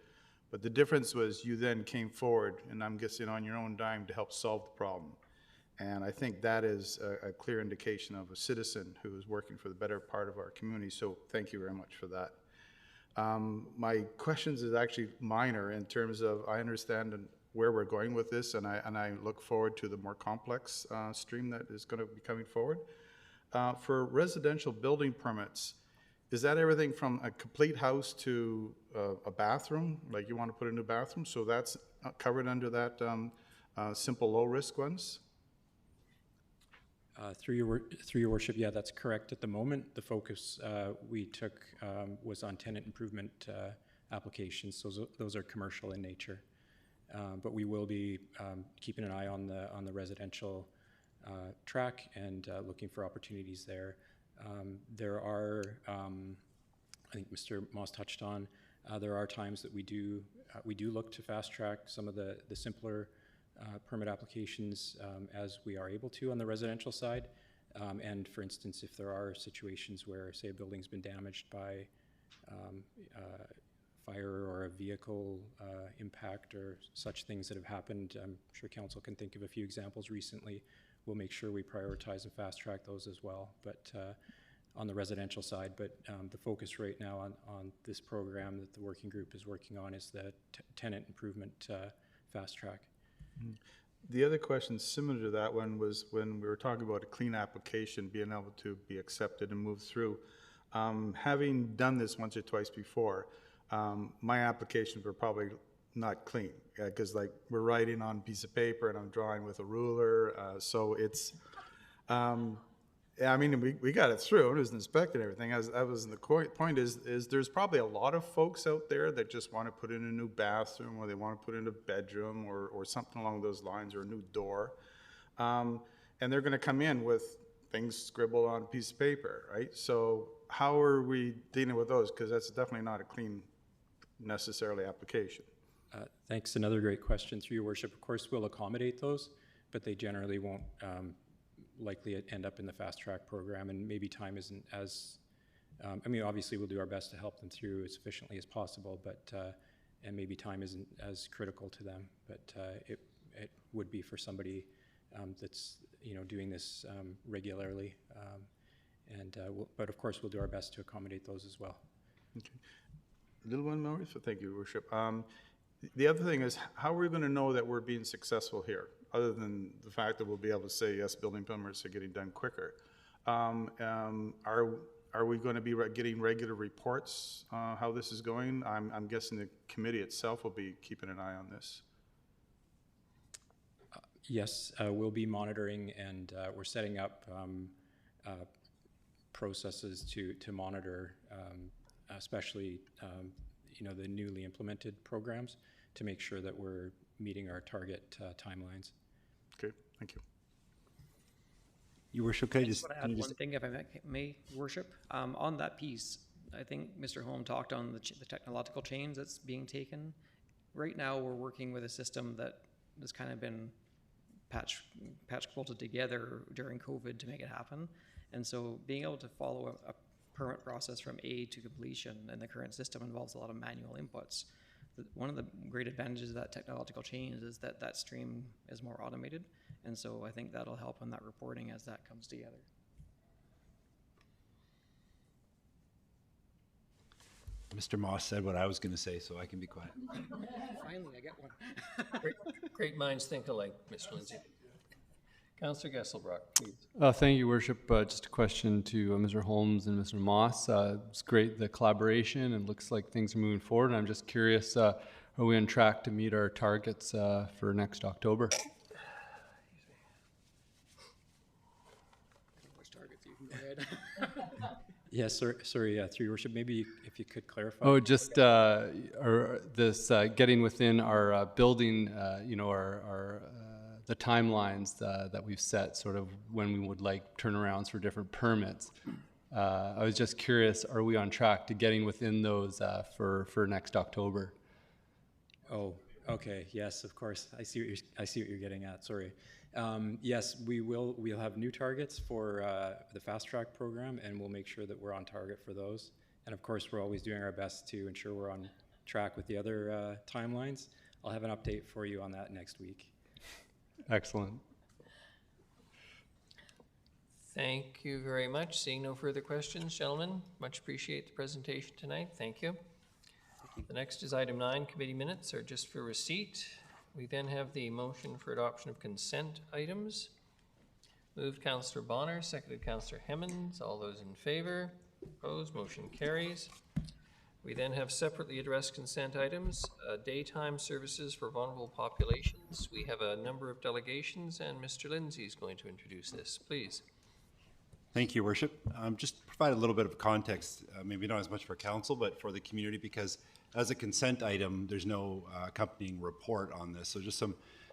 But the difference was you then came forward, and I'm guessing on your own dime, to help solve the problem. And I think that is a clear indication of a citizen who is working for the better part of our community, so thank you very much for that. My questions is actually minor in terms of, I understand where we're going with this, and I look forward to the more complex stream that is going to be coming forward. For residential building permits, is that everything from a complete house to a bathroom, like you want to put a new bathroom? So that's covered under that simple low-risk ones? Through your worship, yeah, that's correct. At the moment, the focus we took was on tenant improvement applications. So those are commercial in nature, but we will be keeping an eye on the residential track and looking for opportunities there. There are, I think Mr. Moss touched on, there are times that we do look to fast track some of the simpler permit applications as we are able to on the residential side. And for instance, if there are situations where, say, a building's been damaged by fire or a vehicle impact or such things that have happened, I'm sure council can think of a few examples recently, we'll make sure we prioritize and fast track those as well, but on the residential side. But the focus right now on this program that the working group is working on is the tenant improvement fast track. The other question similar to that one was when we were talking about a clean application being able to be accepted and move through. Having done this once or twice before, my applications were probably not clean, because like we're writing on a piece of paper and I'm drawing with a ruler, so it's, yeah, I mean, we got it through. It was inspected and everything. The point is there's probably a lot of folks out there that just want to put in a new bathroom, or they want to put in a bedroom, or something along those lines, or a new door. And they're going to come in with things scribbled on a piece of paper, right? So how are we dealing with those? Because that's definitely not a clean, necessarily application. Thanks. Another great question, through your worship. Of course, we'll accommodate those, but they generally won't likely end up in the fast track program, and maybe time isn't as, I mean, obviously we'll do our best to help them through as efficiently as possible, but, and maybe time isn't as critical to them, but it would be for somebody that's, doing this regularly. But of course, we'll do our best to accommodate those as well. Okay. A little one more, so thank you, Your Worship. The other thing is, how are we going to know that we're being successful here, other than the fact that we'll be able to say, yes, building permits are getting done quicker? Are we going to be getting regular reports how this is going? I'm guessing the committee itself will be keeping an eye on this. Yes, we'll be monitoring, and we're setting up processes to monitor, especially the newly implemented programs, to make sure that we're meeting our target timelines. Okay, thank you. Your Worship, can I I just... just want to add one thing, if I may, Worship. On that piece, I think Mr. Holm talked on the technological change that's being taken. Right now, we're working with a system that has kind of been patch quilted together during COVID to make it happen. And so being able to follow a permit process from A to completion in the current system involves a lot of manual inputs. One of the great advantages of that technological change is that that stream is more automated. And so I think that'll help on that reporting as that comes together. Mr. Moss said what I was going to say, so I can be quiet. Finally, I get one. Great minds think alike, Mr. Lindsay. Councillor Gesselbrock, please. Thank you, Worship. Just a question to Mr. Holmes and Mr. Moss. It's great, the collaboration, and looks like things are moving forward. And I'm just curious, are we on track to meet our targets for next October? Which targets you can go ahead. Yes, sorry, through your worship, maybe if you could clarify. Oh, just getting within our building, the timelines that we've set, sort of when we would like turnarounds for different permits. I was just curious, are we on track to getting within those for next October? Oh, okay. Yes, of course. I see what you're getting at. Sorry. Yes, we'll have new targets for the fast track program, and we'll make sure that we're on target for those. And of course, we're always doing our best to ensure we're on track with the other timelines. I'll have an update for you on that next week. Excellent. Thank you very much. Seeing no further questions, gentlemen, much appreciate the presentation tonight. Thank you. The next is item 9. Committee minutes are just for receipt. We then have the motion for adoption of consent items. Moved Councillor Bonner, seconded Councillor Hemmons. All those in favor? Opposed? Motion carries. We then have separately addressed consent items, daytime services for vulnerable populations. We have a number of delegations, and Mr. Lindsay is going to introduce this. Please. Thank you, Worship. Just to provide a little bit of context, maybe not as much for council, but for the community, because as a consent item, there's no accompanying report on this. So just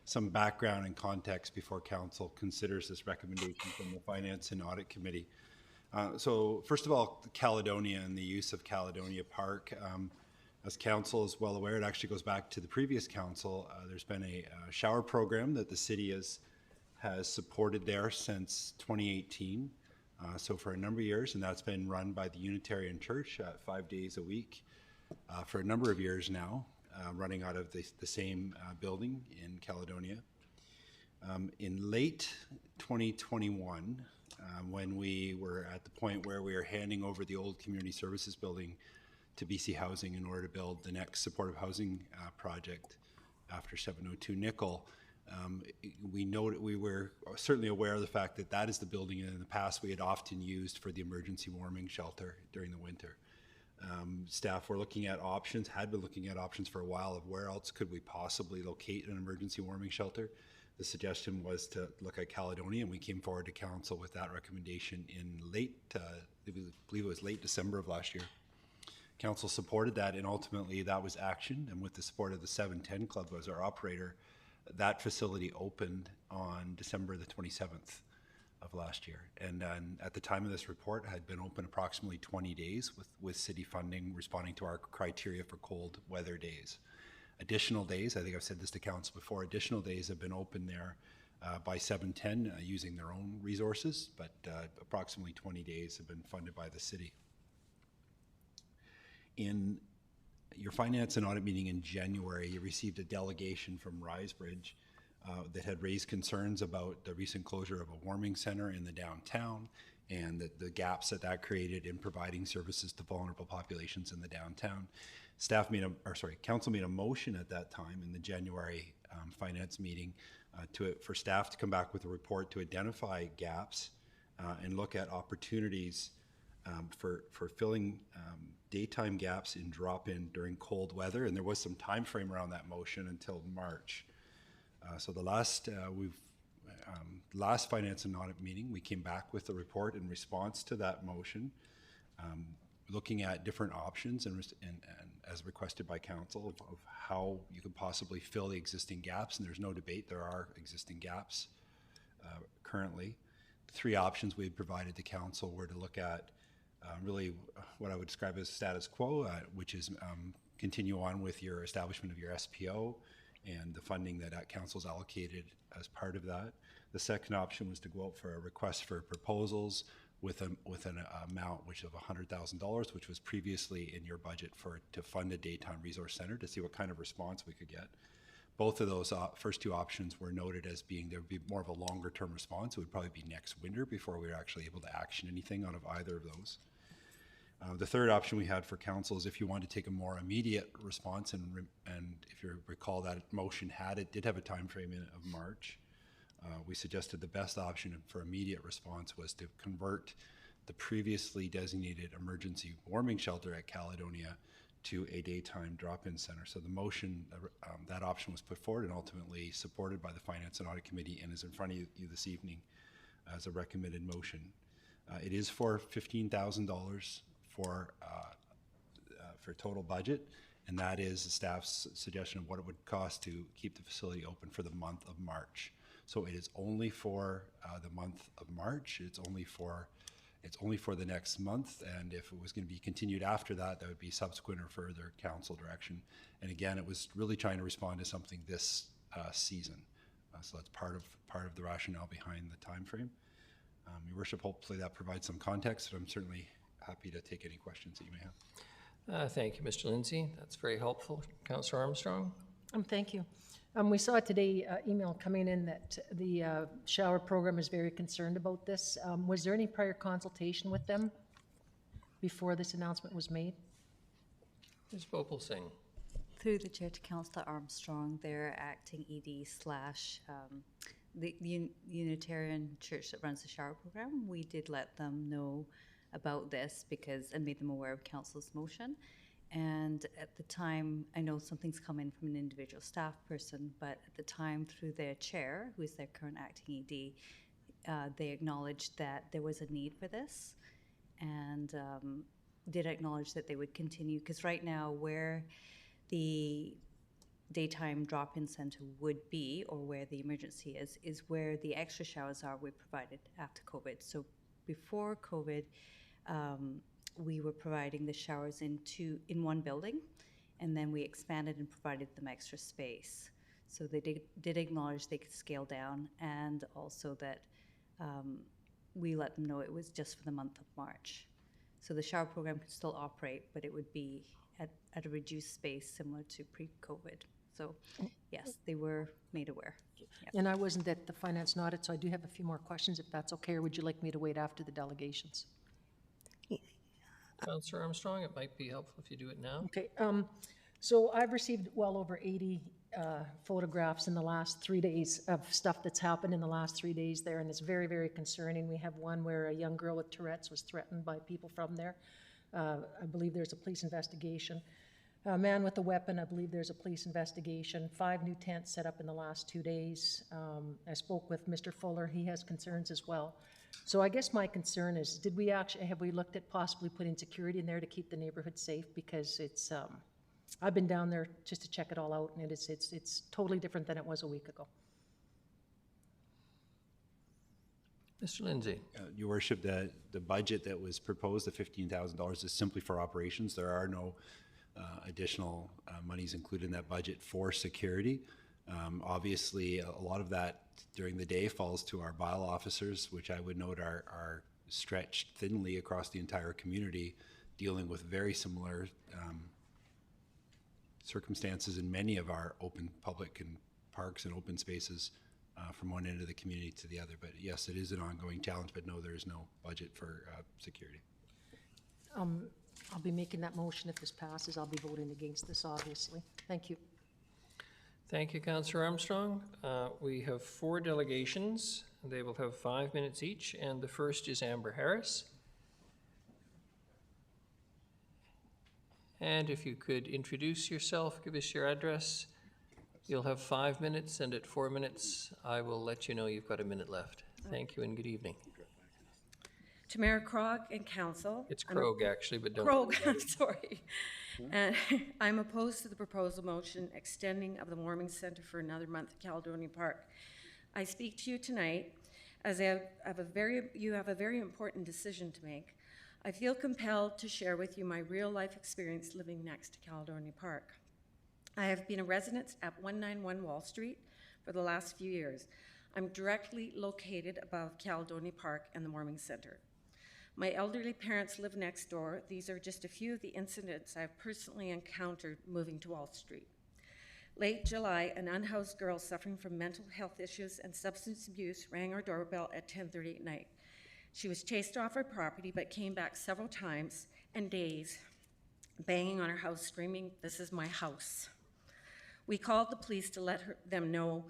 some background and context before council considers this recommendation from the Finance and Audit Committee. So first of all, Caledonia and the use of Caledonia Park. As council is well aware, it actually goes back to the previous council. There's been a shower program that the city has supported there since 2018. So for a number of years, and that's been run by the Unitarian Church 5 days a week for a number of years now, running out of the same building in Caledonia. In late 2021, when we were at the point where we were handing over the old community services building to BC Housing in order to build the next supportive housing project after 702 Nickel, We were certainly aware of the fact that that is the building in the past we had often used for the emergency warming shelter during the winter. Staff were looking at options, had been looking at options for a while of where else could we possibly locate an emergency warming shelter. The suggestion was to look at Caledonia, and we came forward to council with that recommendation in I believe it was late December of last year. Council supported that, and ultimately that was actioned, and with the support of the 710 Club as our operator, that facility opened on December the 27th of last year. And at the time of this report, had been open approximately 20 days with city funding responding to our criteria for cold weather days. Additional days, I think I've said this to council before, additional days have been open there by 710 using their own resources, but approximately 20 days have been funded by the city. In your finance and audit meeting in January, you received a delegation from Risebridge that had raised concerns about the recent closure of a warming center in the downtown and the gaps that created in providing services to vulnerable populations in the downtown. Council made a motion at that time in the January finance meeting for staff to come back with a report to identify gaps and look at opportunities for filling daytime gaps in drop-in during cold weather, and there was some time frame around that motion until March. So the last finance and audit meeting, we came back with a report in response to that motion, looking at different options and as requested by council of how you could possibly fill the existing gaps, and there's no debate, there are existing gaps currently. The three options we had provided to council were to look at really what I would describe as status quo, which is continue on with your establishment of your SPO and the funding that council's allocated as part of that. The second option was to go out for a request for proposals with an amount which of $100,000, which was previously in your budget to fund a daytime resource center to see what kind of response we could get. Both of those first two options were noted as being there would be more of a longer term response. It would probably be next winter before we were actually able to action anything out of either of those. The third option we had for council is if you want to take a more immediate response, and if you recall that motion did have a time frame of March. We suggested the best option for immediate response was to convert the previously designated emergency warming shelter at Caledonia to a daytime drop-in center. So the motion, that option was put forward and ultimately supported by the Finance and Audit Committee and is in front of you this evening as a recommended motion. It is for $15,000 for total budget, and that is the staff's suggestion of what it would cost to keep the facility open for the month of March. So it is only for the month of March. It's only for the next month, and if it was going to be continued after that, that would be subsequent or further council direction. And again, it was really trying to respond to something this season. So that's part of the rationale behind the time frame. Your Worship, hopefully that provides some context, but I'm certainly happy to take any questions that you may have. Thank you, Mr. Lindsay. That's very helpful. Councillor Armstrong? Thank you. We saw today email coming in that the shower program is very concerned about this. Was there any prior consultation with them before this announcement was made? Ms. Bhopal Singh. Through the chair to Councillor Armstrong, their acting ED / the Unitarian church that runs the shower program, we did let them know about this and made them aware of council's motion. And at the time, I know something's come in from an individual staff person, but at the time through their chair, who is their current acting ED, they acknowledged that there was a need for this and did acknowledge that they would continue, because right now where the daytime drop-in center would be, or where the emergency is where the extra showers are we provided after COVID. So before COVID, we were providing the showers in one building, and then we expanded and provided them extra space. So they did acknowledge they could scale down, and also that we let them know it was just for the month of March. So the shower program could still operate, but it would be at a reduced space similar to pre-COVID. So yes, they were made aware. Yep. And I wasn't at the finance and audit, so I do have a few more questions if that's okay, or would you like me to wait after the delegations? Councillor Armstrong, it might be helpful if you do it now. Okay. So I've received well over 80 photographs in the last 3 days of stuff that's happened in the last 3 days there, and it's very, very concerning. We have one where a young girl with Tourette's was threatened by people from there. I believe there's a police investigation. A man with a weapon, I believe there's a police investigation. 5 new tents set up in the last 2 days. I spoke with Mr. Fuller, he has concerns as well. So I guess my concern is, have we looked at possibly putting security in there to keep the neighborhood safe? Because it's, I've been down there just to check it all out, and it's totally different than it was a week ago. Mr. Lindsay. Your Worship, the budget that was proposed, the $15,000, is simply for operations. There are no additional monies included in that budget for security. Obviously, a lot of that during the day falls to our bylaw officers, which I would note are stretched thinly across the entire community, dealing with very similar circumstances in many of our open public and parks and open spaces from one end of the community to the other. But yes, it is an ongoing challenge, but no, there is no budget for security. I'll be making that motion if this passes. I'll be voting against this, obviously. Thank you. Thank you, Councillor Armstrong. We have 4 delegations. They will have 5 minutes each, and the first is Amber Harris. And if you could introduce yourself, give us your address. You'll have 5 minutes, and at 4 minutes, I will let you know you've got a minute left. Thank you and good evening. To Mayor Krog and Council. It's Krog, actually, but don't. Krog, I'm sorry. And I'm opposed to the proposal motion extending of the warming center for another month at Caledonia Park. I speak to you tonight as you have a very important decision to make. I feel compelled to share with you my real-life experience living next to Caledonia Park. I have been a resident at 191 Wall Street for the last few years. I'm directly located above Caledonia Park and the warming center. My elderly parents live next door. These are just a few of the incidents I've personally encountered moving to Wall Street. Late July, an unhoused girl suffering from mental health issues and substance abuse rang our doorbell at 10:30 at night. She was chased off our property but came back several times and days, banging on her house, screaming, "This is my house." We called the police to let them know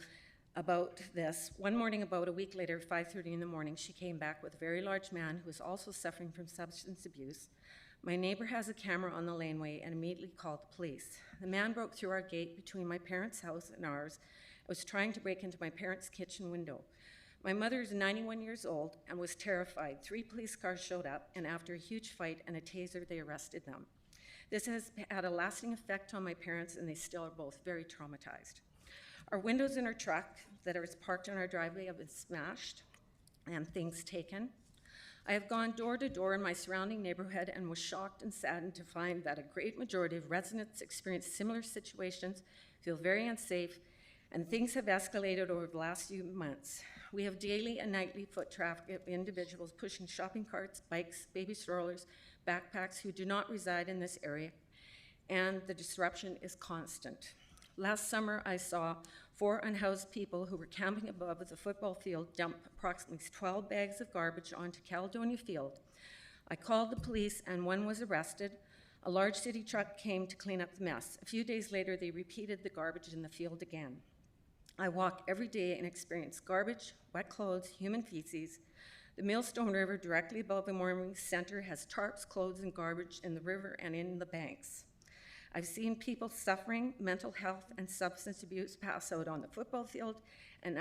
about this. One morning, about a week later, 5:30 in the morning, she came back with a very large man who was also suffering from substance abuse. My neighbor has a camera on the laneway and immediately called the police. The man broke through our gate between my parents' house and ours and was trying to break into my parents' kitchen window. My mother is 91 years old and was terrified. 3 police cars showed up, and after a huge fight and a taser, they arrested them. This has had a lasting effect on my parents, and they still are both very traumatized. Our windows in our truck that is parked on our driveway have been smashed and things taken. I have gone door to door in my surrounding neighborhood and was shocked and saddened to find that a great majority of residents experience similar situations, feel very unsafe, and things have escalated over the last few months. We have daily and nightly foot traffic of individuals pushing shopping carts, bikes, baby strollers, backpacks who do not reside in this area, and the disruption is constant. Last summer, I saw 4 unhoused people who were camping above the football field dump approximately 12 bags of garbage onto Caledonia Field. I called the police and one was arrested. A large city truck came to clean up the mess. A few days later, they repeated the garbage in the field again. I walk every day and experience garbage, wet clothes, human feces. The Millstone River directly above the warming center has tarps, clothes, and garbage in the river and in the banks. I've seen people suffering mental health and substance abuse pass out on the football field and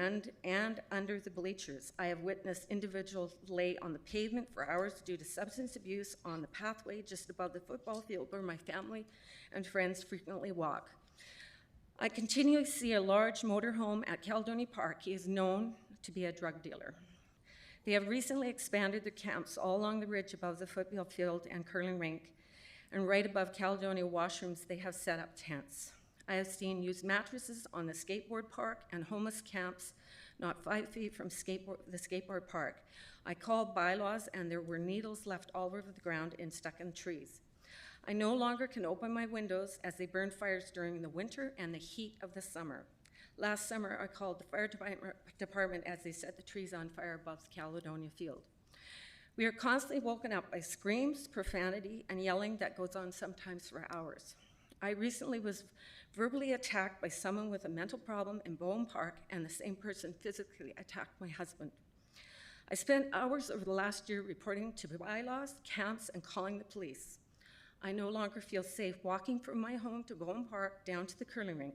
under the bleachers. I have witnessed individuals lay on the pavement for hours due to substance abuse on the pathway just above the football field where my family and friends frequently walk. I continually see a large motorhome at Caledonia Park. He is known to be a drug dealer. They have recently expanded their camps all along the ridge above the football field and curling rink, and right above Caledonia washrooms, they have set up tents. I have seen used mattresses on the skateboard park and homeless camps not 5 feet from the skateboard park. I called bylaws, and there were needles left all over the ground and stuck in trees. I no longer can open my windows as they burn fires during the winter and the heat of the summer. Last summer, I called the fire department as they set the trees on fire above the Caledonia Field. We are constantly woken up by screams, profanity, and yelling that goes on sometimes for hours. I recently was verbally attacked by someone with a mental problem in Bowen Park, and the same person physically attacked my husband. I spent hours over the last year reporting to bylaws, camps, and calling the police. I no longer feel safe walking from my home to Bowen Park down to the curling rink.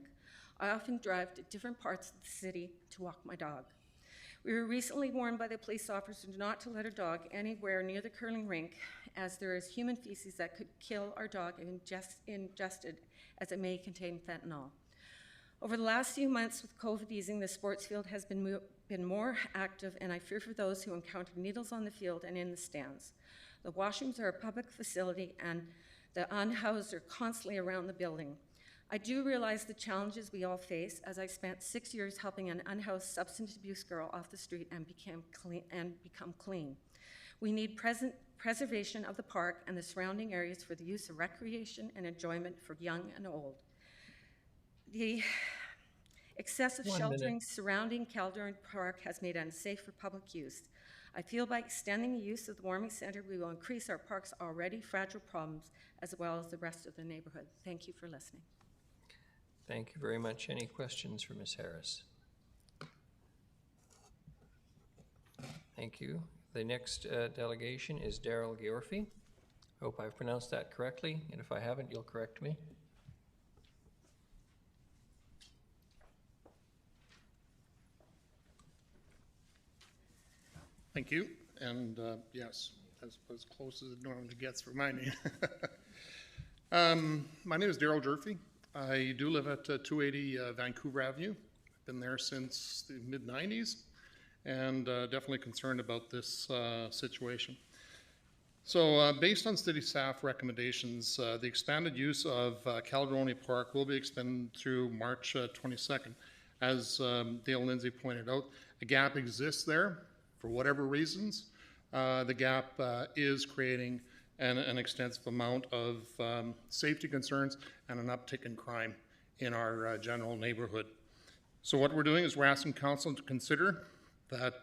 I often drive to different parts of the city to walk my dog. We were recently warned by the police officer not to let our dog anywhere near the curling rink, as there is human feces that could kill our dog ingested, as it may contain fentanyl. Over the last few months with COVID easing, the sports field has been more active, and I fear for those who encounter needles on the field and in the stands. The washrooms are a public facility, and the unhoused are constantly around the building. I do realize the challenges we all face, as I spent 6 years helping an unhoused substance abuse girl off the street and become clean. We need preservation of the park and the surrounding areas for the use of recreation and enjoyment for young and old. The excessive sheltering surrounding Caledonia Park has made it unsafe for public use. I feel by extending the use of the warming center, we will increase our park's already fragile problems, as well as the rest of the neighborhood. Thank you for listening. Thank you very much. Any questions for Ms. Harris? Thank you. The next delegation is Daryl Giorfi. Hope I've pronounced that correctly, and if I haven't, you'll correct me. Thank you, and yes, as close as it normally gets for my name. My name is Daryl Giorfi. I do live at 280 Vancouver Avenue. I've been there since the mid-90s, and definitely concerned about this situation. So based on city staff recommendations, the expanded use of Caledonia Park will be extended through March 22nd. As Dale Lindsay pointed out, a gap exists there for whatever reasons. The gap is creating an extensive amount of safety concerns and an uptick in crime in our general neighborhood. So what we're doing is we're asking council to consider that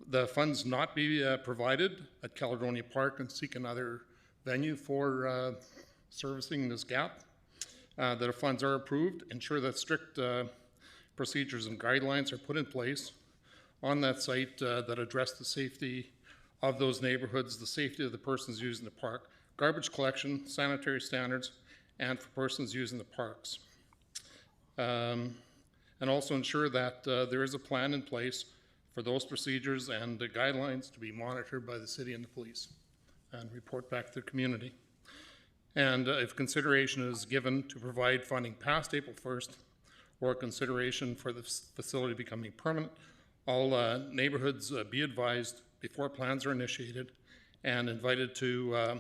the funds not be provided at Caledonia Park and seek another venue for servicing this gap, that the funds are approved, ensure that strict procedures and guidelines are put in place on that site that address the safety of those neighborhoods, the safety of the persons using the park, garbage collection, sanitary standards, and for persons using the parks. And also ensure that there is a plan in place for those procedures and the guidelines to be monitored by the city and the police and report back to the community. And if consideration is given to provide funding past April 1st or consideration for the facility becoming permanent, all neighborhoods be advised before plans are initiated and invited to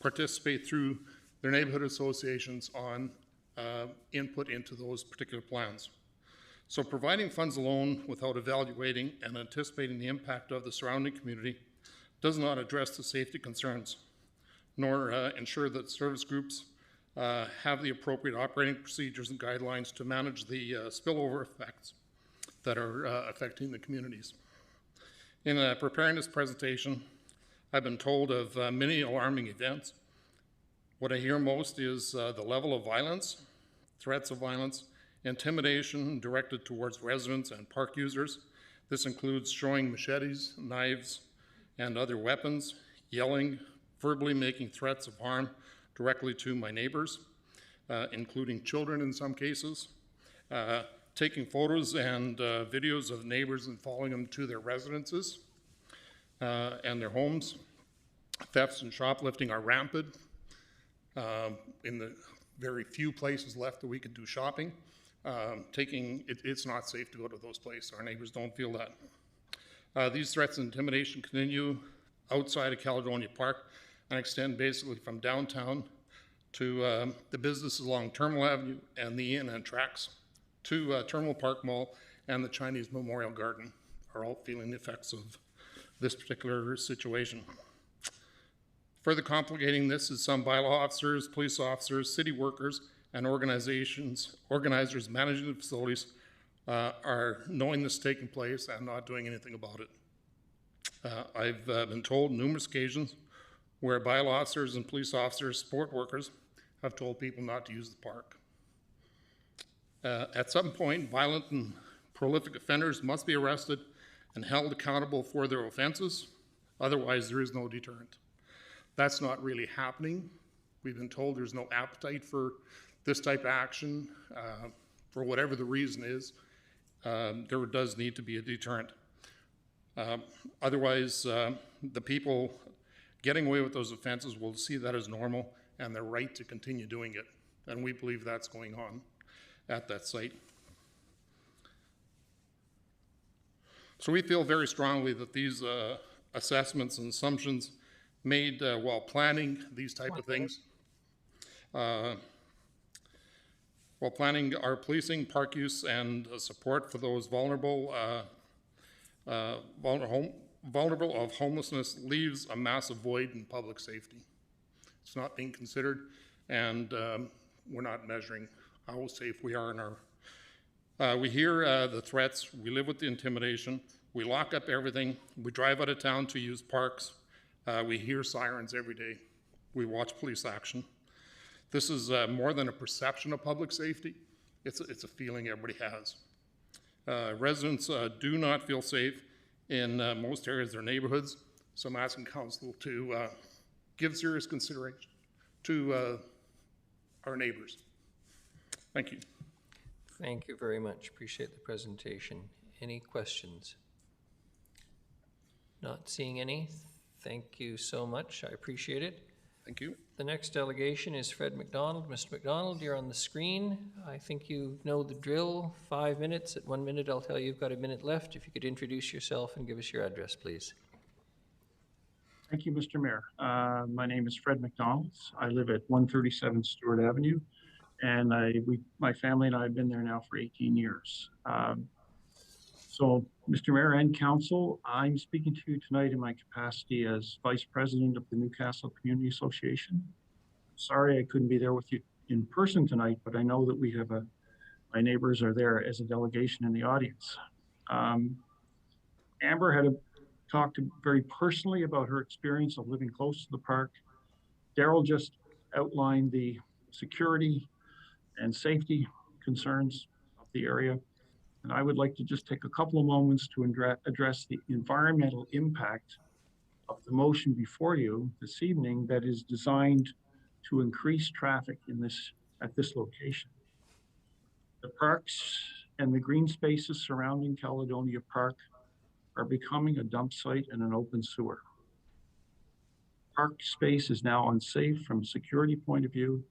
participate through their neighborhood associations on input into those particular plans. So providing funds alone without evaluating and anticipating the impact of the surrounding community does not address the safety concerns, nor ensure that service groups have the appropriate operating procedures and guidelines to manage the spillover effects that are affecting the communities. In preparing this presentation, I've been told of many alarming events. What I hear most is the level of violence, threats of violence, intimidation directed towards residents and park users. This includes throwing machetes, knives, and other weapons, yelling, verbally making threats of harm directly to my neighbors, including children in some cases, taking photos and videos of neighbors and following them to their residences and their homes. Thefts and shoplifting are rampant in the very few places left that we could do shopping. It's not safe to go to those places. Our neighbors don't feel that. These threats and intimidation continue outside of Caledonia Park and extend basically from downtown to the businesses along Terminal Avenue and the inn and tracks to Terminal Park Mall and the Chinese Memorial Garden are all feeling the effects of this particular situation. Further complicating this is some bylaw officers, police officers, city workers, and organizers managing the facilities are knowing this is taking place and not doing anything about it. I've been told numerous occasions where bylaw officers and police officers, support workers, have told people not to use the park. At some point, violent and prolific offenders must be arrested and held accountable for their offenses. Otherwise, there is no deterrent. That's not really happening. We've been told there's no appetite for this type of action for whatever the reason is. There does need to be a deterrent. Otherwise, the people getting away with those offenses will see that as normal and their right to continue doing it. And we believe that's going on at that site. So we feel very strongly that these assessments and assumptions made while planning these type of things, while planning our policing, park use, and support for those vulnerable of homelessness leaves a massive void in public safety. It's not being considered, and we're not measuring how safe we are in our. We hear the threats, we live with the intimidation, we lock up everything, we drive out of town to use parks, we hear sirens every day, we watch police action. This is more than a perception of public safety, it's a feeling everybody has. Residents do not feel safe in most areas of their neighborhoods, so I'm asking council to give serious consideration to our neighbors. Thank you. Thank you very much. Appreciate the presentation. Any questions? Not seeing any. Thank you so much. I appreciate it. Thank you. The next delegation is Fred McDonald. Mr. McDonald, you're on the screen. I think you know the drill. 5 minutes. At 1 minute, I'll tell you you've got a minute left. If you could introduce yourself and give us your address, please. Thank you, Mr. Mayor. My name is Fred McDonald. I live at 137 Stewart Avenue, and my family and I have been there now for 18 years. So, Mr. Mayor and Council, I'm speaking to you tonight in my capacity as Vice President of the Newcastle Community Association. Sorry I couldn't be there with you in person tonight, but I know that we have my neighbors are there as a delegation in the audience. Amber had talked very personally about her experience of living close to the park. Daryl just outlined the security and safety concerns of the area. And I would like to just take a couple of moments to address the environmental impact of the motion before you this evening that is designed to increase traffic at this location. The parks and the green spaces surrounding Caledonia Park are becoming a dump site and an open sewer. Park space is now unsafe from a security point of view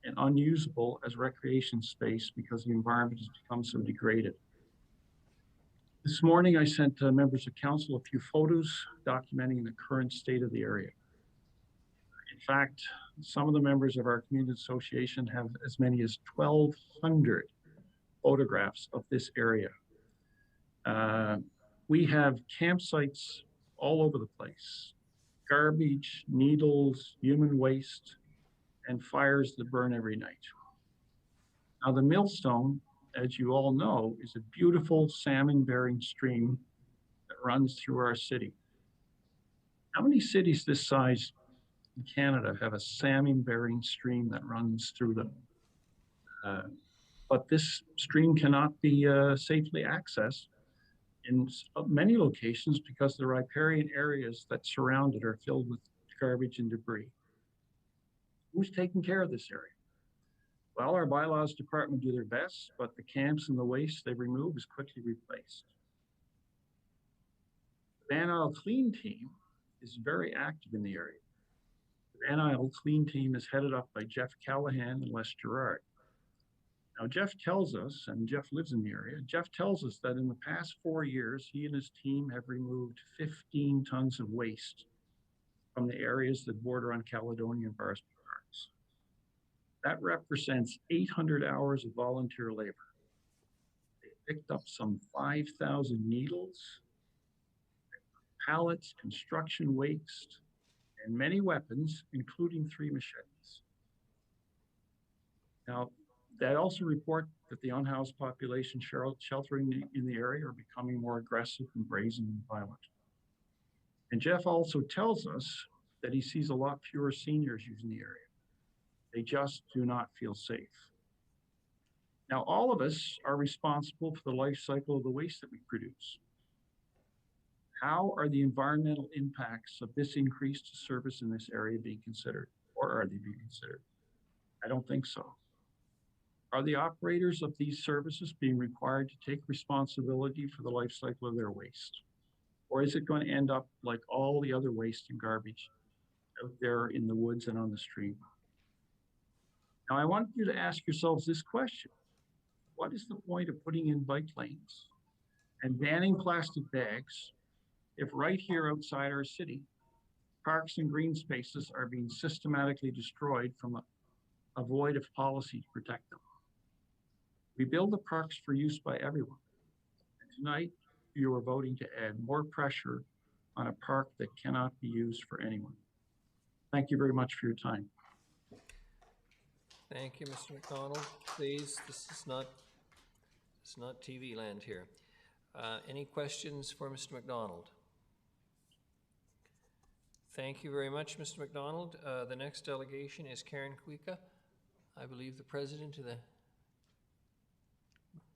and unusable as recreation space because the environment has become so degraded. This morning, I sent members of council a few photos documenting the current state of the area. In fact, some of the members of our community association have as many as 1,200 photographs of this area. We have campsites all over the place, garbage, needles, human waste, and fires that burn every night. Now the Millstone, as you all know, is a beautiful salmon-bearing stream that runs through our city. How many cities this size in Canada have a salmon-bearing stream that runs through them? But this stream cannot be safely accessed in many locations because the riparian areas that surround it are filled with garbage and debris. Who's taking care of this area? Well, our bylaws department do their best, but the camps and the waste they remove is quickly replaced. The Van Isle Clean Team is very active in the area. The Van Isle Clean Team is headed up by Jeff Callahan and Les Gerard. Now, Jeff tells us, and Jeff lives in the area, Jeff tells us that in the past 4 years, he and his team have removed 15 tons of waste from the areas that border on Caledonia and Barsby Parks. That represents 800 hours of volunteer labor. They picked up some 5,000 needles, pallets, construction waste, and many weapons, including 3 machetes. Now, they also report that the unhoused population sheltering in the area are becoming more aggressive and brazen and violent. And Jeff also tells us that he sees a lot fewer seniors using the area. They just do not feel safe. Now, all of us are responsible for the life cycle of the waste that we produce. How are the environmental impacts of this increased service in this area being considered, or are they being considered? I don't think so. Are the operators of these services being required to take responsibility for the life cycle of their waste? Or is it going to end up like all the other waste and garbage out there in the woods and on the stream? Now, I want you to ask yourselves this question. What is the point of putting in bike lanes and banning plastic bags if right here outside our city, parks and green spaces are being systematically destroyed from a void of policy to protect them? We build the parks for use by everyone. And tonight, you are voting to add more pressure on a park that cannot be used for anyone. Thank you very much for your time. Thank you, Mr. McDonald. Please, this is not TV land here. Any questions for Mr. McDonald? Thank you very much, Mr. McDonald. The next delegation is Karen Kuika, I believe the president of the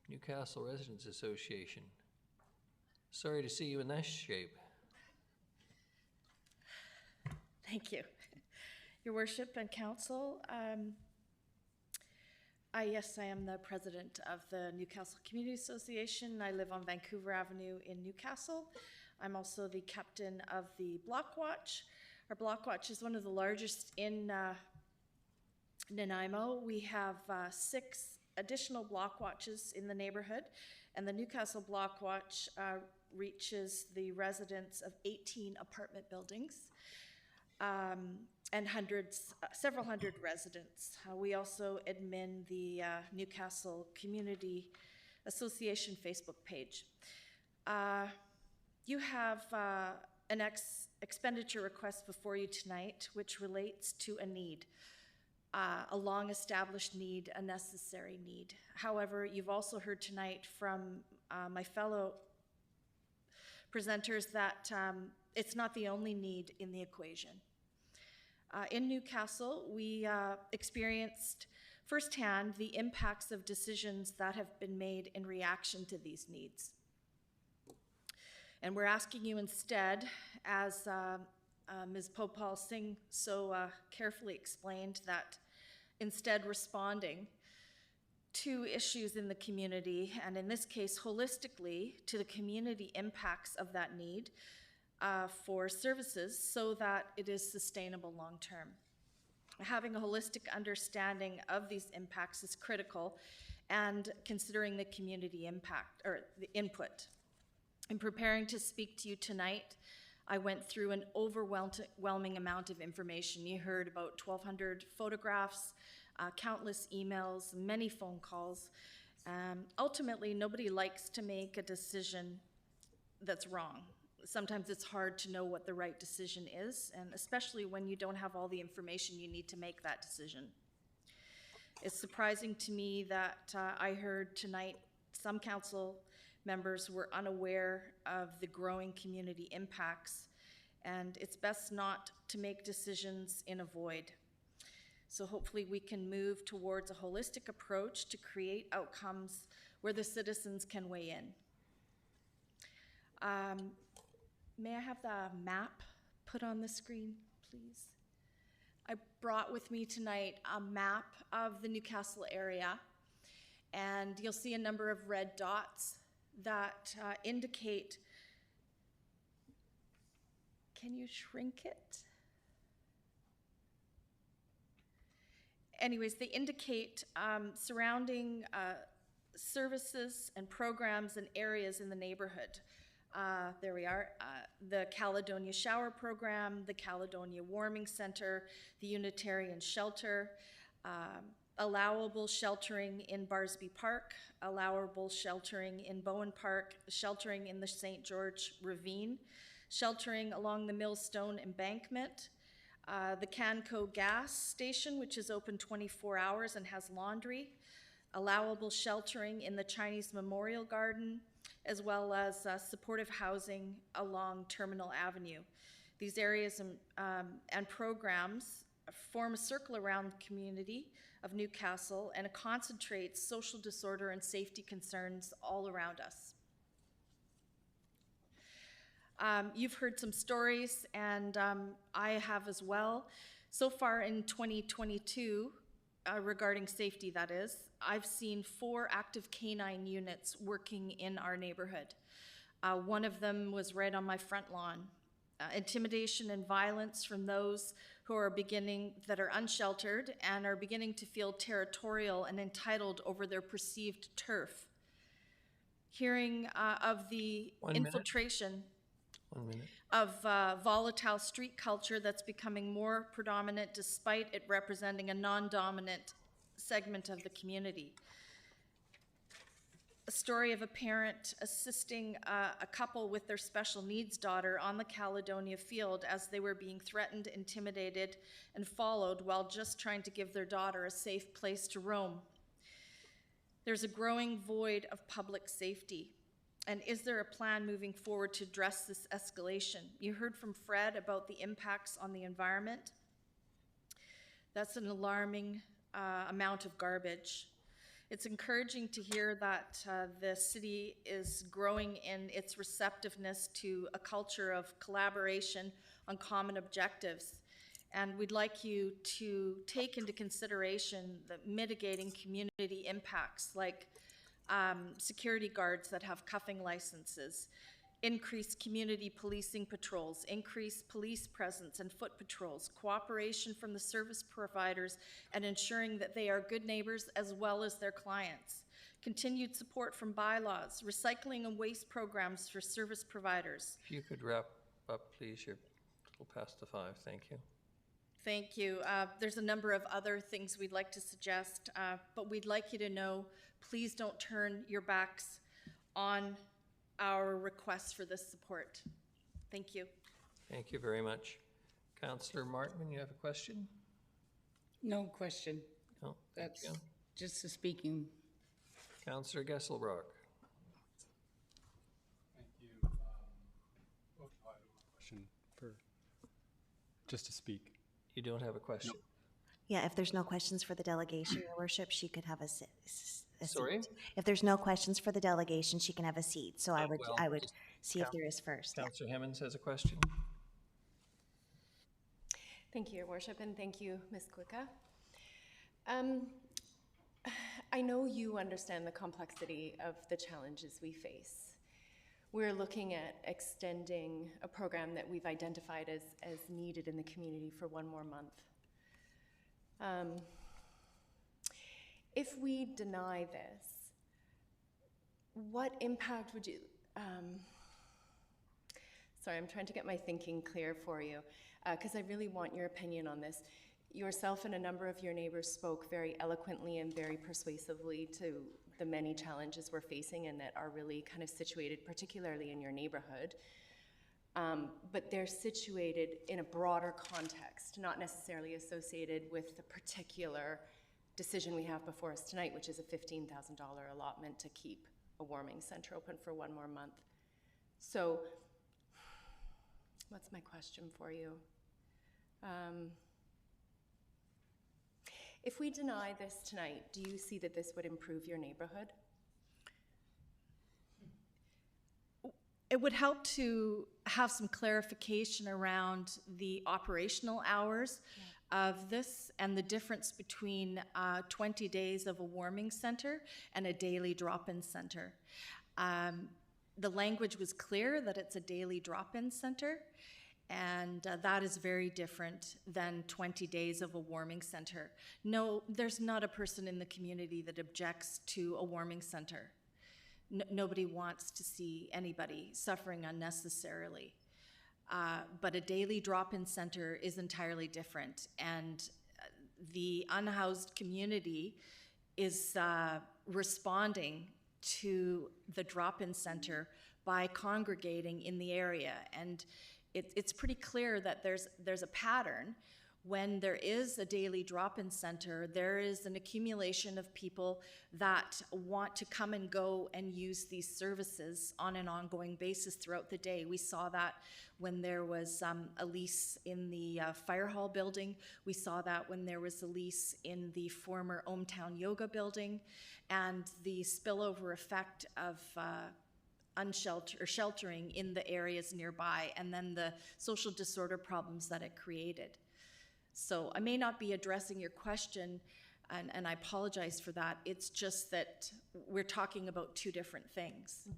Newcastle Residents Association. Sorry to see you in this shape. Thank you. Your Worship and Council, yes, I am the president of the Newcastle Community Association. I live on Vancouver Avenue in Newcastle. I'm also the captain of the Block Watch. Our Block Watch is one of the largest in Nanaimo. We have 6 additional Block Watches in the neighborhood, and the Newcastle Block Watch reaches the residents of 18 apartment buildings. And several hundred residents. We also admin the Newcastle Community Association Facebook page. You have an expenditure request before you tonight, which relates to a need, a long-established need, a necessary need. However, you've also heard tonight from my fellow presenters that it's not the only need in the equation. In Newcastle, we experienced firsthand the impacts of decisions that have been made in reaction to these needs. And we're asking you instead, as Ms. Popal Singh so carefully explained, that instead responding to issues in the community, and in this case, holistically, to the community impacts of that need, for services so that it is sustainable long-term. Having a holistic understanding of these impacts is critical, and considering the community impact or the input. In preparing to speak to you tonight, I went through an overwhelming amount of information. You heard about 1,200 photographs, countless emails, many phone calls. Ultimately, nobody likes to make a decision that's wrong. Sometimes it's hard to know what the right decision is, and especially when you don't have all the information you need to make that decision. It's surprising to me that I heard tonight some council members were unaware of the growing community impacts, and it's best not to make decisions in a void. So hopefully we can move towards a holistic approach to create outcomes where the citizens can weigh in. May I have the map put on the screen, please? I brought with me tonight a map of the Newcastle area, and you'll see a number of red dots that indicate, can you shrink it? Anyways, they indicate surrounding services and programs and areas in the neighborhood. There we are, the Caledonia Shower Program, the Caledonia Warming Center, the Unitarian Shelter, allowable sheltering in Barsby Park, allowable sheltering in Bowen Park, sheltering in the St. George Ravine, sheltering along the Millstone Embankment, the Canco gas station, which is open 24 hours and has laundry, allowable sheltering in the Chinese Memorial Garden, as well as supportive housing along Terminal Avenue. These areas and programs form a circle around the community of Newcastle, and it concentrates social disorder and safety concerns all around us. You've heard some stories, and I have as well. So far in 2022, regarding safety, that is, I've seen 4 active canine units working in our neighborhood. One of them was right on my front lawn. Intimidation and violence from those who are that are unsheltered and are beginning to feel territorial and entitled over their perceived turf. Hearing of the infiltration of volatile street culture that's becoming more predominant despite it representing a non-dominant segment of the community. A story of a parent assisting a couple with their special needs daughter on the Caledonia field as they were being threatened, intimidated, and followed while just trying to give their daughter a safe place to roam. There's a growing void of public safety. And is there a plan moving forward to address this escalation? You heard from Fred about the impacts on the environment. That's an alarming amount of garbage. It's encouraging to hear that the city is growing in its receptiveness to a culture of collaboration on common objectives. And we'd like you to take into consideration the mitigating community impacts like security guards that have cuffing licenses, increased community policing patrols, increased police presence and foot patrols, cooperation from the service providers, and ensuring that they are good neighbors as well as their clients. Continued support from bylaws, recycling and waste programs for service providers. If you could wrap up, please, you're a little past the 5, thank you. Thank you. There's a number of other things we'd like to suggest, but we'd like you to know, please don't turn your backs on our requests for this support. Thank you. Thank you very much. Councillor Martin, you have a question? No question. No, thank That's you. just a speaking. Councillor Gesselbrock. Thank you. Question for just to speak. You don't have a question? No. Yeah, if there's no questions for the delegation, Your Worship, she could have a seat. Sorry? If there's no questions for the delegation, she can have a seat. So I would just see if there is first. Councillor Hemmons has a question. Thank you, Your Worship, and thank you, Ms. Quicka. I know you understand the complexity of the challenges we face. We're looking at extending a program that we've identified as needed in the community for 1 more month. If we deny this, what impact would you, sorry, I'm trying to get my thinking clear for you, because I really want your opinion on this. Yourself and a number of your neighbors spoke very eloquently and very persuasively to the many challenges we're facing and that are really kind of situated particularly in your neighborhood. But they're situated in a broader context, not necessarily associated with the particular decision we have before us tonight, which is a $15,000 allotment to keep a warming center open for 1 more month. So, what's my question for you? If we deny this tonight, do you see that this would improve your neighborhood? It would help to have some clarification around the operational hours of this and the difference between 20 days of a warming center and a daily drop-in center. The language was clear that it's a daily drop-in center, and that is very different than 20 days of a warming center. No, there's not a person in the community that objects to a warming center. Nobody wants to see anybody suffering unnecessarily. But a daily drop-in center is entirely different, and the unhoused community is responding to the drop-in center by congregating in the area. And it's pretty clear that there's a pattern when there is a daily drop-in center, there is an accumulation of people that want to come and go and use these services on an ongoing basis throughout the day. We saw that when there was a lease in the fire hall building. We saw that when there was a lease in the former ohmTown Yoga building, and the spillover effect of sheltering in the areas nearby, and then the social disorder problems that it created. So I may not be addressing your question, and I apologize for that. It's just that we're talking about two different things.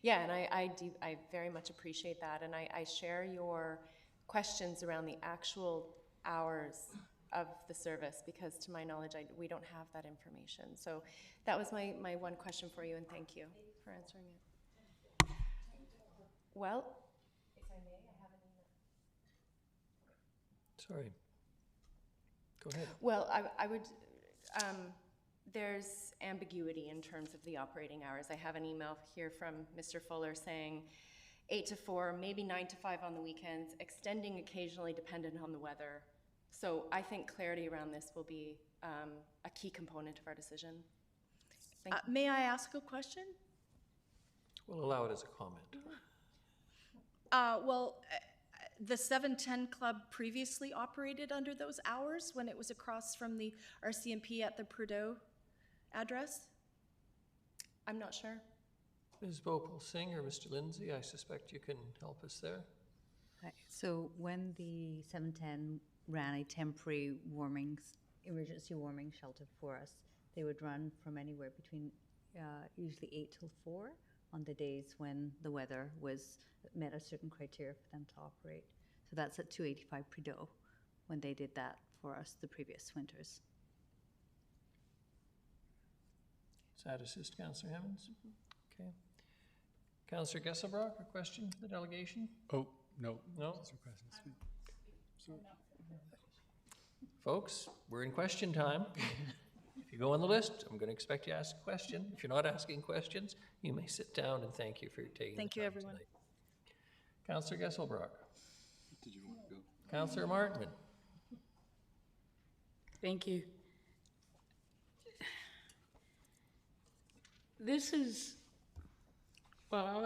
Yeah, and I very much appreciate that, and I share your questions around the actual hours of the service, because to my knowledge, we don't have that information. So that was my one question for you, and thank you for answering it. Well, if I may, I have an email. Sorry. Go ahead. Well, I would, there's ambiguity in terms of the operating hours. I have an email here from Mr. Fuller saying 8 to 4, maybe 9 to 5 on the weekends, extending occasionally dependent on the weather. So I think clarity around this will be a key component of our decision. Thank you. May I ask a question? We'll allow it as a comment. The 710 Club previously operated under those hours when it was across from the RCMP at the Prudhoe address? I'm not sure. Ms. Bhopal Singh or Mr. Lindsay, I suspect you can help us there. Right. So when the 710 ran a temporary emergency warming shelter for us, they would run from anywhere between usually 8 till 4 on the days when the weather met a certain criteria for them to operate. So that's at 285 Prudhoe when they did that for us the previous winters. Does that assist Councillor Hammonds? Okay. Councillor Gesselbrock, a question for the delegation? Oh, no. No? Folks, we're in question time. If you go on the list, I'm going to expect you to ask a question. If you're not asking questions, you may sit down, and thank you for taking Thank you, everyone. Tonight. Councillor Gesselbrock. Did you want to go? Councillor Martman. Thank you. This is, well,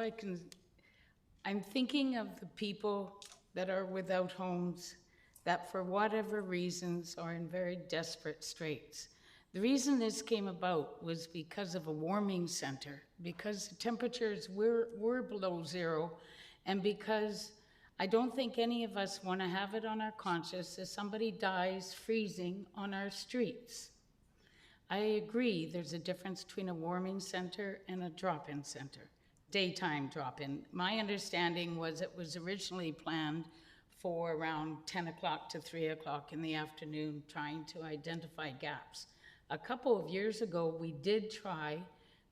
I'm thinking of the people that are without homes, that for whatever reasons are in very desperate straits. The reason this came about was because of a warming center, because the temperatures were below zero, and because I don't think any of us want to have it on our conscience that somebody dies freezing on our streets. I agree there's a difference between a warming center and a drop-in center, daytime drop-in. My understanding was it was originally planned for around 10 o'clock to 3 o'clock in the afternoon, trying to identify gaps. A couple of years ago, we did try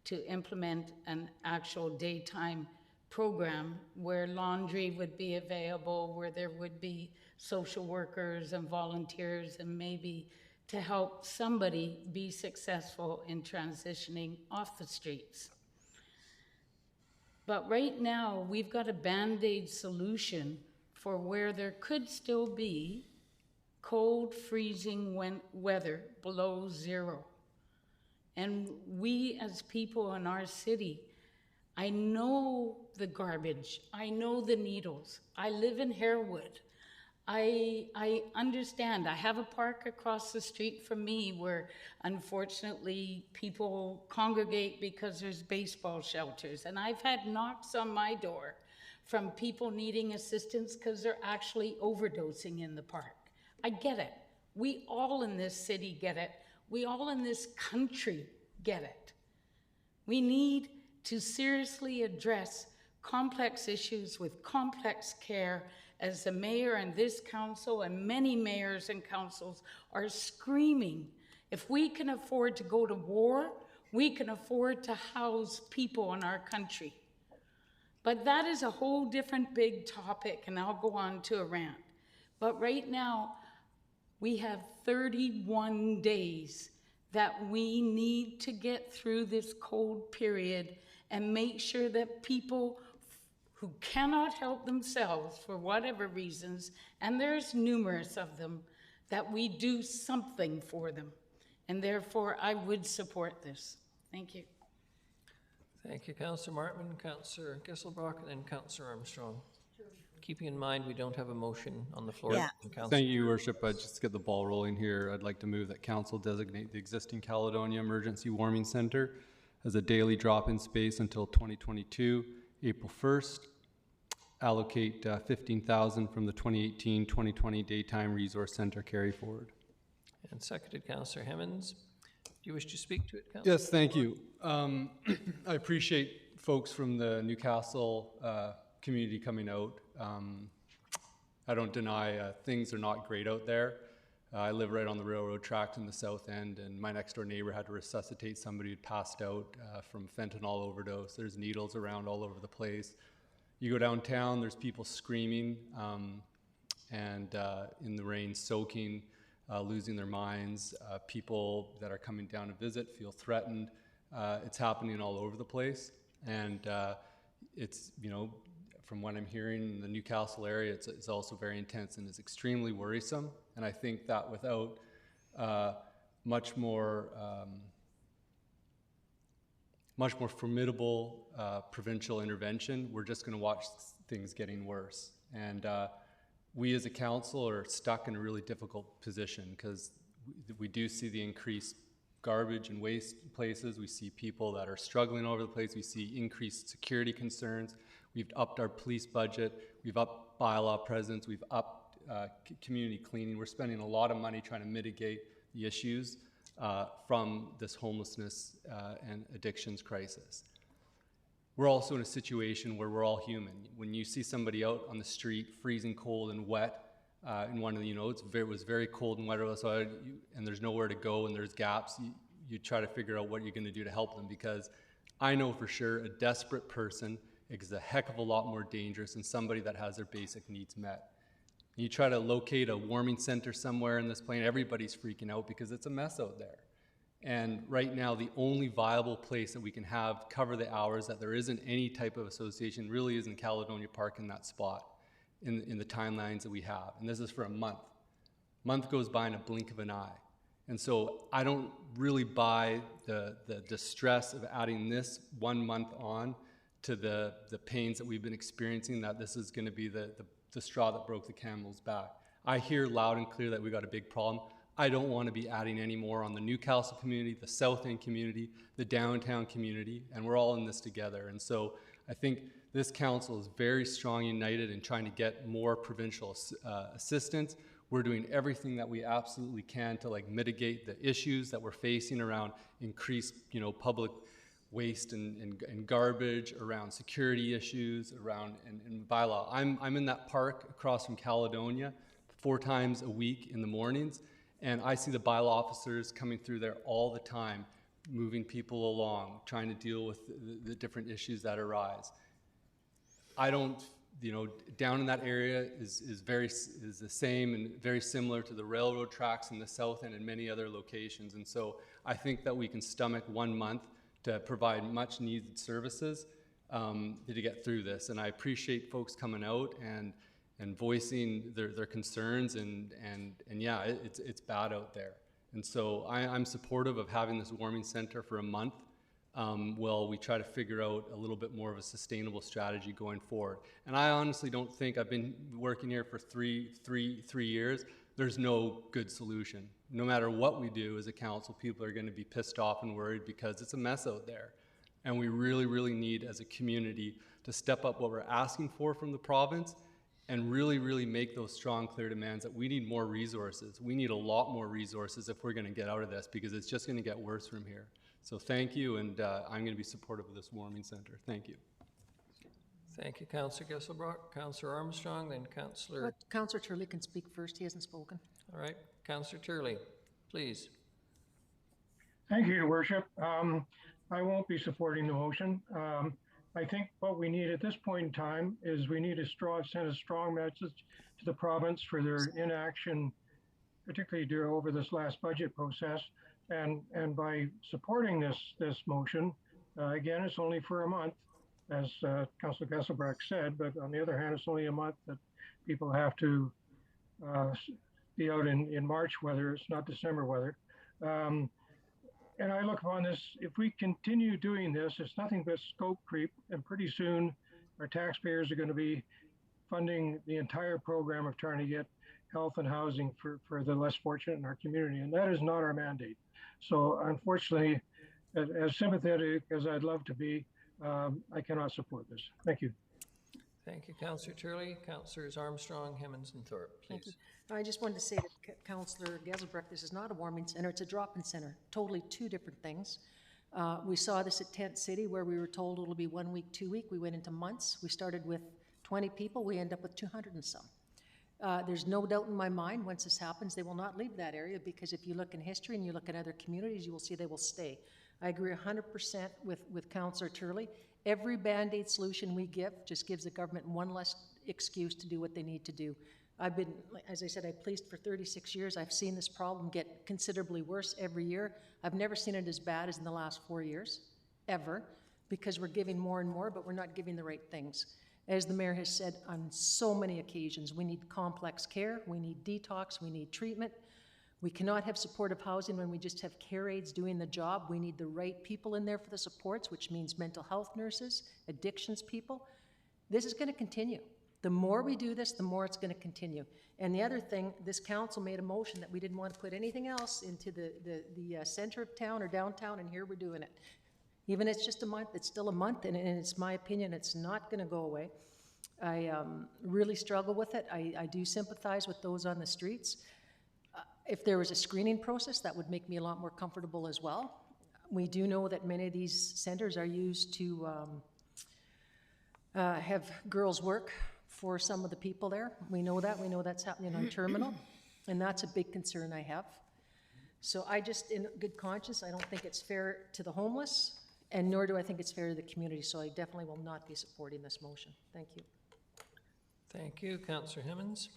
to implement an actual daytime program where laundry would be available, where there would be social workers and volunteers, and maybe to help somebody be successful in transitioning off the streets. But right now, we've got a Band-Aid solution for where there could still be cold, freezing weather below zero. And we as people in our city, I know the garbage, I know the needles. I live in Harewood. I understand. I have a park across the street from me where unfortunately people congregate because there's baseball shelters. And I've had knocks on my door from people needing assistance because they're actually overdosing in the park. I get it. We all in this city get it. We all in this country get it. We need to seriously address complex issues with complex care, as the mayor and this council and many mayors and councils are screaming. If we can afford to go to war, we can afford to house people in our country. But that is a whole different big topic, and I'll go on to a rant. But right now, we have 31 days that we need to get through this cold period and make sure that people who cannot help themselves for whatever reasons, and there's numerous of them, that we do something for them. And therefore, I would support this. Thank you. Thank you, Councillor Martman, Councillor Gisselbrock, and then Councillor Armstrong. Keeping in mind, we don't have a motion on the floor. Yeah. Thank you, Your Worship. Just to get the ball rolling here, I'd like to move that Council designate the existing Caledonia Emergency Warming Centre as a daily drop-in space until 2022, April 1st. Allocate 15,000 from the 2018-2020 Daytime Resource Center carry forward. And seconded, Councillor Hemmens. Do you wish to speak to it, Councillor? Yes, thank you. I appreciate folks from the Newcastle community coming out. I don't deny things are not great out there. I live right on the railroad tracks in the south end, and my next door neighbor had to resuscitate somebody who'd passed out from fentanyl overdose. There's needles around all over the place. You go downtown, there's people screaming and in the rain soaking, losing their minds. People that are coming down to visit feel threatened. It's happening all over the place. And it's, you know, from what I'm hearing in the Newcastle area, it's also very intense and is extremely worrisome. And I think that without much more formidable provincial intervention, we're just going to watch things getting worse. And we as a council are stuck in a really difficult position because we do see the increased garbage and waste places. We see people that are struggling over the place. We see increased security concerns. We've upped our police budget. We've upped bylaw presence. We've upped community cleaning. We're spending a lot of money trying to mitigate the issues from this homelessness and addictions crisis. We're also in a situation where we're all human. When you see somebody out on the street, freezing cold and wet, in one of the, you know, it was very cold and wet outside, and there's nowhere to go and there's gaps, you try to figure out what you're going to do to help them, because I know for sure a desperate person is a heck of a lot more dangerous than somebody that has their basic needs met. You try to locate a warming center somewhere in this plane, everybody's freaking out because it's a mess out there. And right now, the only viable place that we can have cover the hours that there isn't any type of association really is in Caledonia Park in that spot, in the timelines that we have. And this is for a month. Month goes by in a blink of an eye. And so I don't really buy the distress of adding this 1 month on to the pains that we've been experiencing, that this is going to be the straw that broke the camel's back. I hear loud and clear that we got a big problem. I don't want to be adding any more on the Newcastle community, the South End community, the downtown community, and we're all in this together. And so I think this council is very strong, united in trying to get more provincial assistance. We're doing everything that we absolutely can to mitigate the issues that we're facing around increased, public waste and garbage, around security issues, around and bylaw. I'm in that park across from Caledonia 4 times a week in the mornings, and I see the bylaw officers coming through there all the time, moving people along, trying to deal with the different issues that arise. I don't, down in that area is the same and very similar to the railroad tracks in the south end and many other locations. And so I think that we can stomach 1 month to provide much needed services to get through this. And I appreciate folks coming out and voicing their concerns and yeah, it's bad out there. And so I'm supportive of having this warming center for a month while we try to figure out a little bit more of a sustainable strategy going forward. And I honestly don't think, I've been working here for three years, there's no good solution. No matter what we do as a council, people are going to be pissed off and worried because it's a mess out there. And we really, really need as a community to step up what we're asking for from the province and really, really make those strong, clear demands that we need more resources. We need a lot more resources if we're going to get out of this, because it's just going to get worse from here. So thank you, and I'm going to be supportive of this warming center. Thank you. Thank you, Councillor Gisselbrock. Councillor Armstrong, then Councillor... Councillor Turley can speak first. He hasn't spoken. All right. Councillor Turley, please. Thank you, Your Worship. I won't be supporting the motion. I think what we need at this point in time is we need to send a strong message to the province for their inaction, particularly over this last budget process. And by supporting this motion, again, it's only for a month. as Councilor Gasselbrack said, but on the other hand, it's only a month that people have to be out in March weather. It's not December weather. And I look upon this, if we continue doing this, it's nothing but scope creep, and pretty soon our taxpayers are going to be funding the entire program of trying to get health and housing for the less fortunate in our community, and that is not our mandate. So unfortunately, as sympathetic as I'd love to be, I cannot support this. Thank you. Thank you, Councillor Turley. Councillors Armstrong, Hemmons, and Thorpe, Thank please. you. I just wanted to say to Councillor Gasselbrack, this is not a warming center, it's a drop-in center. Totally two different things. We saw this at Tent City where we were told it'll be 1 week, 2 week. We went into months. We started with 20 people. We end up with 200 and some. There's no doubt in my mind, once this happens, they will not leave that area, because if you look in history and you look at other communities, you will see they will stay. I agree 100% with Councillor Turley. Every Band-Aid solution we give just gives the government one less excuse to do what they need to do. I've been, as I said, I've policed for 36 years. I've seen this problem get considerably worse every year. I've never seen it as bad as in the last 4 years, ever, because we're giving more and more, but we're not giving the right things. As the mayor has said on so many occasions, we need complex care, we need detox, we need treatment. We cannot have supportive housing when we just have care aides doing the job. We need the right people in there for the supports, which means mental health nurses, addictions people. This is going to continue. The more we do this, the more it's going to continue. And the other thing, this council made a motion that we didn't want to put anything else into the center of town or downtown, and here we're doing it. Even if it's just a month, it's still a month, and it's my opinion, it's not going to go away. I really struggle with it. I do sympathize with those on the streets. If there was a screening process, that would make me a lot more comfortable as well. We do know that many of these centers are used to have girls work for some of the people there. We know that. We know that's happening on Terminal, and that's a big concern I have. So I just, in good conscience, I don't think it's fair to the homeless, and nor do I think it's fair to the community, so I definitely will not be supporting this motion. Thank you. Thank you, Councillor Hemmons.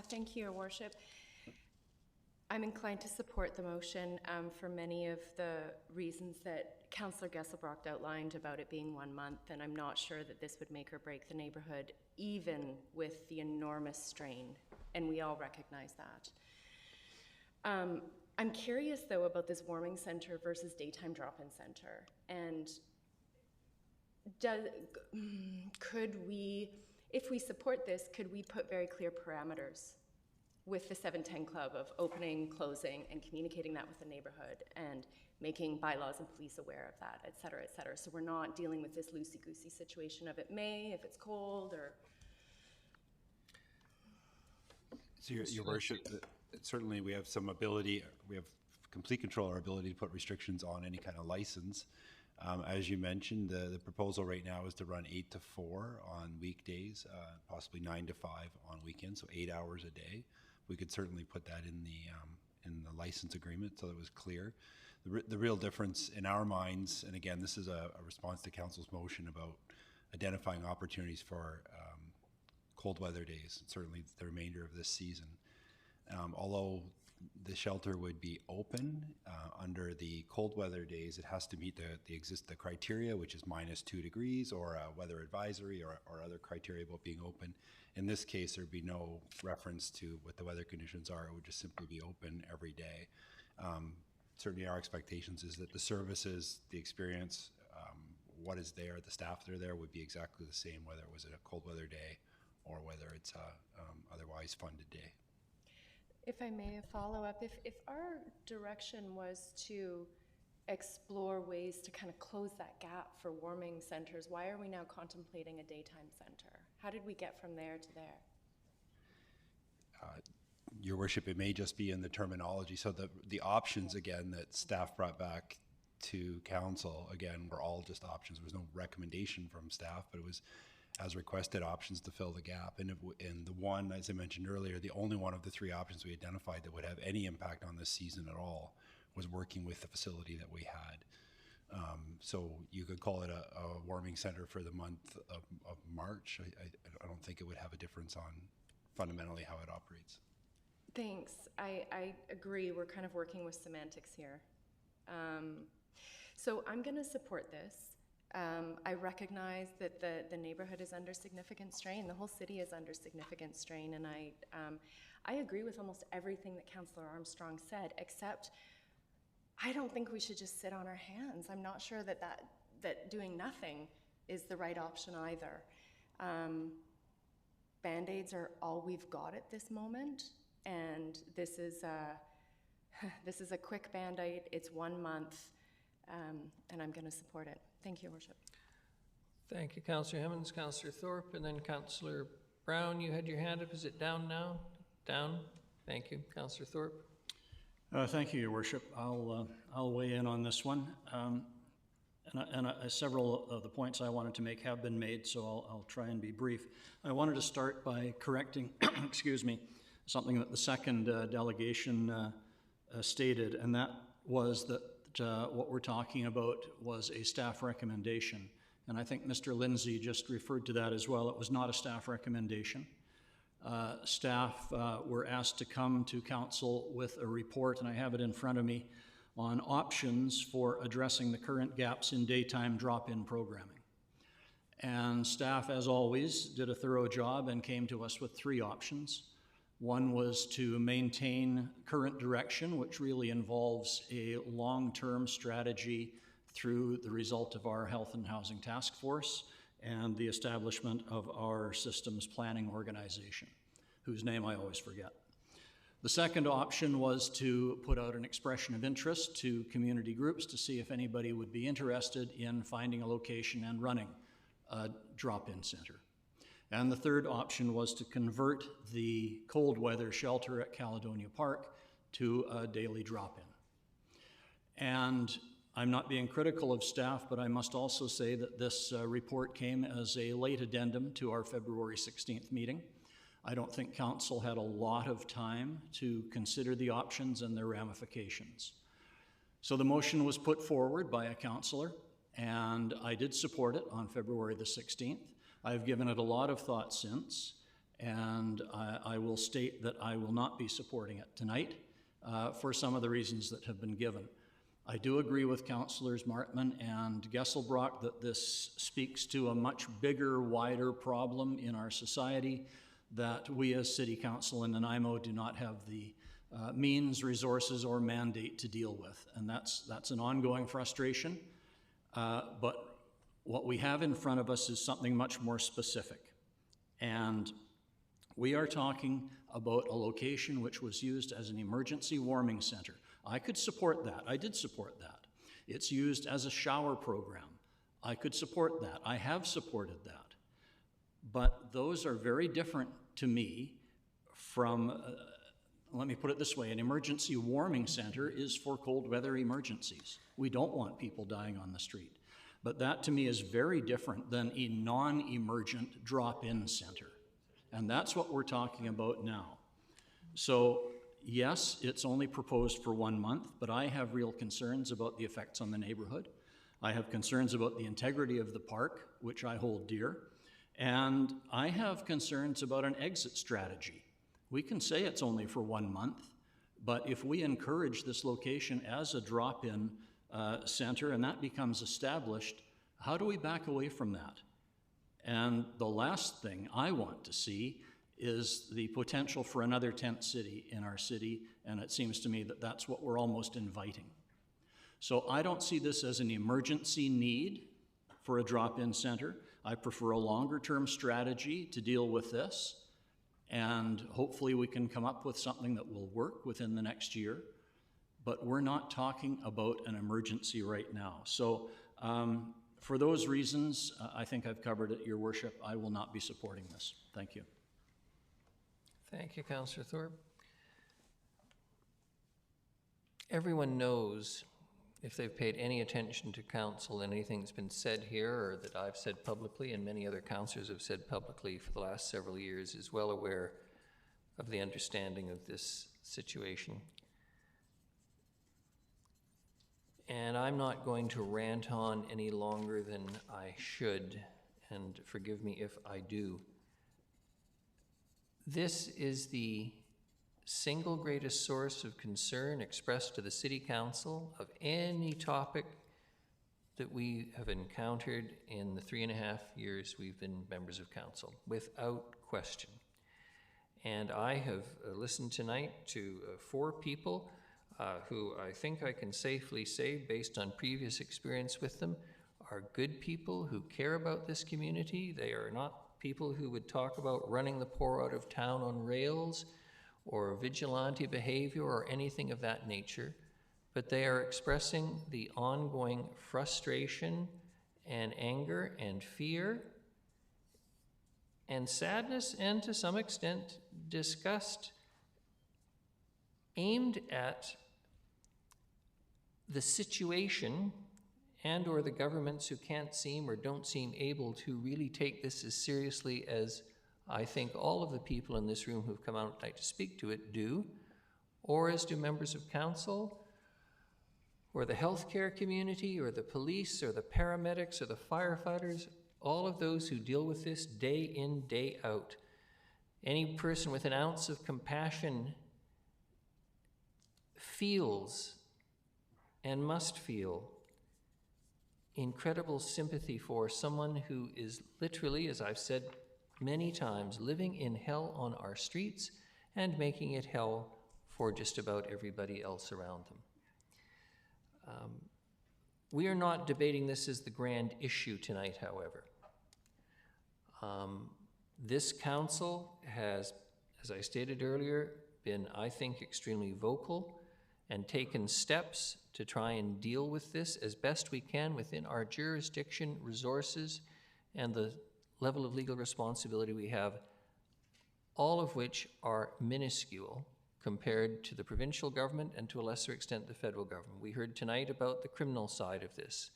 Thank you, Your Worship. I'm inclined to support the motion for many of the reasons that Councillor Gasselbracht outlined about it being 1 month, and I'm not sure that this would make or break the neighbourhood, even with the enormous strain, and we all recognize that. I'm curious, though, about this warming centre versus daytime drop-in centre, and could we, if we support this, could we put very clear parameters with the 710 Club of opening, closing, and communicating that with the neighborhood and making bylaws and police aware of that, et cetera, so we're not dealing with this loosey-goosey situation of it may, if it's cold, or... So Your Worship, certainly we have some ability, we have complete control of our ability to put restrictions on any kind of license. As you mentioned, the proposal right now is to run 8 to 4 on weekdays, possibly 9 to 5 on weekends, so 8 hours a day. We could certainly put that in the license agreement so that it was clear. The real difference in our minds, and again, this is a response to Council's motion about identifying opportunities for cold weather days, certainly the remainder of this season. Although the shelter would be open under the cold weather days, it has to meet the criteria, which is -2 degrees or a weather advisory or other criteria about being open. In this case, there'd be no reference to what the weather conditions are. It would just simply be open every day. Certainly our expectations is that the services, the experience, what is there, the staff that are there would be exactly the same, whether it was a cold weather day or whether it's a otherwise funded day. If I may follow up, if our direction was to explore ways to kind of close that gap for warming centers, why are we now contemplating a daytime center? How did we get from there to there? Your Worship, it may just be in the terminology. So the options, again, that staff brought back to council, again, were all just options. There was no recommendation from staff, but it was as requested options to fill the gap. And the one, as I mentioned earlier, the only one of the 3 options we identified that would have any impact on this season at all was working with the facility that we had. So you could call it a warming center for the month of March. I don't think it would have a difference on fundamentally how it operates. Thanks. I agree. We're kind of working with semantics here. So I'm going to support this. I recognize that the neighborhood is under significant strain. The whole city is under significant strain, and I agree with almost everything that Councillor Armstrong said, except I don't think we should just sit on our hands. I'm not sure that doing nothing is the right option either. Band-Aids are all we've got at this moment, and this is a quick Band-Aid. It's 1 month, and I'm going to support it. Thank you, Your Worship. Thank you, Councillor Hemmons, Councillor Thorpe, and then Councillor Brown, you had your hand up. Is it down now? Down? Thank you. Councillor Thorpe. Thank you, Your Worship. I'll weigh in on this one. Several of the points I wanted to make have been made, so I'll try and be brief. I wanted to start by correcting, excuse me, something that the second delegation stated, and that was that what we're talking about was a staff recommendation. And I think Mr. Lindsay just referred to that as well. It was not a staff recommendation. Staff were asked to come to council with a report, and I have it in front of me, on options for addressing the current gaps in daytime drop-in programming. And staff, as always, did a thorough job and came to us with 3 options. One was to maintain current direction, which really involves a long-term strategy through the result of our Health and Housing Task Force and the establishment of our systems planning organization, whose name I always forget. The second option was to put out an expression of interest to community groups to see if anybody would be interested in finding a location and running a drop-in center. And the third option was to convert the cold weather shelter at Caledonia Park to a daily drop-in. And I'm not being critical of staff, but I must also say that this report came as a late addendum to our February 16th meeting. I don't think council had a lot of time to consider the options and their ramifications. So the motion was put forward by a councillor, and I did support it on February the 16th. I've given it a lot of thought since, and I will state that I will not be supporting it tonight for some of the reasons that have been given. I do agree with Councillors Martman and Gesselbrock that this speaks to a much bigger, wider problem in our society that we as City Council in Nanaimo do not have the means, resources, or mandate to deal with. And that's an ongoing frustration. But what we have in front of us is something much more specific. And we are talking about a location which was used as an emergency warming center. I could support that. I did support that. It's used as a shower program. I could support that. I have supported that. But those are very different to me from, let me put it this way, an emergency warming center is for cold weather emergencies. We don't want people dying on the street. But that to me is very different than a non-emergent drop-in center. And that's what we're talking about now. So yes, it's only proposed for 1 month, but I have real concerns about the effects on the neighborhood. I have concerns about the integrity of the park, which I hold dear. And I have concerns about an exit strategy. We can say it's only for 1 month, but if we encourage this location as a drop-in center and that becomes established, how do we back away from that? And the last thing I want to see is the potential for another tent city in our city, and it seems to me that that's what we're almost inviting. So I don't see this as an emergency need for a drop-in center. I prefer a longer-term strategy to deal with this, and hopefully we can come up with something that will work within the next year. But we're not talking about an emergency right now. So for those reasons, I think I've covered it, Your Worship. I will not be supporting this. Thank you. Thank you, Councillor Thorpe. Everyone knows, if they've paid any attention to council, anything that's been said here or that I've said publicly and many other councillors have said publicly for the last several years, is well aware of the understanding of this situation. And I'm not going to rant on any longer than I should, and forgive me if I do. This is the single greatest source of concern expressed to the City Council of any topic that we have encountered in the 3.5 years we've been members of council, without question. And I have listened tonight to 4 people who I think I can safely say, based on previous experience with them, are good people who care about this community. They are not people who would talk about running the poor out of town on rails or vigilante behavior or anything of that nature, but they are expressing the ongoing frustration and anger and fear and sadness and, to some extent, disgust aimed at the situation and or the governments who can't seem or don't seem able to really take this as seriously as I think all of the people in this room who've come out tonight to speak to it do, or as do members of council, or the healthcare community, or the police, or the paramedics, or the firefighters, all of those who deal with this day in, day out. Any person with an ounce of compassion feels and must feel incredible sympathy for someone who is literally, as I've said many times, living in hell on our streets and making it hell for just about everybody else around them. We are not debating this as the grand issue tonight, however. This council has, as I stated earlier, been, I think, extremely vocal and taken steps to try and deal with this as best we can within our jurisdiction, resources, and the level of legal responsibility we have, all of which are minuscule compared to the provincial government and to a lesser extent the federal government. We heard tonight about the criminal side of this.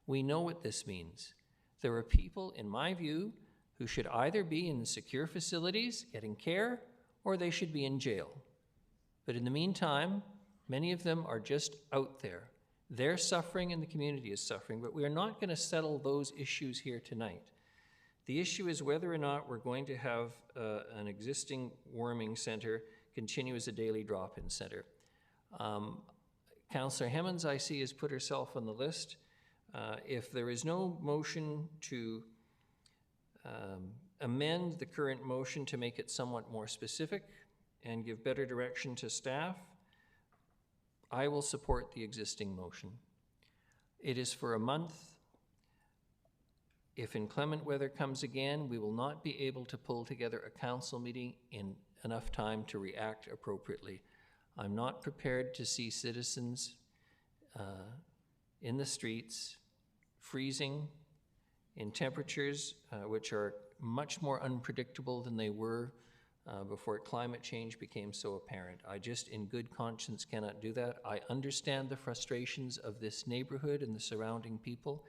We know what this means. There are people, in my view, who should either be in secure facilities getting care or they should be in jail. But in the meantime, many of them are just out there. They're suffering and the community is suffering, but we are not going to settle those issues here tonight. The issue is whether or not we're going to have an existing warming center continue as a daily drop-in center. Councillor Hemmons, I see, has put herself on the list. If there is no motion to amend the current motion to make it somewhat more specific and give better direction to staff, I will support the existing motion. It is for a month. If inclement weather comes again, we will not be able to pull together a council meeting in enough time to react appropriately. I'm not prepared to see citizens in the streets freezing in temperatures which are much more unpredictable than they were before climate change became so apparent. I just, in good conscience, cannot do that. I understand the frustrations of this neighborhood and the surrounding people,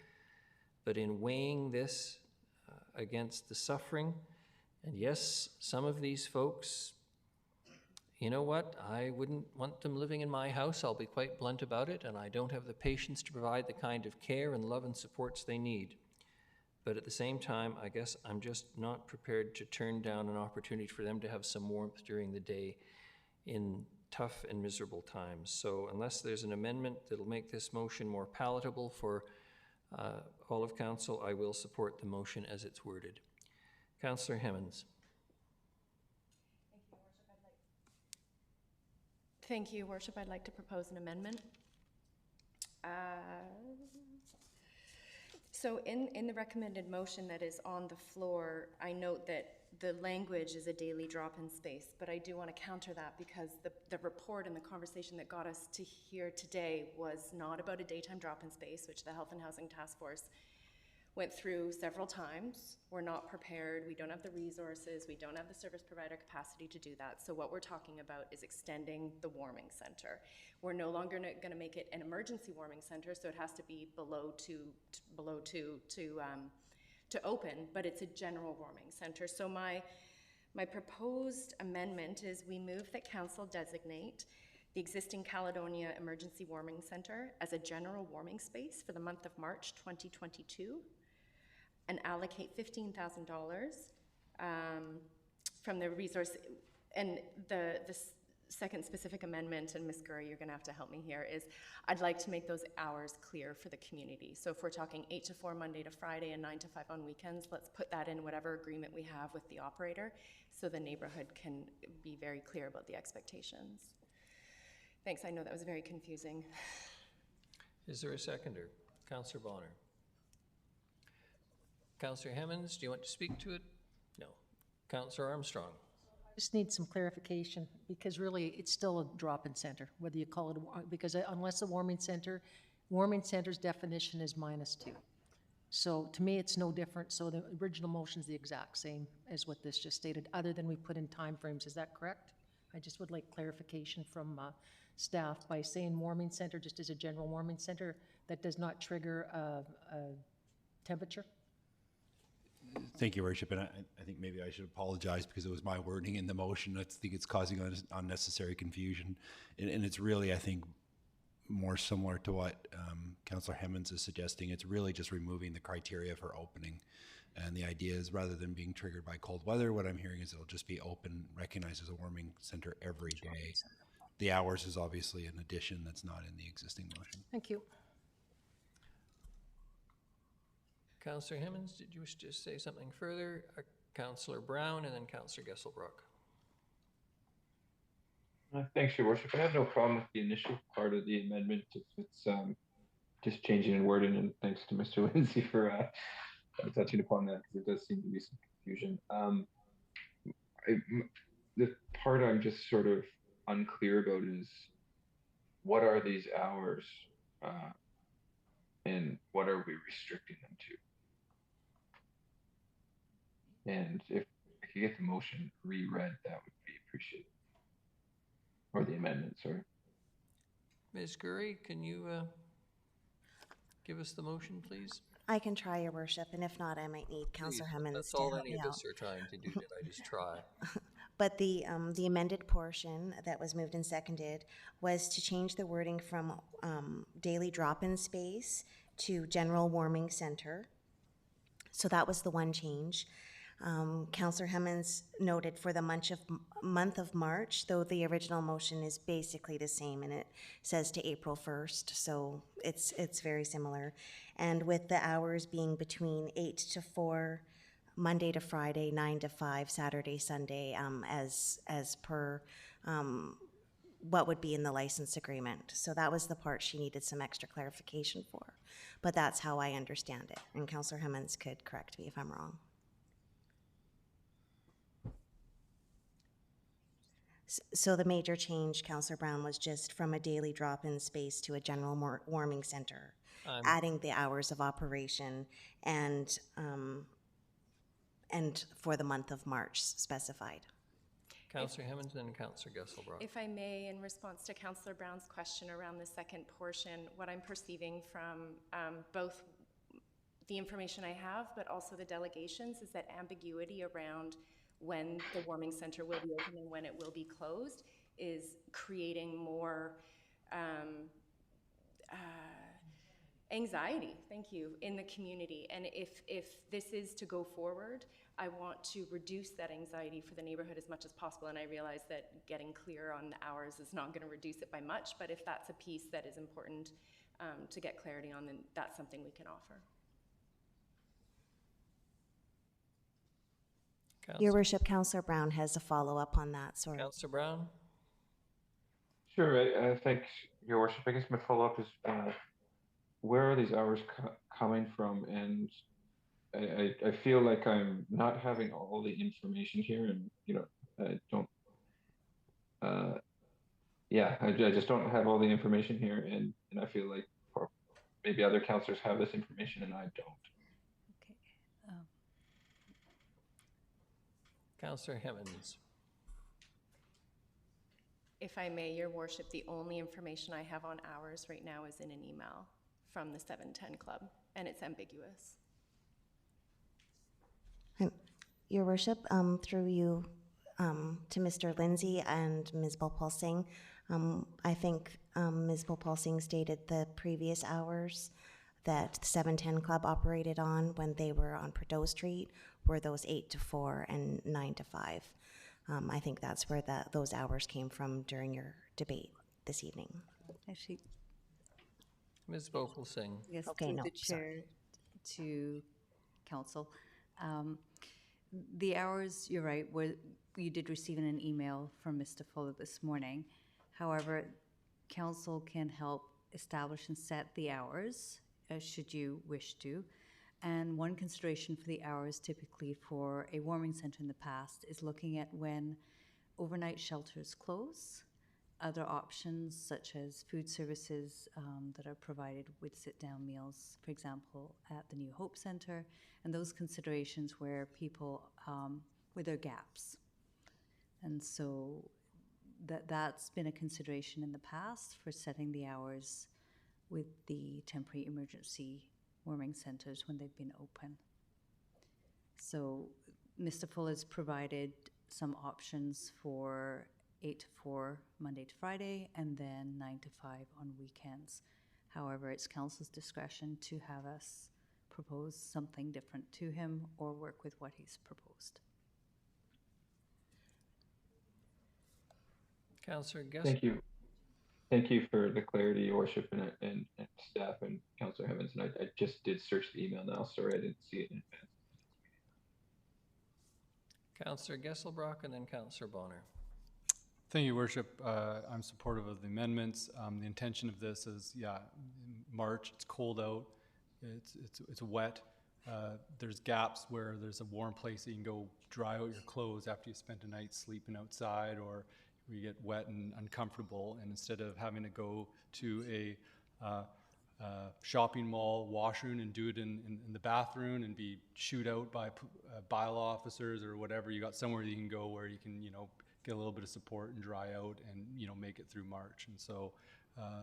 but in weighing this against the suffering, and yes, some of these folks, you know what, I wouldn't want them living in my house, I'll be quite blunt about it, and I don't have the patience to provide the kind of care and love and supports they need. But at the same time, I guess I'm just not prepared to turn down an opportunity for them to have some warmth during the day in tough and miserable times. So unless there's an amendment that'll make this motion more palatable for all of council, I will support the motion as it's worded. Councillor Hemmons. Thank you, Your Worship. I'd like to propose an amendment. So in the recommended motion that is on the floor, I note that the language is a daily drop-in space, but I do want to counter that because the report and the conversation that got us to here today was not about a daytime drop-in space, which the Health and Housing Task Force went through several times. We're not prepared, we don't have the resources, we don't have the service provider capacity to do that. So what we're talking about is extending the warming center. We're no longer going to make it an emergency warming center, so it has to be below two to open, but it's a general warming center. So my proposed amendment is we move that council designate the existing Caledonia Emergency Warming Center as a general warming space for the month of March 2022 and allocate $15,000 from the resource. And the second specific amendment, and Ms. Gurry, you're going to have to help me here, is I'd like to make those hours clear for the community. So if we're talking 8 to 4 Monday to Friday and 9 to 5 on weekends, let's put that in whatever agreement we have with the operator so the neighborhood can be very clear about the expectations. Thanks, I know that was very confusing. Is there a seconder? Councillor Bonner. Councillor Hemmons, do you want to speak to it? No. Councillor Armstrong. Just need some clarification, because really, it's still a drop-in center, whether you call it, because unless a warming center's definition is -2. So to me, it's no different, so the original motion's the exact same as what this just stated, other than we put in timeframes, is that correct? I just would like clarification from staff by saying warming center, just as a general warming center, that does not trigger a temperature? Thank you, Worship, and I think maybe I should apologize because it was my wording in the motion. I think it's causing unnecessary confusion, and it's really, I think, more similar to what Councillor Hemmons is suggesting. It's really just removing the criteria for opening, and the idea is rather than being triggered by cold weather, what I'm hearing is it'll just be open, recognized as a warming center every day. The hours is obviously an addition that's not in the existing motion. Thank you. Councillor Hemmons, did you wish to say something further? Councillor Brown and then Councillor Gesselbrook. Thanks, Your Worship. I have no problem with the initial part of the amendment if it's just changing in wording, and thanks to Mr. Lindsay for touching upon that, because it does seem to be some confusion. The part I'm just sort of unclear about is what are these hours and what are we restricting them to? And if I could get the motion reread, that would be appreciated. Or the amendment, sorry. Ms. Gurry, can you give us the motion, please? I can try, Your Worship, and if not, I might need Councillor Hemmons That's to all help any me of out. us are trying to do, that I just try. But the amended portion that was moved and seconded was to change the wording from daily drop-in space to general warming center. So that was the one change. Councillor Hemmons noted for the month of March, though the original motion is basically the same, and it says to April 1st, so it's very similar. And with the hours being between 8 to 4, Monday to Friday, 9 to 5, Saturday, Sunday, as per what would be in the license agreement. So that was the part she needed some extra clarification for. But that's how I understand it, and Councillor Hemmons could correct me if I'm wrong. So the major change, Councillor Brown, was just from a daily drop-in space to a general warming center, adding the hours of operation and for the month of March specified. Councillor Hemmons and Councillor Gesselbrook. If I may, in response to Councillor Brown's question around the second portion, what I'm perceiving from both the information I have, but also the delegations, is that ambiguity around when the warming center will be open and when it will be closed is creating more anxiety, thank you, in the community. And if this is to go forward, I want to reduce that anxiety for the neighborhood as much as possible. And I realize that getting clear on the hours is not going to reduce it by much, but if that's a piece that is important to get clarity on, then that's something we can offer. Your Worship, Councillor Brown has a follow-up on that. Sorry. Councillor Brown? Sure, thanks, Your Worship. I guess my follow-up is where are these hours coming from? And I feel like I'm not having all the information here, and I don't. I just don't have all the information here, and I feel like maybe other councillors have this information and I don't. Councillor Hemmons. If I may, Your Worship, the only information I have on hours right now is in an email from the 710 Club, and it's ambiguous. Your Worship, through you to Mr. Lindsay and Ms. Bhopal Singh, I think Ms. Bhopal Singh stated the previous hours that the 710 Club operated on when they were on Prideaux Street were those 8 to 4 and 9 to 5. I think that's where those hours came from during your debate this evening. Actually, Ms. Vogel Singh. yes, Okay, through no, the chair to council. The hours, you're right, you did receive an email from Mr. Fuller this morning. However, council can help establish and set the hours, should you wish to. And one consideration for the hours typically for a warming center in the past is looking at when overnight shelters close, other options such as food services that are provided with sit-down meals, for example, at the New Hope Center, and those considerations where people, where there are gaps. And so that's been a consideration in the past for setting the hours with the temporary emergency warming centers when they've been open. So Mr. Full has provided some options for 8 to 4 Monday to Friday and then 9 to 5 on weekends. However, it's council's discretion to have us propose something different to him or work with what he's proposed. Councillor Guess. Thank you. Thank you for the clarity, Your Worship, and staff and Councillor Evans. And I just did search the email now. Sorry, I didn't see it in advance. Councillor Gesselbrock and then Councillor Bonner. Thank you, Your Worship. I'm supportive of the amendments. The intention of this is, yeah, March, it's cold out, it's wet. There's gaps where there's a warm place that you can go dry out your clothes after you spent a night sleeping outside, or you get wet and uncomfortable, and instead of having to go to a shopping mall washroom and do it in the bathroom and be shooed out by bile officers or whatever, you got somewhere you can go where you can, get a little bit of support and dry out and, make it through March. And so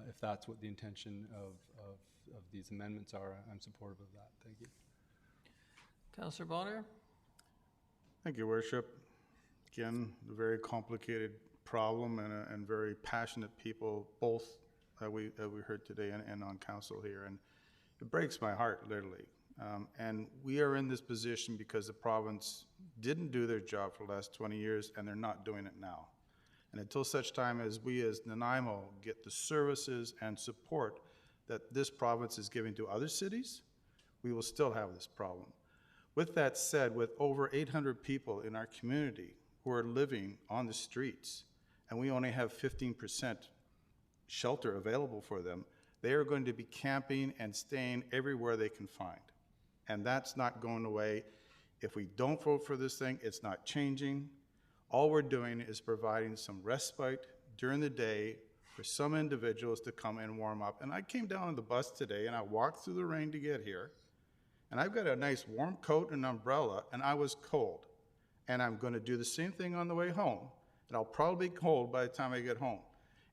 if that's what the intention of these amendments are, I'm supportive of that. Thank you. Councillor Bonner. Thank you, Worship. Again, a very complicated problem and very passionate people, both that we heard today and on council here. And it breaks my heart, literally. And we are in this position because the province didn't do their job for the last 20 years, and they're not doing it now. And until such time as we as Nanaimo get the services and support that this province is giving to other cities, we will still have this problem. With that said, with over 800 people in our community who are living on the streets, and we only have 15% shelter available for them, they are going to be camping and staying everywhere they can find. And that's not going away. If we don't vote for this thing, it's not changing. All we're doing is providing some respite during the day for some individuals to come and warm up. And I came down on the bus today and I walked through the rain to get here. And I've got a nice warm coat and umbrella, and I was cold. And I'm going to do the same thing on the way home. And I'll probably be cold by the time I get home.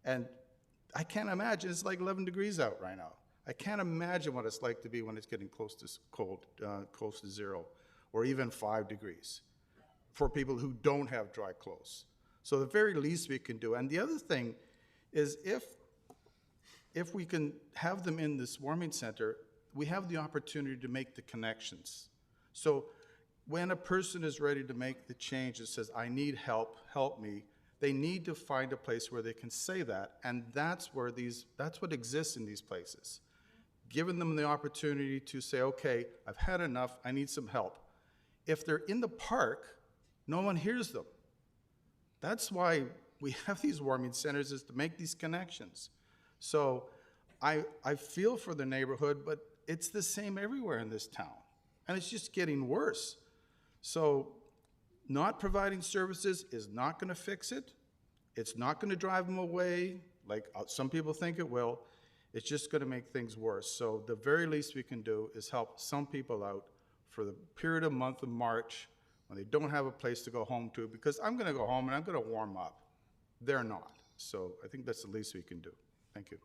And I can't imagine, it's like 11 degrees out right now. I can't imagine what it's like to be when it's getting close to cold, close to 0, or even 5 degrees for people who don't have dry clothes. So the very least we can do. And the other thing is if we can have them in this warming center, we have the opportunity to make the connections. So when a person is ready to make the change that says, I need help, help me, they need to find a place where they can say that, and that's what exists in these places. Giving them the opportunity to say, okay, I've had enough, I need some help. If they're in the park, no one hears them. That's why we have these warming centers, is to make these connections. So I feel for the neighborhood, but it's the same everywhere in this town, and it's just getting worse. So not providing services is not going to fix it. It's not going to drive them away like some people think it will. It's just going to make things worse. So the very least we can do is help some people out for the period of month of March when they don't have a place to go home to, because I'm going to go home and I'm going to warm up. They're not. So I think that's the least we can do. Thank you.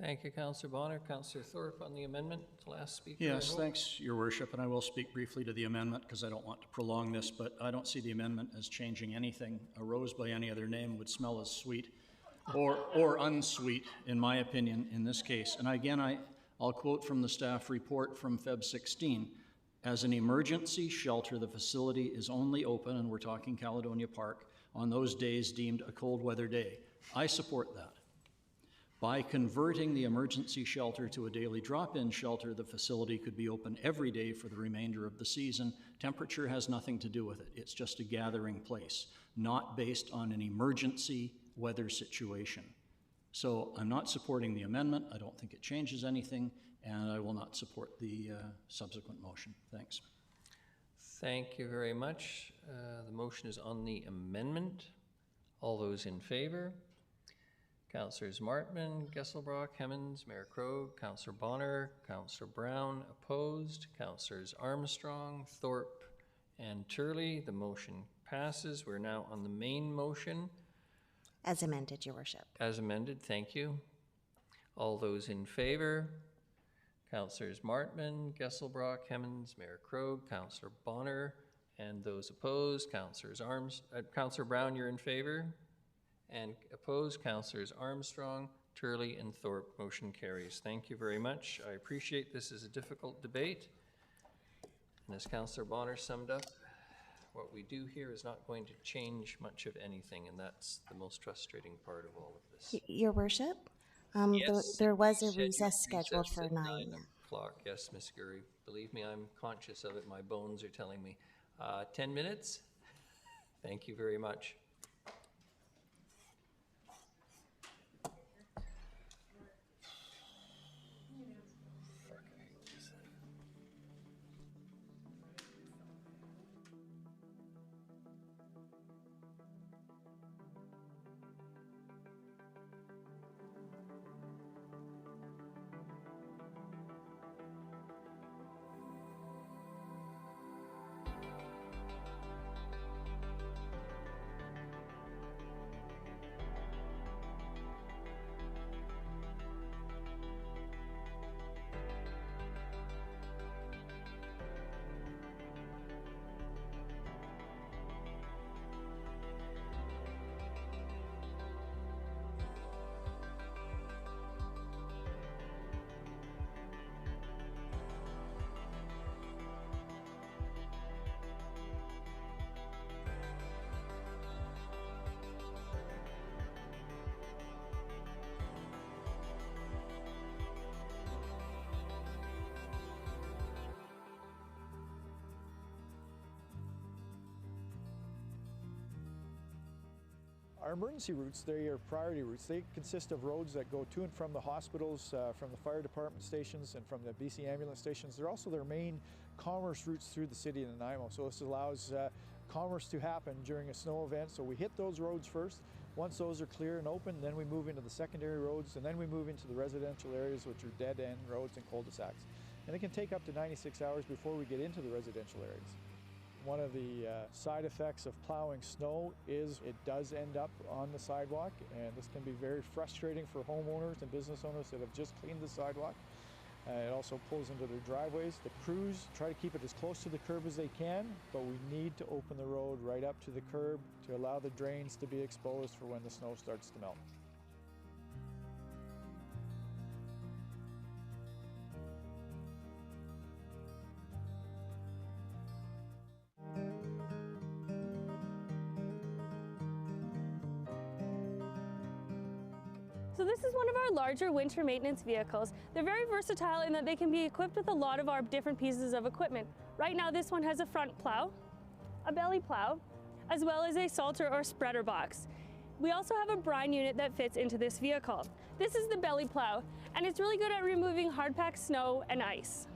Thank you, Councillor Bonner. Councillor Thorpe on the amendment, the last speaker. Yes, thanks, Your Worship, and I will speak briefly to the amendment because I don't want to prolong this, but I don't see the amendment as changing anything. A rose by any other name would smell as sweet or unsweet, in my opinion, in this case. And again, I'll quote from the staff report from Feb 16. As an emergency shelter, the facility is only open, and we're talking Caledonia Park, on those days deemed a cold weather day. I support that. By converting the emergency shelter to a daily drop-in shelter, the facility could be open every day for the remainder of the season. Temperature has nothing to do with it. It's just a gathering place, not based on an emergency weather situation. So I'm not supporting the amendment. I don't think it changes anything, and I will not support the subsequent motion. Thanks. Thank you very much. The motion is on the amendment. All those in favor? Councillors Martman, Gesselbrock, Hemmens, Mayor Krogh, Councillor Bonner, Councillor Brown opposed, Councillors Armstrong, Thorpe, and Turley. The motion passes. We're now on the main motion. As amended, Your Worship. As amended, thank you. All those in favor? Councillors Martman, Gesselbrock, Hemmens, Mayor Krogh, Councillor Bonner, and those opposed, Councillor Brown, you're in favor? And opposed, Councillors Armstrong, Turley, and Thorpe. Motion carries. Thank you very much. I appreciate this is a difficult debate. And as Councillor Bonner summed up, what we do here is not going to change much of anything, and that's the most frustrating part of all of this. Your Worship, Yes, there was a scheduled recess scheduled for at 9. o'clock. Yes, Ms. Gurry. Believe me, I'm conscious of it. My bones are telling me. 10 minutes? Thank you very much. Our emergency routes, they are priority routes. They consist of roads that go to and from the hospitals, from the fire department stations, and from the BC ambulance stations. They're also their main commerce routes through the city of Nanaimo. So this allows commerce to happen during a snow event. So we hit those roads first. Once those are clear and open, then we move into the secondary roads, and then we move into the residential areas, which are dead-end roads and cul-de-sacs. And it can take up to 96 hours before we get into the residential areas. One of the side effects of plowing snow is it does end up on the sidewalk, and this can be very frustrating for homeowners and business owners that have just cleaned the sidewalk. It also pulls into their driveways. The crews try to keep it as close to the curb as they can, but we need to open the road right up to the curb to allow the drains to be exposed for when the snow starts to melt. So this is one of our larger winter maintenance vehicles. They're very versatile in that they can be equipped with a lot of our different pieces of equipment. Right now this one has a front plow, a belly plow, as well as a salter or spreader box. We also have a brine unit that fits into this vehicle. This is the belly plow, and it's really good at removing hard-packed snow and ice.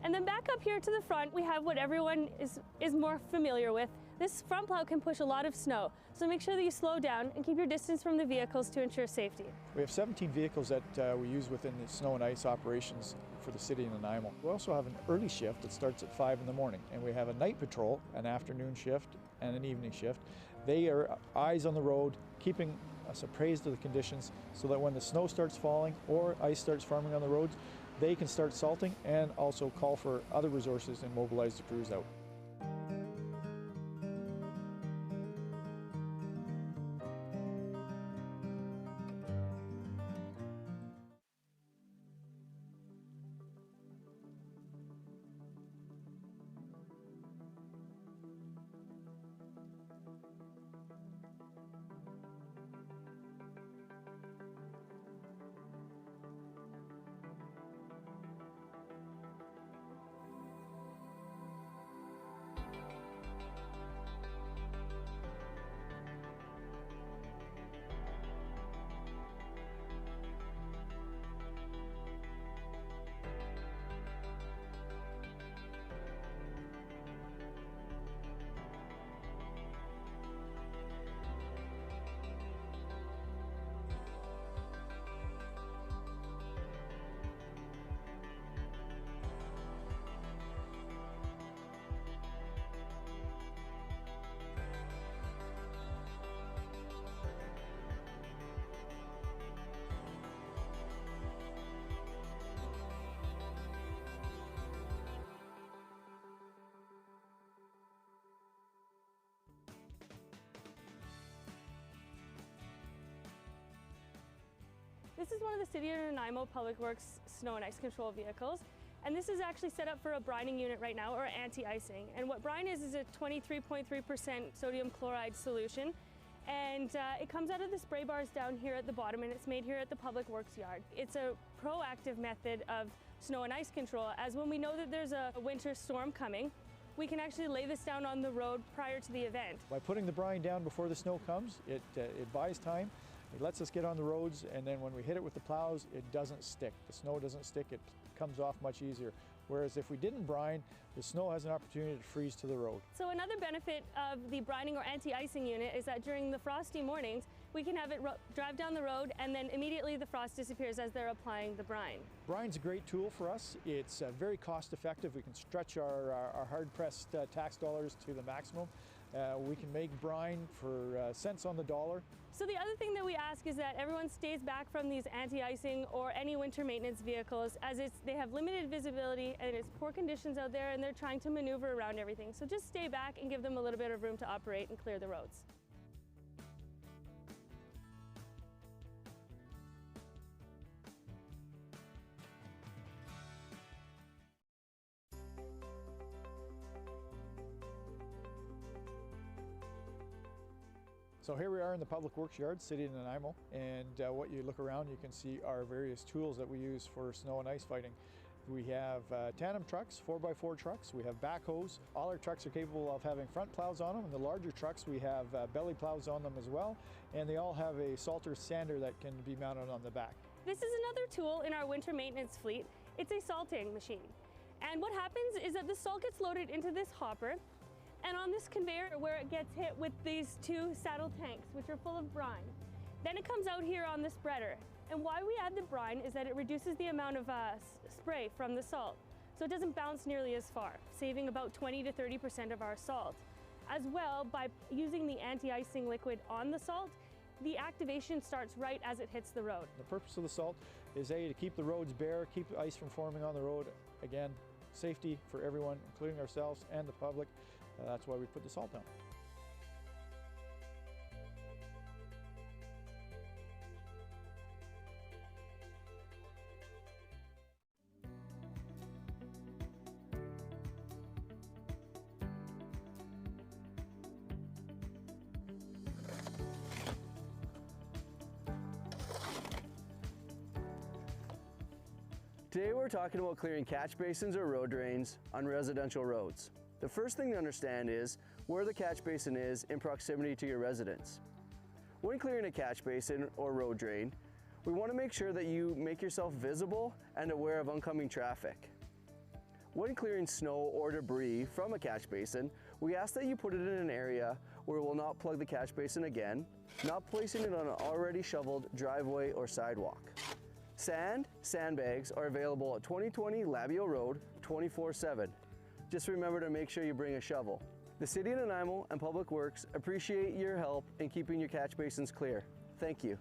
And then back up here to the front, we have what everyone is more familiar with. This front plow can push a lot of snow, so make sure that you slow down and keep your distance from the vehicles to ensure safety. We have 17 vehicles that we use within the snow and ice operations for the city of Nanaimo. We also have an early shift that starts at 5 in the morning, and we have a night patrol, an afternoon shift, and an evening shift. They are eyes on the road, keeping us appraised of the conditions so that when the snow starts falling or ice starts forming on the roads, they can start salting and also call for other resources and mobilize the crews out. This is one of the City of Nanaimo Public Works snow and ice control vehicles. And this is actually set up for a brining unit right now, or anti-icing. And what brine is a 23.3% sodium chloride solution. And it comes out of the spray bars down here at the bottom, and it's made here at the Public Works yard. It's a proactive method of snow and ice control, as when we know that there's a winter storm coming, we can actually lay this down on the road prior to the event. By putting the brine down before the snow comes, it buys time. It lets us get on the roads, and then when we hit it with the plows, it doesn't stick. The snow doesn't stick, it comes off much easier. Whereas if we didn't brine, the snow has an opportunity to freeze to the road. So another benefit of the brining or anti-icing unit is that during the frosty mornings, we can have it drive down the road, and then immediately the frost disappears as they're applying the brine. Brine's a great tool for us. It's very cost effective. We can stretch our hard-pressed tax dollars to the maximum. We can make brine for cents on the dollar. So the other thing that we ask is that everyone stays back from these anti-icing or any winter maintenance vehicles, as they have limited visibility and it's poor conditions out there, and they're trying to maneuver around everything. So just stay back and give them a little bit of room to operate and clear the roads. So here we are in the Public Works yard, City of Nanaimo, and what you look around, you can see our various tools that we use for snow and ice fighting. We have tandem trucks, 4x4 trucks, we have backhoes. All our trucks are capable of having front plows on them, and the larger trucks we have belly plows on them as well, and they all have a salter sander that can be mounted on the back. This is another tool in our winter maintenance fleet. It's a salting machine. And what happens is that the salt gets loaded into this hopper, and on this conveyor where it gets hit with these two saddle tanks, which are full of brine. Then it comes out here on the spreader. And why we add the brine is that it reduces the amount of spray from the salt, so it doesn't bounce nearly as far, saving about 20 to 30% of our salt. As well, by using the anti-icing liquid on the salt, the activation starts right as it hits the road. The purpose of the salt is to keep the roads bare, keep the ice from forming on the road. Again, safety for everyone, including ourselves and the public. That's why we put the salt down. Today we're talking about clearing catch basins or road drains on residential roads. The first thing to understand is where the catch basin is in proximity to your residence. When clearing a catch basin or road drain, we want to make sure that you make yourself visible and aware of oncoming traffic. When clearing snow or debris from a catch basin, we ask that you put it in an area where it will not plug the catch basin again, not placing it on an already shoveled driveway or sidewalk. Sandbags are available at 2020 Labio Road 24/7. Just remember to make sure you bring a shovel. The City of Nanaimo and Public Works appreciate your help in keeping your catch basins clear. Thank you.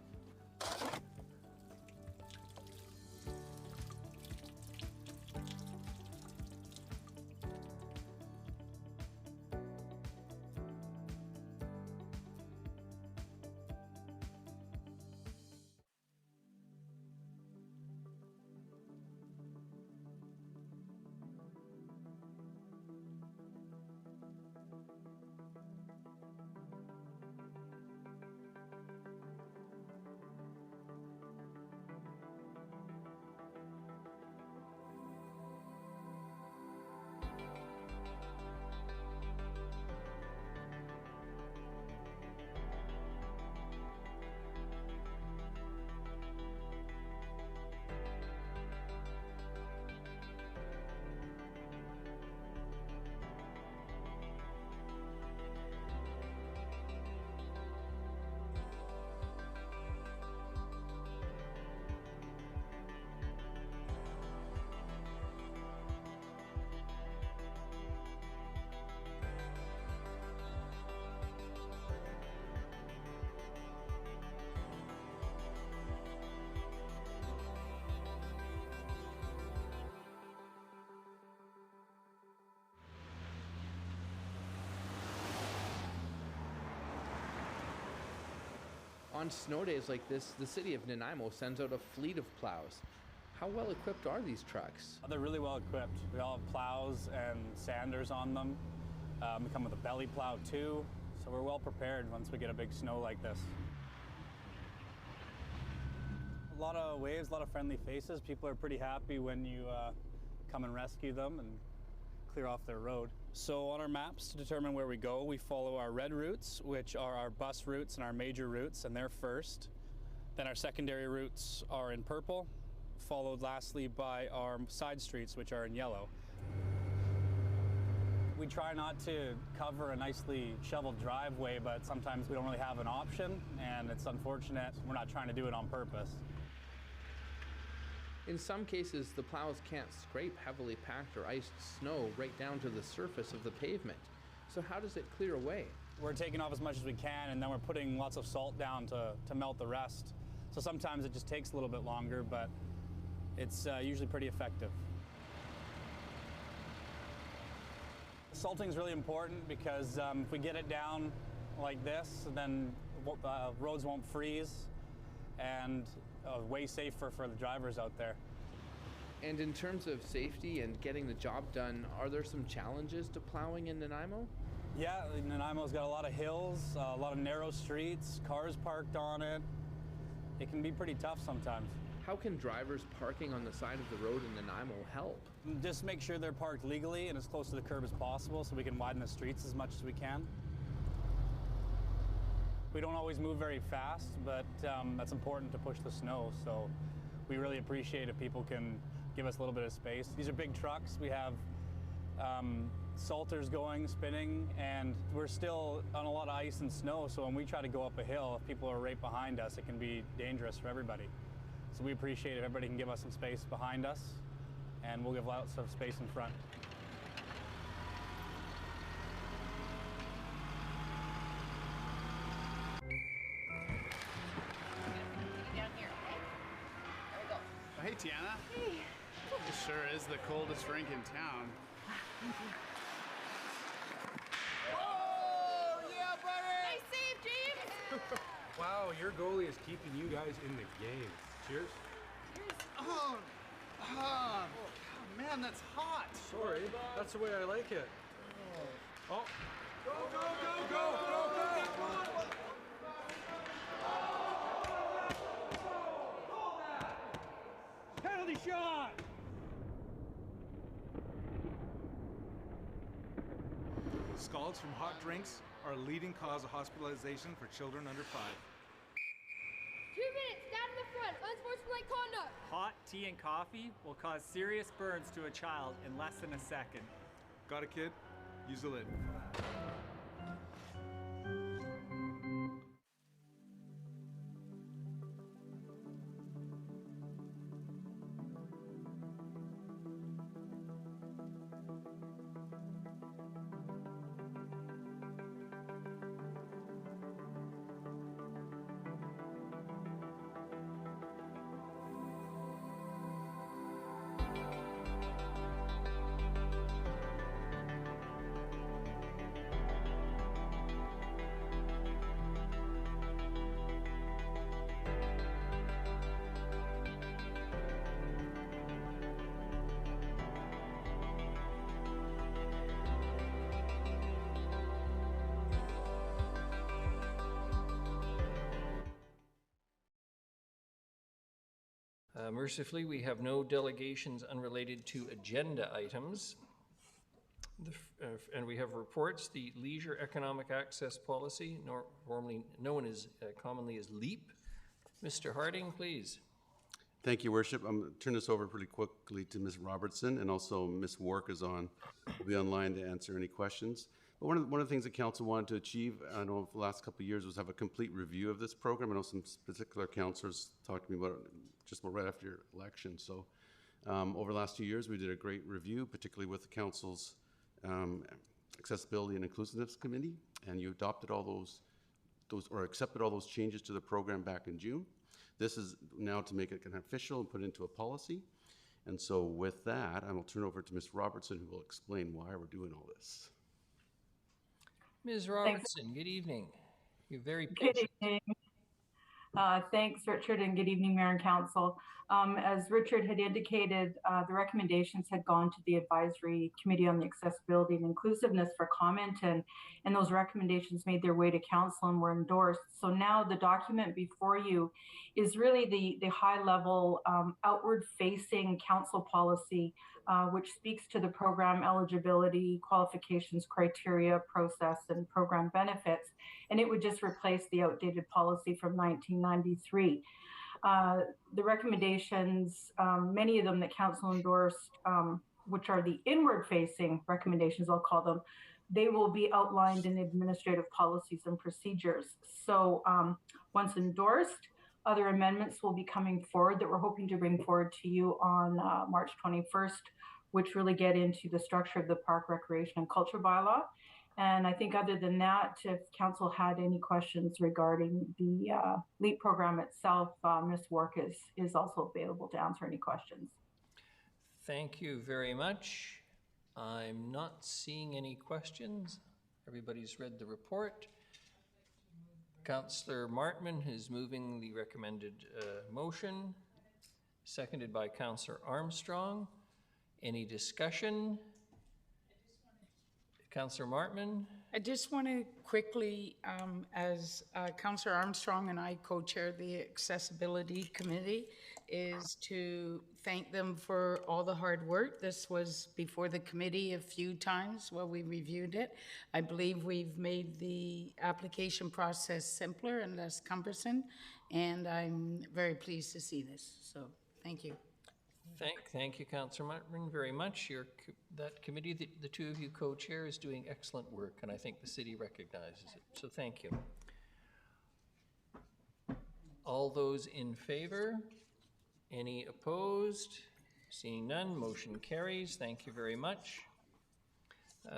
on snow days like this, the city of Nanaimo sends out a fleet of plows. How well equipped are these trucks? They're really well equipped. We all have plows and sanders on them. We come with a belly plow too, so we're well prepared once we get a big snow like this. A lot of waves, a lot of friendly faces. People are pretty happy when you come and rescue them and clear off their road. So on our maps to determine where we go, we follow our red routes, which are our bus routes and our major routes, and they're first. Then our secondary routes are in purple, followed lastly by our side streets, which are in yellow. We try not to cover a nicely shoveled driveway, but sometimes we don't really have an option, and it's unfortunate. We're not trying to do it on purpose. In some cases, the plows can't scrape heavily packed or iced snow right down to the surface of the pavement. So how does it clear away? We're taking off as much as we can, and then we're putting lots of salt down to melt the rest. So sometimes it just takes a little bit longer, but it's usually pretty effective. Salting is really important because if we get it down like this, then roads won't freeze, and way safer for the drivers out there. And in terms of safety and getting the job done, are there some challenges to plowing in Nanaimo? Yeah, Nanaimo's got a lot of hills, a lot of narrow streets, cars parked on it. It can be pretty tough sometimes. How can drivers parking on the side of the road in Nanaimo help? Just make sure they're parked legally and as close to the curb as possible so we can widen the streets as much as we can. We don't always move very fast, but that's important to push the snow, so we really appreciate if people can give us a little bit of space. These are big trucks. We have salters going, spinning, and we're still on a lot of ice and snow, so when we try to go up a hill, if people are right behind us, it can be dangerous for everybody. So we appreciate if everybody can give us some space behind us, and we'll give lots of space in front. Hey, Tiana. Hey. It sure is the coldest rink in town. Oh, yeah, buddy! Nice save, James! Wow, your goalie is keeping you guys in the game. Cheers. Oh, man, that's hot. Sorry, that's the way I like it. Oh. Go, go, go, go, go, go! Penalty shot! Scalds from hot drinks are a leading cause of hospitalization for children under 5. 2 minutes, down to the front, unsportsmanlike conduct. Hot tea and coffee will cause serious burns to a child in less than a second. Got it, kid? Use the lid. Mercifully, we have no delegations unrelated to agenda items. And we have reports. The Leisure Economic Access Policy, formerly known as commonly as LEAP. Mr. Harding, please. Thank you, Worship. I'm going to turn this over pretty quickly to Ms. Robertson, and also Ms. Wark is on, will be online to answer any questions. But one of the things that Council wanted to achieve, I know the last couple of years, was have a complete review of this program. I know some particular councillors talked to me about it just about right after your election. So over the last 2 years, we did a great review, particularly with the Council's Accessibility and Inclusiveness Committee, and you adopted all those or accepted all those changes to the program back in June. This is now to make it kind of official and put it into a policy. And so with that, I will turn over to Ms. Robertson, who will explain why we're doing all this. Ms. Robertson, good evening. You're very patient. Good evening. Thanks, Richard, and good evening, Mayor and Council. As Richard had indicated, the recommendations had gone to the Advisory Committee on the Accessibility and Inclusiveness for comment, and those recommendations made their way to Council and were endorsed. So now the document before you is really the high-level outward-facing Council policy, which speaks to the program eligibility, qualifications, criteria, process, and program benefits. And it would just replace the outdated policy from 1993. The recommendations, many of them that Council endorsed, which are the inward-facing recommendations, I'll call them, they will be outlined in administrative policies and procedures. So once endorsed, other amendments will be coming forward that we're hoping to bring forward to you on March 21st, which really get into the structure of the Park Recreation and Culture Bylaw. And I think other than that, if Council had any questions regarding the LEAP program itself, Ms. Work is also available to answer any questions. Thank you very much. I'm not seeing any questions. Everybody's read the report. Councillor Martman is moving the recommended motion, seconded by Councillor Armstrong. Any discussion? Councillor Martman? I just want to quickly, as Councillor Armstrong and I co-chair the Accessibility Committee, is to thank them for all the hard work. This was before the committee a few times while we reviewed it. I believe we've made the application process simpler and less cumbersome, and I'm very pleased to see this. So thank you. Thank you, Councillor Martman, very much. That committee, the two of you co-chair, is doing excellent work, and I think the city recognizes it. So thank you. All those in favor? Any opposed? Seeing none, motion carries. Thank you very much.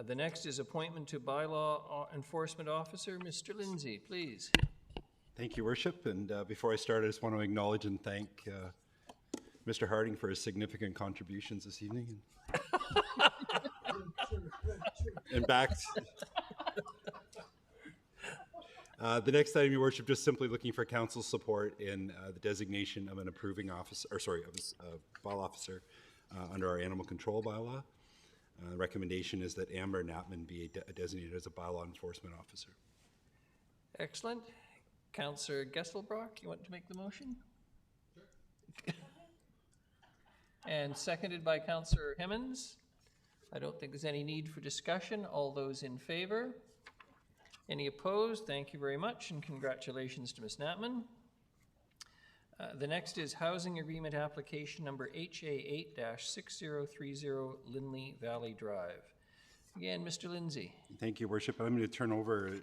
The next is appointment to Bylaw Enforcement Officer. Mr. Lindsay, please. Thank you, Worship. And before I start, I just want to acknowledge and thank Mr. Harding for his significant contributions this evening. And back. The next item, Your Worship, just simply looking for council's support in the designation of an approving officer, or sorry, of a bylaw officer under our animal control bylaw. The recommendation is that Amber Knapman be designated as a bylaw enforcement officer. Excellent. Councillor Gesselbrock, you want to make the motion? Sure. And seconded by Councillor Hemmens. I don't think there's any need for discussion. All those in favor? Any opposed? Thank you very much, and congratulations to Ms. Knapman. The next is Housing Agreement Application Number HA 8-6030 Linley Valley Drive. Again, Mr. Lindsay. Thank you, Worship. I'm going to turn over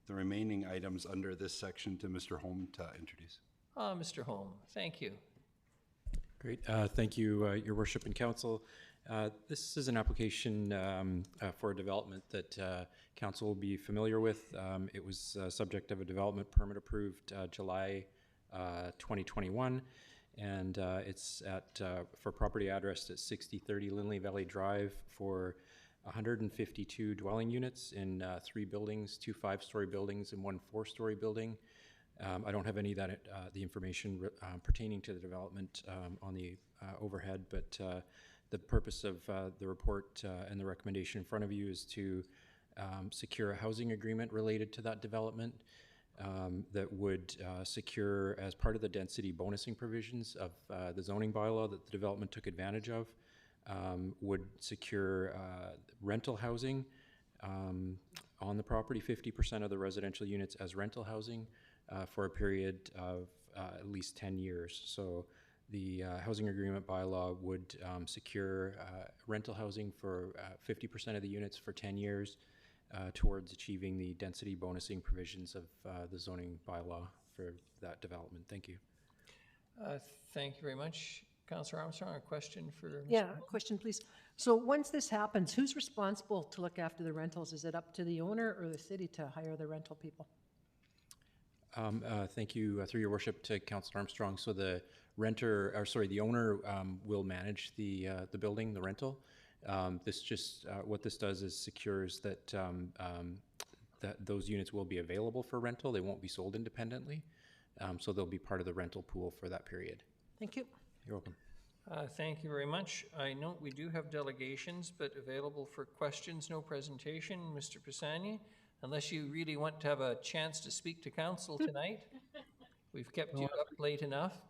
the remaining items under this section to Mr. Holm to introduce. Mr. Holm, thank you. Great. Thank you, Your Worship and Council. This is an application for a development that Council will be familiar with. It was subject of a development permit approved July 2021, and it's for property addressed at 6030 Linley Valley Drive for 152 dwelling units in 3 buildings, 2 5-story buildings and 1 4-story building. I don't have any of that, the information pertaining to the development on the overhead, but the purpose of the report and the recommendation in front of you is to secure a housing agreement related to that development that would secure, as part of the density bonusing provisions of the zoning bylaw that the development took advantage of, would secure rental housing on the property, 50% of the residential units as rental housing, for a period of at least 10 years. So the housing agreement bylaw would secure rental housing for 50% of the units for 10 years towards achieving the density bonusing provisions of the zoning bylaw for that development. Thank you. Thank you very much. Councillor Armstrong, a question for Mr. Yeah, question please. So once this happens, who's responsible to look after the rentals? Is it up to the owner or the city to hire the rental people? Thank you, through Your Worship, to Councillor Armstrong. So the the owner will manage the building, the rental. This just what this does is secures that that those units will be available for rental. They won't be sold independently. So they'll be part of the rental pool for that period. Thank you. You're welcome. Thank you very much. I note we do have delegations, but available for questions, no presentation. Mr. Pisani, unless you really want to have a chance to speak to council tonight, we've kept you up late enough.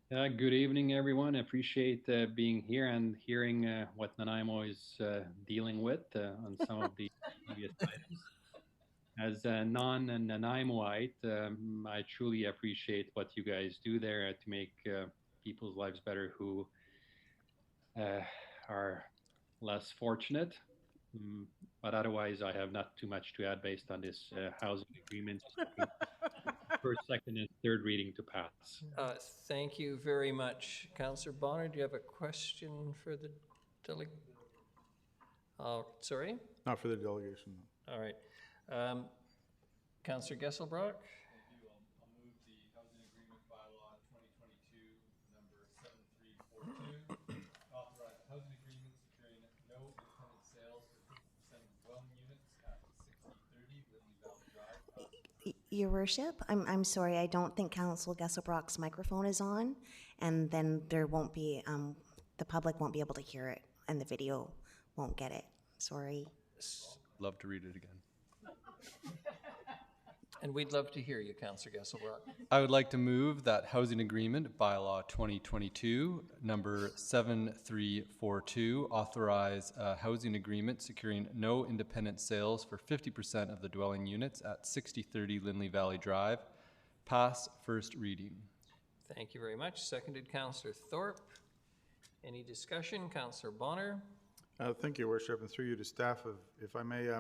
Good evening, everyone. I appreciate being here and hearing what Nanaimo is dealing with on some of the previous items. As a non-Nanaimoite, I truly appreciate what you guys do there to make people's lives better who are less fortunate. But otherwise, I have not too much to add based on this housing agreement. First, second, and third reading to pass. Thank you very much. Councillor Bonner, do you have a question for the delegation? Sorry? Not for the delegation. All right. Councillor Gesselbrock? Your Worship, I'm sorry, I don't think Council Gesselbrock's microphone is on, and then there won't be, the public won't be able to hear it, and the video won't get it. Sorry. Love to read it again. And we'd love to hear you, Councillor Gesselbrock. I would like to move that housing agreement, bylaw 2022, number 7342, authorize a housing agreement securing no independent sales for 50% of the dwelling units at 6030 Lindley Valley Drive, pass first reading. Thank you very much. Seconded, Councillor Thorpe. Any discussion? Councillor Bonner? Thank you, Worship, and through you to staff, if I may.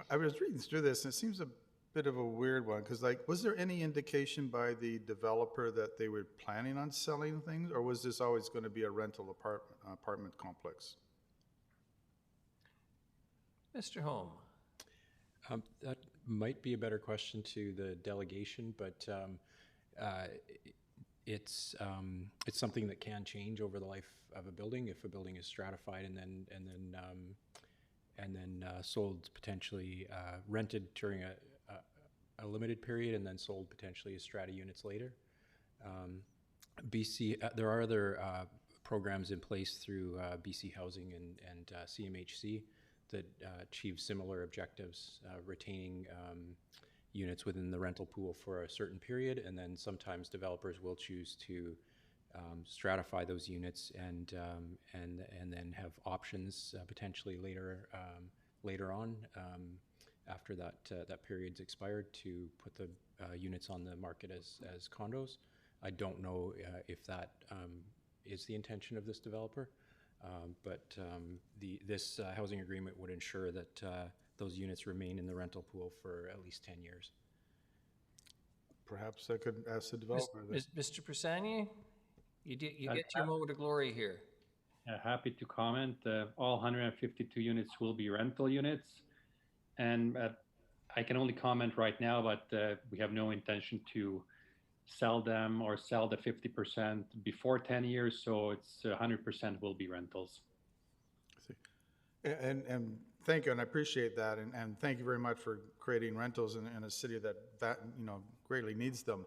I was reading through this, and it seems a bit of a weird one, because was there any indication by the developer that they were planning on selling things, or was this always going to be a rental apartment complex? Mr. Holm? That might be a better question to the delegation, but it's something that can change over the life of a building if a building is stratified and then sold, potentially rented during a limited period and then sold potentially as strata units later. BC, there are other programs in place through BC Housing and CMHC that achieve similar objectives, retaining units within the rental pool for a certain period, and then sometimes developers will choose to stratify those units and then have options potentially later on after that period's expired to put the units on the market as condos. I don't know if that is the intention of this developer, but this housing agreement would ensure that those units remain in the rental pool for at least 10 years. Perhaps I could ask the developer. Mr. Pisani, you get your moment of glory here. Happy to comment. All 152 units will be rental units. And I can only comment right now, but we have no intention to sell them or sell the 50% before 10 years, so it's 100% will be rentals. And thank you, and I appreciate that, and thank you very much for creating rentals in a city that greatly needs them.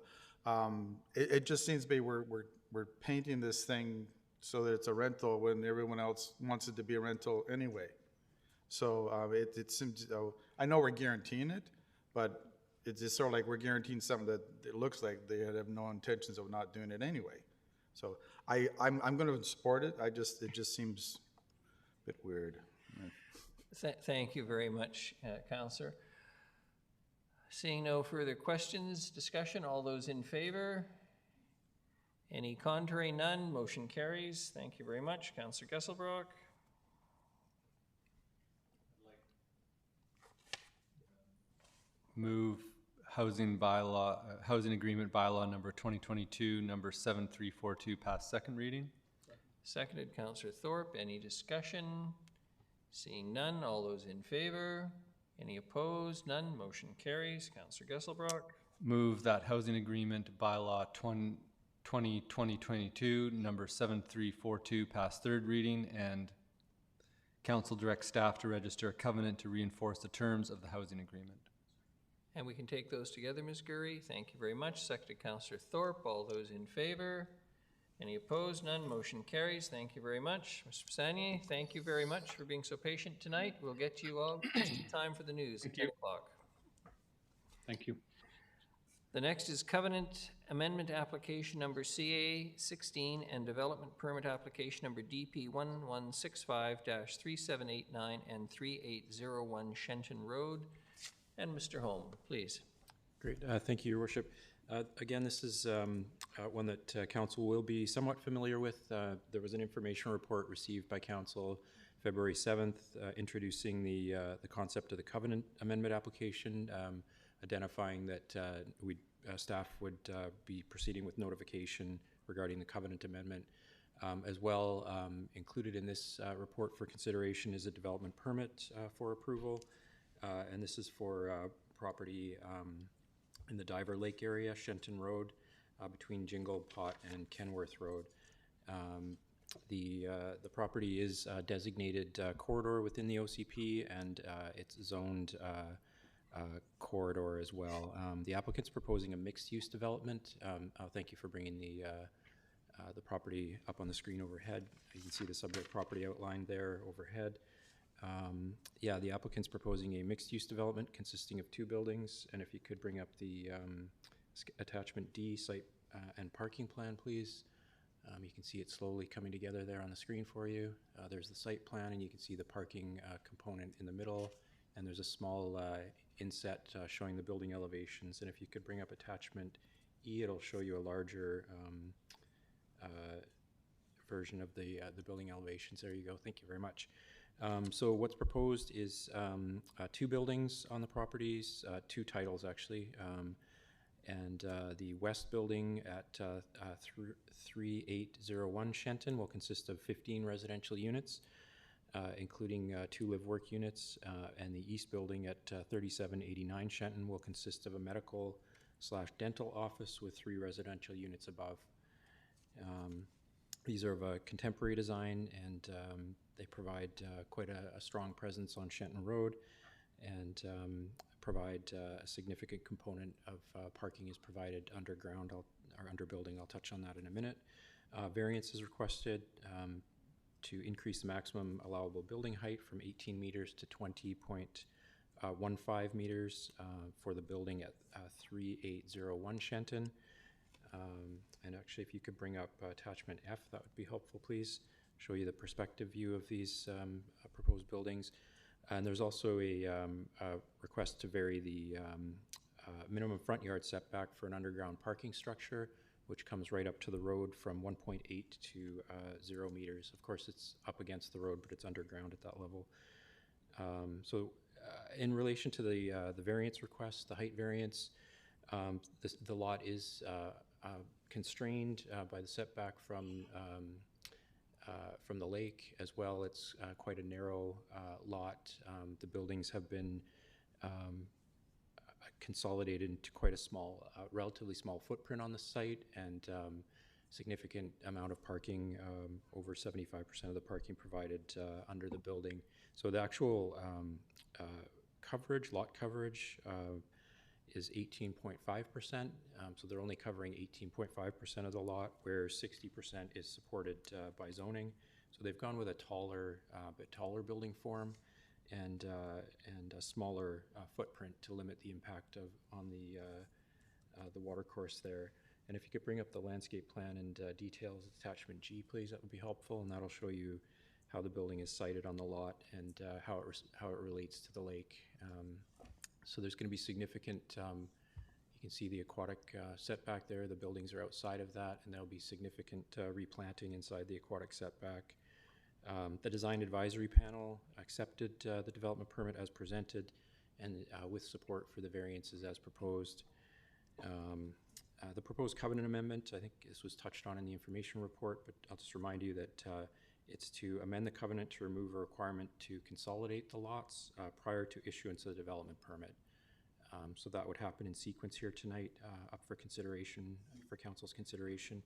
It just seems to be we're painting this thing so that it's a rental when everyone else wants it to be a rental anyway. So it seems, I know we're guaranteeing it, but it's just sort of like we're guaranteeing something that it looks like they have no intentions of not doing it anyway. So I'm going to support it. It just seems a bit weird. Thank you very much, Councillor. Seeing no further questions, discussion, all those in favor? Any contrary? None. Motion carries. Thank you very much. Councillor Gesselbrock. Move housing agreement bylaw number 2022, number 7342, pass second reading. Seconded, Councillor Thorpe. Any discussion? Seeing none, all those in favor? Any opposed? None. Motion carries. Councillor Gesselbrock. Move that housing agreement bylaw 2022, number 7342, pass third reading, and council direct staff to register a covenant to reinforce the terms of the housing agreement. And we can take those together, Ms. Gurry. Thank you very much. Seconded Councillor Thorpe. All those in favor? Any opposed? None. Motion carries. Thank you very much. Mr. Pisani, thank you very much for being so patient tonight. We'll get you all just in time for the news at 10 o'clock. Thank you. The next is Covenant Amendment Application Number CA 16 and Development Permit Application Number DP 1165-3789 and 3801 Shenton Road. And Mr. Holm, please. Great. Thank you, Your Worship. Again, this is one that Council will be somewhat familiar with. There was an information report received by Council February 7th introducing the concept of the Covenant Amendment application, identifying that staff would be proceeding with notification regarding the Covenant Amendment. As well, included in this report for consideration is a development permit for approval, and this is for property in the Diver Lake area, Shenton Road, between Jingle Pot and Kenworth Road. The property is a designated corridor within the OCP, and it's zoned corridor as well. The applicant's proposing a mixed-use development. Thank you for bringing the property up on the screen overhead. You can see the subject property outlined there overhead. Yeah, the applicant's proposing a mixed-use development consisting of 2 buildings, and if you could bring up the attachment D, site and parking plan, please. You can see it slowly coming together there on the screen for you. There's the site plan, and you can see the parking component in the middle, and there's a small inset showing the building elevations, and if you could bring up attachment E, it'll show you a larger version of the building elevations. There you go. Thank you very much. So what's proposed is 2 buildings on the properties, 2 titles actually, and the west building at 3801 Shenton will consist of 15 residential units, including 2 live-work units, and the east building at 3789 Shenton will consist of a medical/dental office with 3 residential units above. These are of a contemporary design, and they provide quite a strong presence on Shenton Road, and provide a significant component of parking is provided underground or under building. I'll touch on that in a minute. Variance is requested to increase the maximum allowable building height from 18 meters to 20.15 meters for the building at 3801 Shenton. And actually, if you could bring up attachment F, that would be helpful, please. Show you the perspective view of these proposed buildings. And there's also a request to vary the minimum front yard setback for an underground parking structure, which comes right up to the road from 1.8 to 0 meters. Of course, it's up against the road, but it's underground at that level. In relation to the variance request, the height variance, the lot is constrained by the setback from the lake as well. It's quite a narrow lot. The buildings have been consolidated into quite a small, relatively small footprint on the site, and significant amount of parking, over 75% of the parking provided under the building. So the actual coverage, lot coverage, is 18.5%. So they're only covering 18.5% of the lot, where 60% is supported by zoning. So they've gone with a bit taller building form and a smaller footprint to limit the impact on the watercourse there. And if you could bring up the landscape plan and details, attachment G, please, that would be helpful, and that'll show you how the building is sited on the lot and how it relates to the lake. So there's going to be significant, you can see the aquatic setback there. The buildings are outside of that, and there'll be significant replanting inside the aquatic setback. The design advisory panel accepted the development permit as presented, and with support for the variances as proposed. The proposed covenant amendment, I think this was touched on in the information report, but I'll just remind you that it's to amend the covenant to remove a requirement to consolidate the lots prior to issuance of the development permit. So that would happen in sequence here tonight, up for consideration, for council's consideration.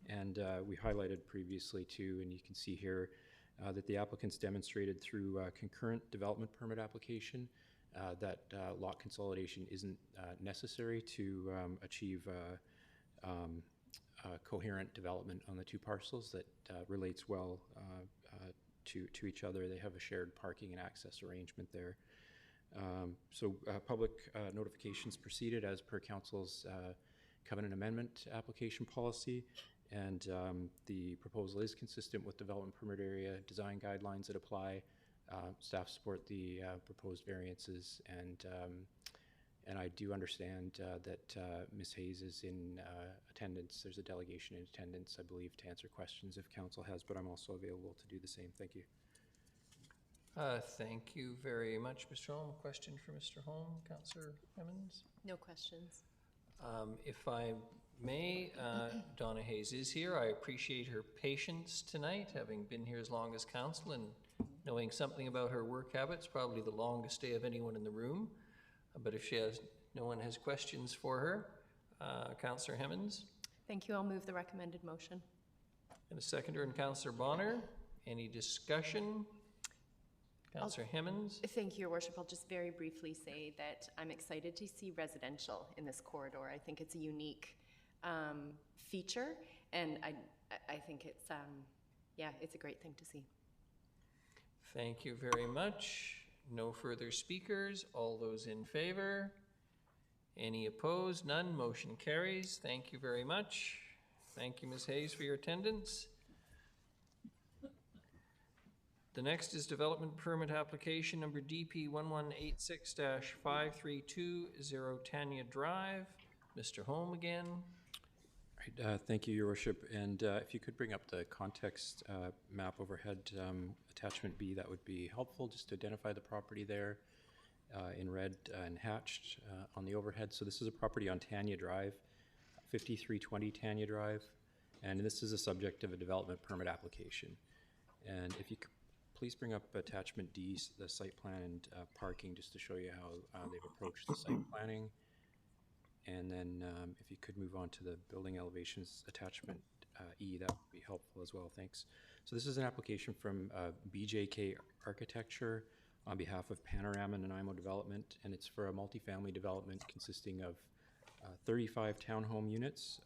And we highlighted previously too, and you can see here that the applicants demonstrated through concurrent development permit application that lot consolidation isn't necessary to achieve coherent development on the two parcels that relates well to each other. They have a shared parking and access arrangement there. Public notifications proceeded as per Council's covenant amendment application policy, and the proposal is consistent with development permit area design guidelines that apply. Staff support the proposed variances, and I do understand that Ms. Hayes is in attendance. There's a delegation in attendance, I believe, to answer questions if Council has, but I'm also available to do the same. Thank you. Thank you very much, Mr. Holm. A question for Mr. Holm, Councillor Hemmons? No questions. If I may, Donna Hayes is here. I appreciate her patience tonight, having been here as long as council and knowing something about her work habits, probably the longest day of anyone in the room. But if no one has questions for her, Councillor Hemmons? Thank you. I'll move the recommended motion. And a seconder, and Councillor Bonner. Any discussion? Councillor Hemmons? Thank you, Your Worship. I'll just very briefly say that I'm excited to see residential in this corridor. I think it's a unique feature, and I think it's, yeah, it's a great thing to see. Thank you very much. No further speakers. All those in favor? Any opposed? None. Motion carries. Thank you very much. Thank you, Ms. Hayes, for your attendance. The next is development permit application number DP 1186-5320 Tanya Drive. Mr. Holm again. Right, thank you, Your Worship. And if you could bring up the context map overhead, attachment B, that would be helpful, just to identify the property there in red and hatched on the overhead. So this is a property on Tanya Drive, 5320 Tanya Drive, and this is a subject of a development permit application. And if you could please bring up attachment D, the site plan and parking, just to show you how they've approached the site planning. And then if you could move on to the building elevations attachment E, that would be helpful as well. Thanks. So this is an application from BJK Architecture on behalf of Panorama Nanaimo Development, and it's for a multifamily development consisting of 35 townhome units.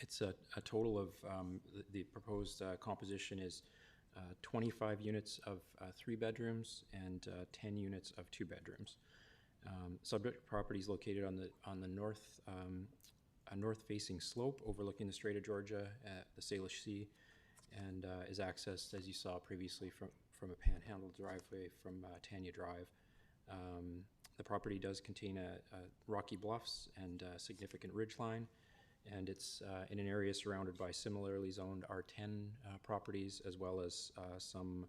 It's a total of, the proposed composition is 25 units of 3 bedrooms and 10 units of 2 bedrooms. Subject property is located on the north north-facing slope overlooking the Strait of Georgia at the Salish Sea, and is accessed, as you saw previously, from a panhandle driveway from Tanya Drive. The property does contain rocky bluffs and a significant ridgeline, and it's in an area surrounded by similarly zoned R10 properties, as well as some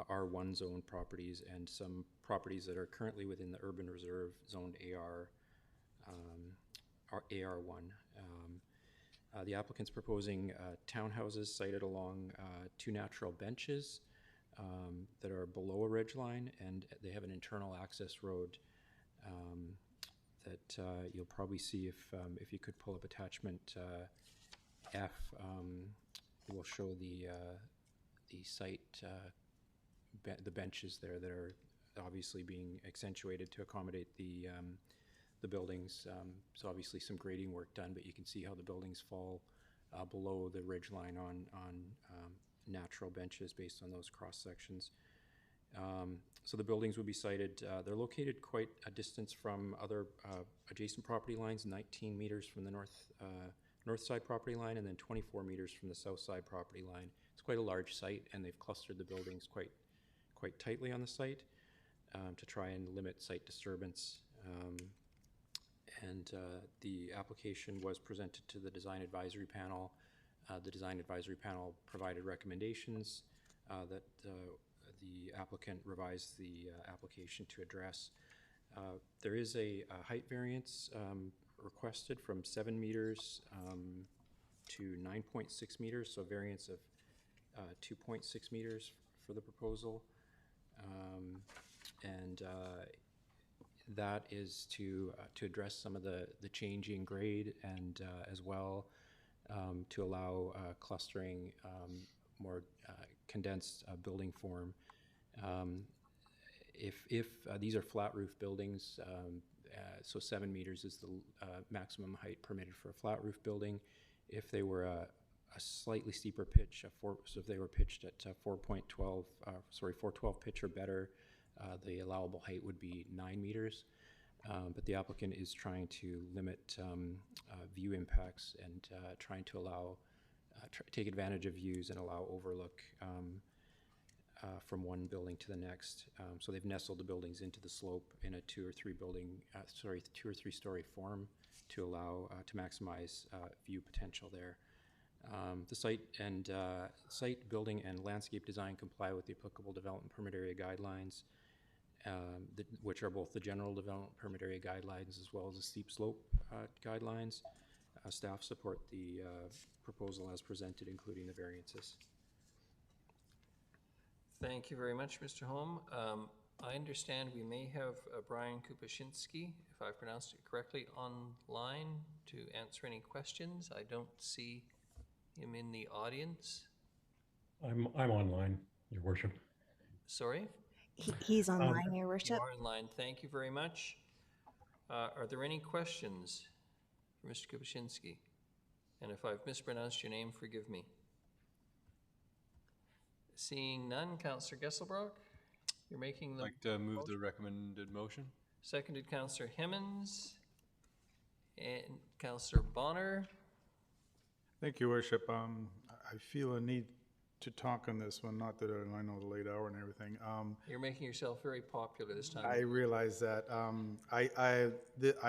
R1 zone properties and some properties that are currently within the urban reserve zoned AR1. The applicant's proposing townhouses sited along 2 natural benches that are below a ridgeline, and they have an internal access road that you'll probably see if you could pull up attachment F. We'll show the site, the benches there that are obviously being accentuated to accommodate the buildings. So obviously some grading work done, but you can see how the buildings fall below the ridgeline on natural benches based on those cross sections. So the buildings would be sited, they're located quite a distance from other adjacent property lines, 19 meters from the north side property line, and then 24 meters from the south side property line. It's quite a large site, and they've clustered the buildings quite tightly on the site to try and limit site disturbance. The application was presented to the Design Advisory Panel. The Design Advisory Panel provided recommendations that the applicant revised the application to address. There is a height variance requested from 7 meters to 9.6 meters, so a variance of 2.6 meters for the proposal. That is to address some of the changing grade, and as well to allow clustering, more condensed building form. if these are flat roof buildings, so 7 meters is the maximum height permitted for a flat roof building. If they were a slightly steeper pitch, so if they were pitched at 412 pitch or better, the allowable height would be 9 meters. But the applicant is trying to limit view impacts and trying to allow, take advantage of views and allow overlook from one building to the next. So they've nestled the buildings into the slope in a 2 or 3 story form to allow to maximize view potential there. The site, building, and landscape design comply with the applicable development permit area guidelines, which are both the general development permit area guidelines as well as the steep slope guidelines. Staff support the proposal as presented, including the variances. Thank you very much, Mr. Holm. I understand we may have Brian Kupashinsky, if I pronounced it correctly, online to answer any questions. I don't see him in the audience. I'm online, Your Worship. Sorry? He's online, Your Worship. You are online. Thank you very much. Are there any questions for Mr. Kupashinsky? And if I've mispronounced your name, forgive me. Seeing none, Councillor Gesselbrock, you're making the I'd like to move the recommended motion. Seconded, Councillor Hemmons and Councillor Bonner. Thank you, Worship. I feel a need to talk on this one, not that I know the late hour and everything. You're making yourself very popular this time. I realize that. I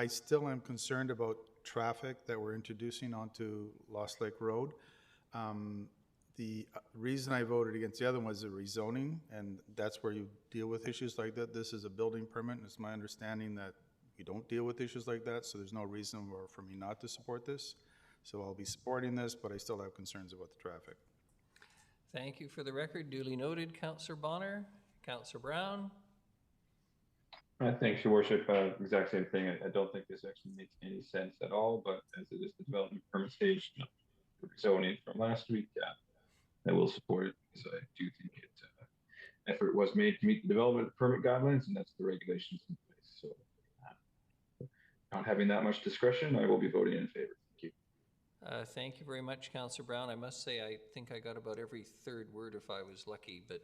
still am concerned about traffic that we're introducing onto Lost Lake Road. The reason I voted against the other one was the rezoning, and that's where you deal with issues like that. This is a building permit, and it's my understanding that we don't deal with issues like that, so there's no reason for me not to support this. So I'll be supporting this, but I still have concerns about the traffic. Thank you for the record. Duly noted. Councillor Bonner, Councillor Brown. Thanks, Your Worship. Exact same thing. I don't think this actually makes any sense at all, but as it is the development permit stage, zoning from last week, I will support it because I do think effort was made to meet the development permit guidelines, and that's the regulations in place. So, not having that much discretion, I will be voting in favor. Thank you. Thank you very much, Councillor Brown. I must say, I think I got about every third word if I was lucky, but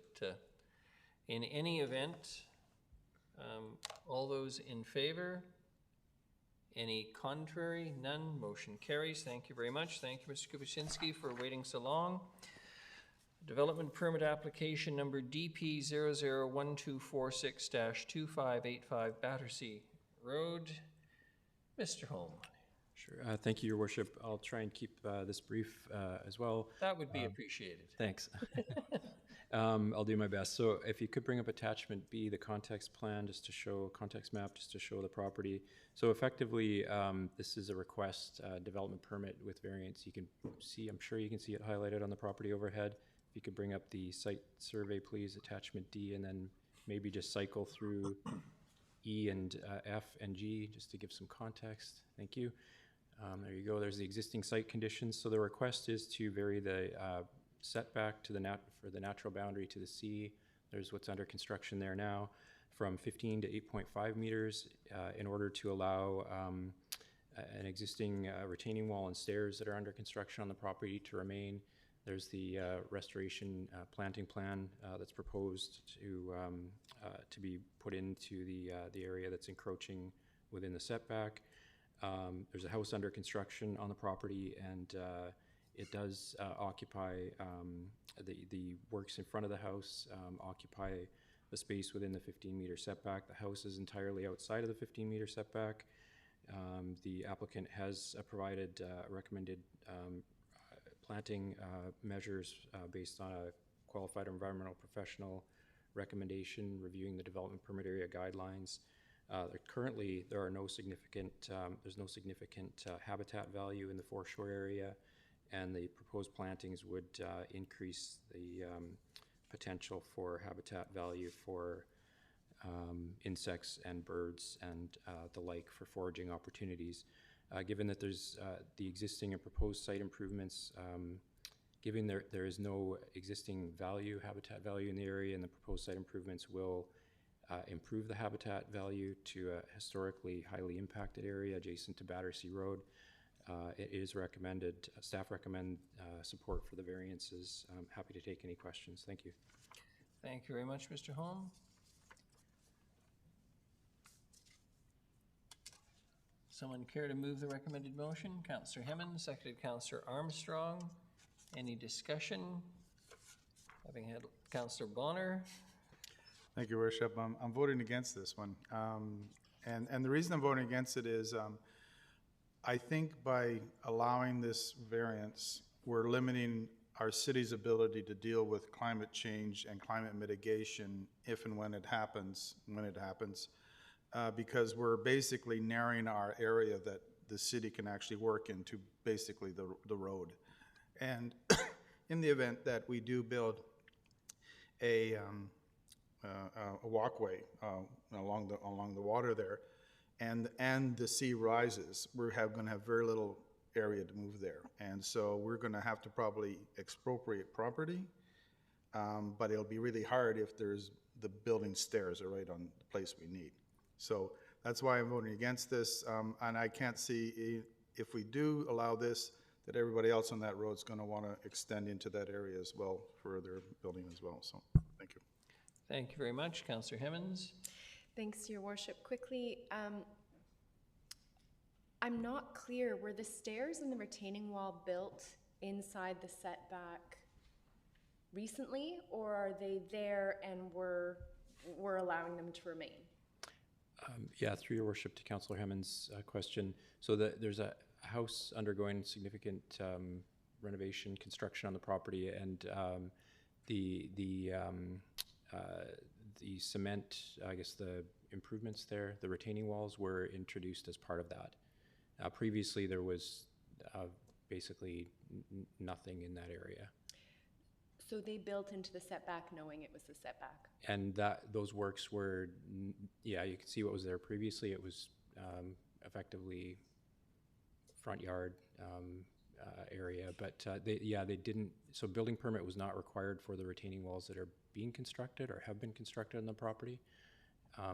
in any event, all those in favor? Any contrary? None. Motion carries. Thank you very much. Thank you, Mr. Kupashinsky, for waiting so long. Development permit application number DP 001246-2585 Battersea Road. Mr. Holm. Sure. Thank you, Your Worship. I'll try and keep this brief as well. That would be appreciated. Thanks. I'll do my best. So if you could bring up attachment B, the context plan, just to show, context map, just to show the property. So effectively, this is a request development permit with variance. You can see, I'm sure you can see it highlighted on the property overhead. If you could bring up the site survey, please, attachment D, and then maybe just cycle through E and F and G, just to give some context. Thank you. There you go. There's the existing site conditions. So the request is to vary the setback to the natural boundary to the sea. There's what's under construction there now, from 15 to 8.5 meters in order to allow an existing retaining wall and stairs that are under construction on the property to remain. There's the restoration planting plan that's proposed to be put into the area that's encroaching within the setback. There's a house under construction on the property, and it does occupy the works in front of the house occupy the space within the 15-meter setback. The house is entirely outside of the 15-meter setback. The applicant has provided recommended planting measures based on a qualified environmental professional recommendation reviewing the development permit area guidelines. Currently, there are no significant, there's no significant habitat value in the foreshore area, and the proposed plantings would increase the potential for habitat value for insects and birds and the like for foraging opportunities. Given that there's the existing and proposed site improvements, given there is no existing value, habitat value in the area, and the proposed site improvements will improve the habitat value to a historically highly impacted area adjacent to Battersea Road. It is recommended, staff recommend support for the variances. I'm happy to take any questions. Thank you. Thank you very much, Mr. Holm. Someone care to move the recommended motion? Councillor Hemmond, seconded Councillor Armstrong. Any discussion? Having had Councillor Bonner. Thank you, Worship. I'm voting against this one. And the reason I'm voting against it is I think by allowing this variance, we're limiting our city's ability to deal with climate change and climate mitigation if and when it happens, because we're basically narrowing our area that the city can actually work into, basically the road. And in the event that we do build a walkway along the water there, and the sea rises, we're going to have very little area to move there, and so we're going to have to probably expropriate property, but it'll be really hard if the building stairs are right on the place we need. So that's why I'm voting against this, and I can't see if we do allow this, that everybody else on that road is going to want to extend into that area as well for their building as well. So thank you. Thank you very much, Councillor Hemmons. Thanks, Your Worship. Quickly, I'm not clear, were the stairs and the retaining wall built inside the setback recently, or are they there and we're allowing them to remain? Yeah, through Your Worship, to Councillor Hemmons' question. So there's a house undergoing significant renovation, construction on the property, and the cement, I guess the improvements there, the retaining walls were introduced as part of that. Previously, there was basically nothing in that area. So they built into the setback knowing it was the setback? And those works were, yeah, you can see what was there previously. It was effectively front yard area, but they didn't, so building permit was not required for the retaining walls that are being constructed or have been constructed on the property.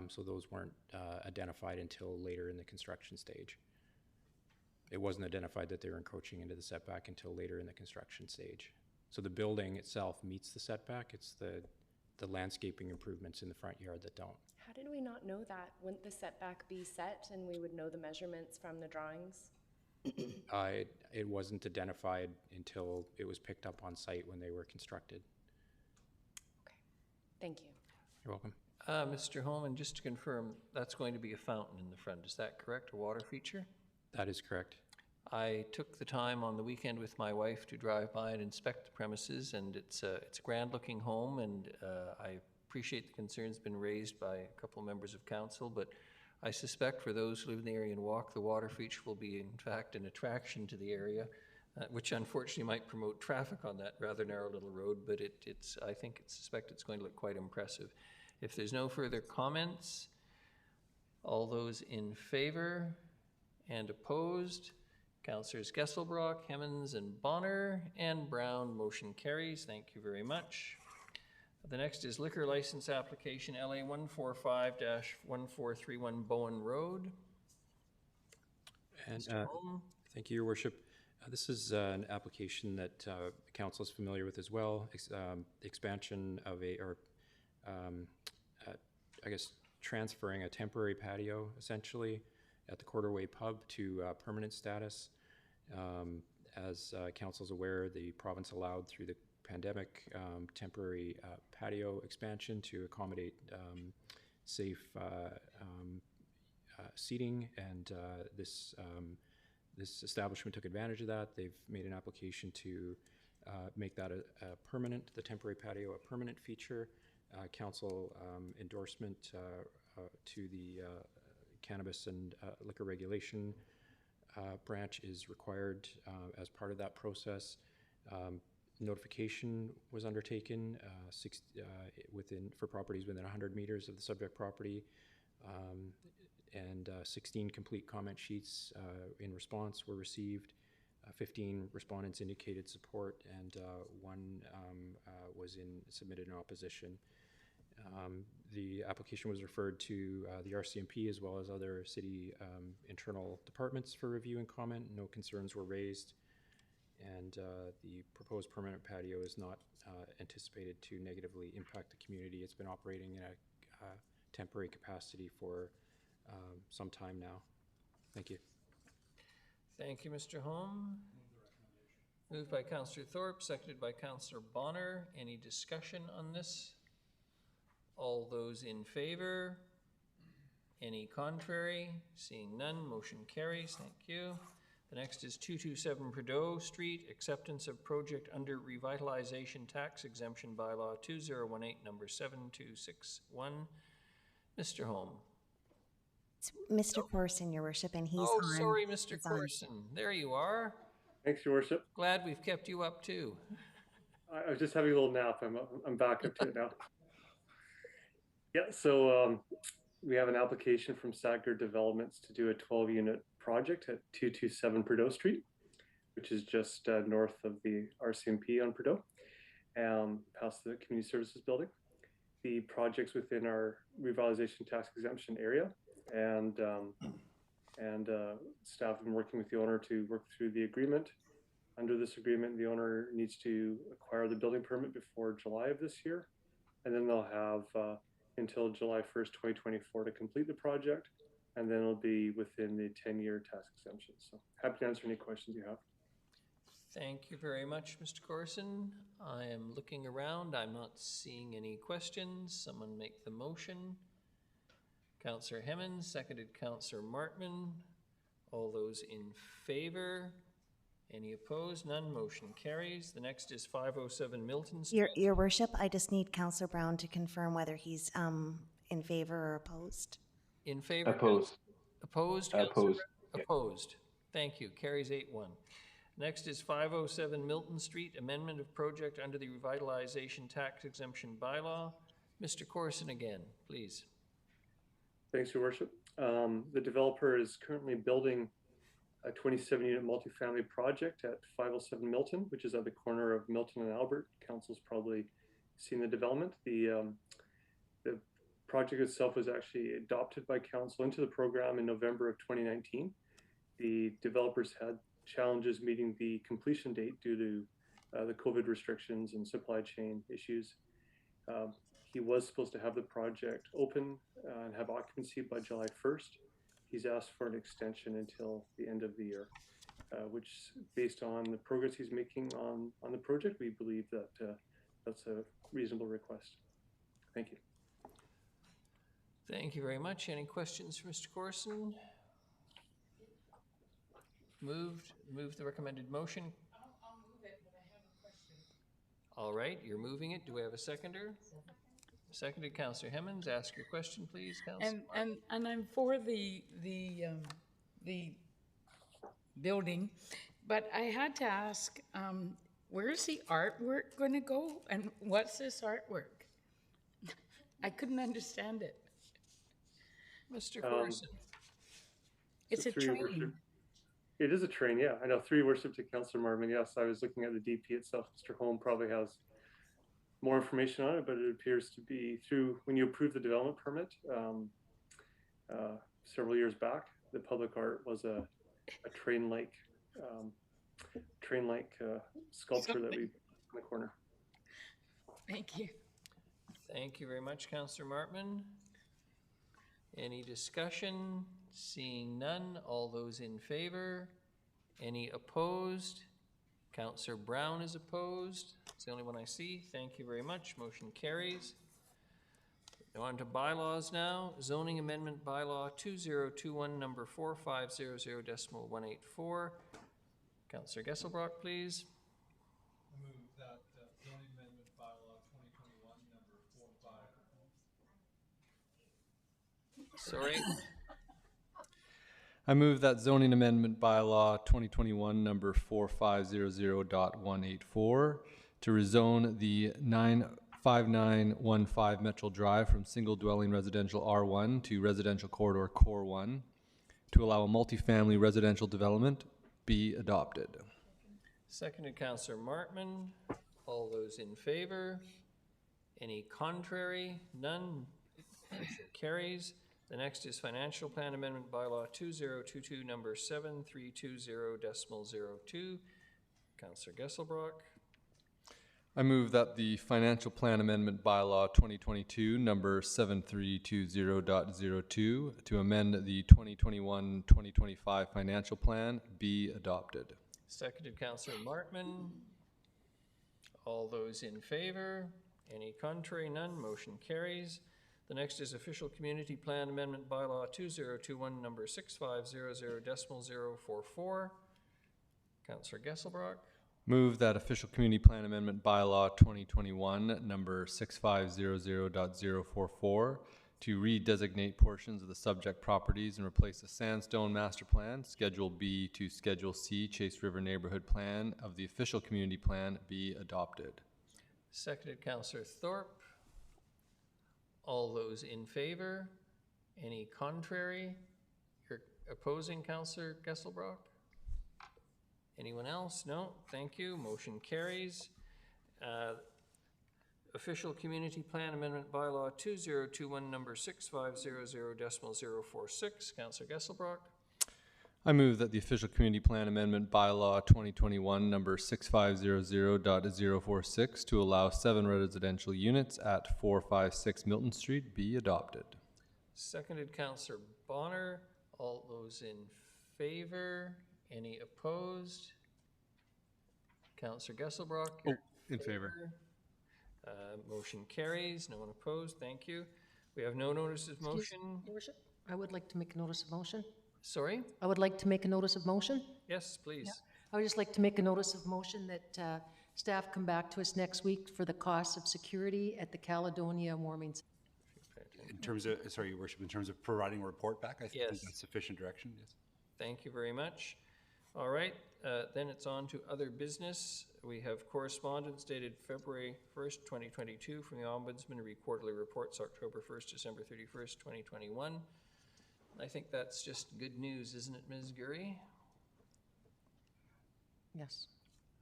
So those weren't identified until later in the construction stage. It wasn't identified that they were encroaching into the setback until later in the construction stage. So the building itself meets the setback. It's the landscaping improvements in the front yard that don't. How did we not know that? Wouldn't the setback be set and we would know the measurements from the drawings? It wasn't identified until it was picked up on site when they were constructed. Okay, thank you. You're welcome. Mr. Holman, just to confirm, that's going to be a fountain in the front, is that correct, a water feature? That is correct. I took the time on the weekend with my wife to drive by and inspect the premises, and it's a grand-looking home, and I appreciate the concerns been raised by a couple of members of council, but I suspect for those who live in the area and walk, the water feature will be, in fact, an attraction to the area, which unfortunately might promote traffic on that rather narrow little road, but I suspect it's going to look quite impressive. If there's no further comments, all those in favor and opposed, Councillors Gesselbrock, Hemmons, and Bonner, and Brown, motion carries. Thank you very much. The next is liquor license application LA 145-1431 Bowen Road. And thank you, Your Worship. This is an application that Council is familiar with as well. Expansion of I guess transferring a temporary patio essentially at the Quarterway Pub to permanent status. As Council's aware, the province allowed through the pandemic temporary patio expansion to accommodate safe seating, and this establishment took advantage of that. They've made an application to make that a permanent, the temporary patio a permanent feature. Council endorsement to the Cannabis and Liquor Regulation branch is required as part of that process. Notification was undertaken for properties within 100 meters of the subject property, and 16 complete comment sheets in response were received. 15 respondents indicated support, and one was submitted in opposition. The application was referred to the RCMP as well as other city internal departments for review and comment. No concerns were raised, and the proposed permanent patio is not anticipated to negatively impact the community. It's been operating in a temporary capacity for some time now. Thank you. Thank you, Mr. Holm. Moved by Councillor Thorpe, seconded by Councillor Bonner. Any discussion on this? All those in favor? Any contrary? Seeing none, motion carries. Thank you. The next is 227 Prideaux Street, acceptance of project under revitalization tax exemption bylaw 2018, number 7261. Mr. Holm. It's Mr. Corson, Your Worship, and he's Oh, on. sorry, Mr. he's on. Corson. There you are. Thanks, Your Worship. Glad we've kept you up too. I was just having a little nap. I'm back up to it now. Yeah, so we have an application from Sackler Developments to do a 12-unit project at 227 Prideaux Street, which is just north of the RCMP on Prideaux, past the Community Services Building. The project's within our revitalization tax exemption area, and staff have been working with the owner to work through the agreement. Under this agreement, the owner needs to acquire the building permit before July of this year, and then they'll have until July 1st, 2024 to complete the project, and then it'll be within the 10-year tax exemption. So happy to answer any questions you have. Thank you very much, Mr. Corson. I am looking around. I'm not seeing any questions. Someone make the motion. Councillor Hemmons, seconded Councillor Martman. All those in favor? Any opposed? None. Motion carries. The next is 507 Milton Street. Your Worship, I just need Councillor Brown to confirm whether he's in favor or opposed. In favor? Opposed. Opposed? Opposed. Opposed. Thank you. Carries 8-1. Next is 507 Milton Street, amendment of project under the revitalization tax exemption bylaw. Mr. Corson again, please. Thanks, Your Worship. The developer is currently building a 27-unit multifamily project at 507 Milton, which is at the corner of Milton and Albert. Council's probably seen the development. The project itself was actually adopted by Council into the program in November of 2019. The developers had challenges meeting the completion date due to the COVID restrictions and supply chain issues. He was supposed to have the project open and have occupancy by July 1st. He's asked for an extension until the end of the year, which, based on the progress he's making on the project, we believe that that's a reasonable request. Thank you. Thank you very much. Any questions for Mr. Corson? Move the recommended motion. I'll move it, but I have a question. All right, you're moving it. Do we have a seconder? Seconded, Councillor Hemmons. Ask your question, please, Councillor. And I'm for the building, but I had to ask, where's the artwork going to go, and what's this artwork? I couldn't understand it. Mr. Corson. It's a train. It is a train, yeah. I know. 3 worship to Councillor Martman. Yes, I was looking at the DP itself. Mr. Holm probably has more information on it, but it appears to be through when you approved the development permit several years back. The public art was a train-like sculpture that we put in the corner. Thank you. Thank you very much, Councillor Martman. Any discussion? Seeing none. All those in favor? Any opposed? Councillor Brown is opposed. It's the only one I see. Thank you very much. Motion carries. On to bylaws now. Zoning Amendment Bylaw 2021, number 4500.184. Councillor Gesselbrock, please. I move that zoning amendment bylaw 2021, number 45. Sorry. I move that zoning amendment bylaw 2021 number 4500.184 to rezone the 95915 Metro Drive from single dwelling residential R1 to residential corridor Core 1 to allow a multifamily residential development be adopted. Seconded, Councillor Martman. All those in favor? Any contrary? None. Motion carries. The next is Financial Plan Amendment Bylaw 2022, number 7320.02. Councillor Gesselbrock. I move that the Financial Plan Amendment Bylaw 2022, number 7320.02, to amend the 2021-2025 financial plan be adopted. Seconded, Councillor Martman. All those in favor? Any contrary? None. Motion carries. The next is Official Community Plan Amendment Bylaw 2021, number 6500.044. Councillor Gesselbrock. Move that Official Community Plan Amendment Bylaw 2021, number 6500.044, to redesignate portions of the subject properties and replace the Sandstone Master Plan, Schedule B to Schedule C Chase River Neighborhood Plan of the Official Community Plan be adopted. Seconded, Councillor Thorpe. All those in favor? Any contrary? You're opposing, Councillor Gesselbrock? Anyone else? No? Thank you. Motion carries. Official Community Plan Amendment Bylaw 2021, number 6500.046. Councillor Gesselbrock. I move that the Official Community Plan Amendment Bylaw 2021, number 6500.046, to allow 7 residential units at 456 Milton Street be adopted. Seconded, Councillor Bonner. All those in favor? Any opposed? Councillor Gesselbrock. Oh, in favor. Motion carries. No one opposed. Thank you. We have no notice of motion. Your Worship, I would like to make a notice of motion. Sorry? I would like to make a notice of motion. Yes, please. Yeah. I would just like to make a notice of motion that staff come back to us next week for the costs of security at the Caledonia Warming Center. In terms of, sorry, Your Worship, in terms of providing a report back, I think Yes. that's sufficient direction, yes. Thank you very much. All right, then it's on to other business. We have correspondence dated February 1st, 2022 from the Ombudsman, quarterly reports October 1st, December 31st, 2021. I think that's just good news, isn't it, Ms. Gurry? Yes.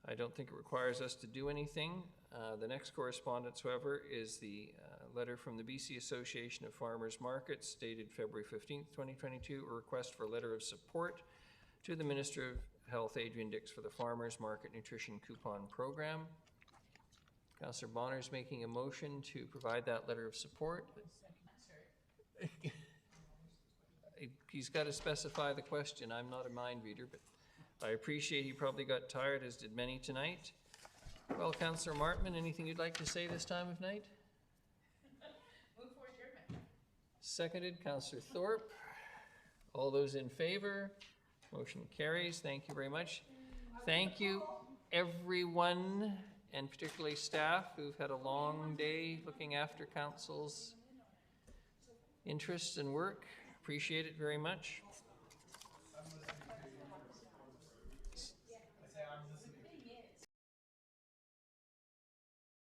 I don't think it requires us to do anything. The next correspondence, however, is the letter from the BC Association of Farmers Markets dated February 15th, 2022, a request for a letter of support to the Minister of Health, Adrian Dix, for the Farmers Market Nutrition Coupon Program. Councillor Bonner is making a motion to provide that letter of support. He's got to specify the question. I'm not a mind reader, but I appreciate he probably got tired, as did many tonight. Well, Councillor Martman, anything you'd like to say this time of night? Move for adjournment. Seconded, Councillor Thorpe. All those in favor? Motion carries. Thank you very much. Thank you, everyone, and particularly staff who've had a long day looking after council's interests and work. Appreciate it very much.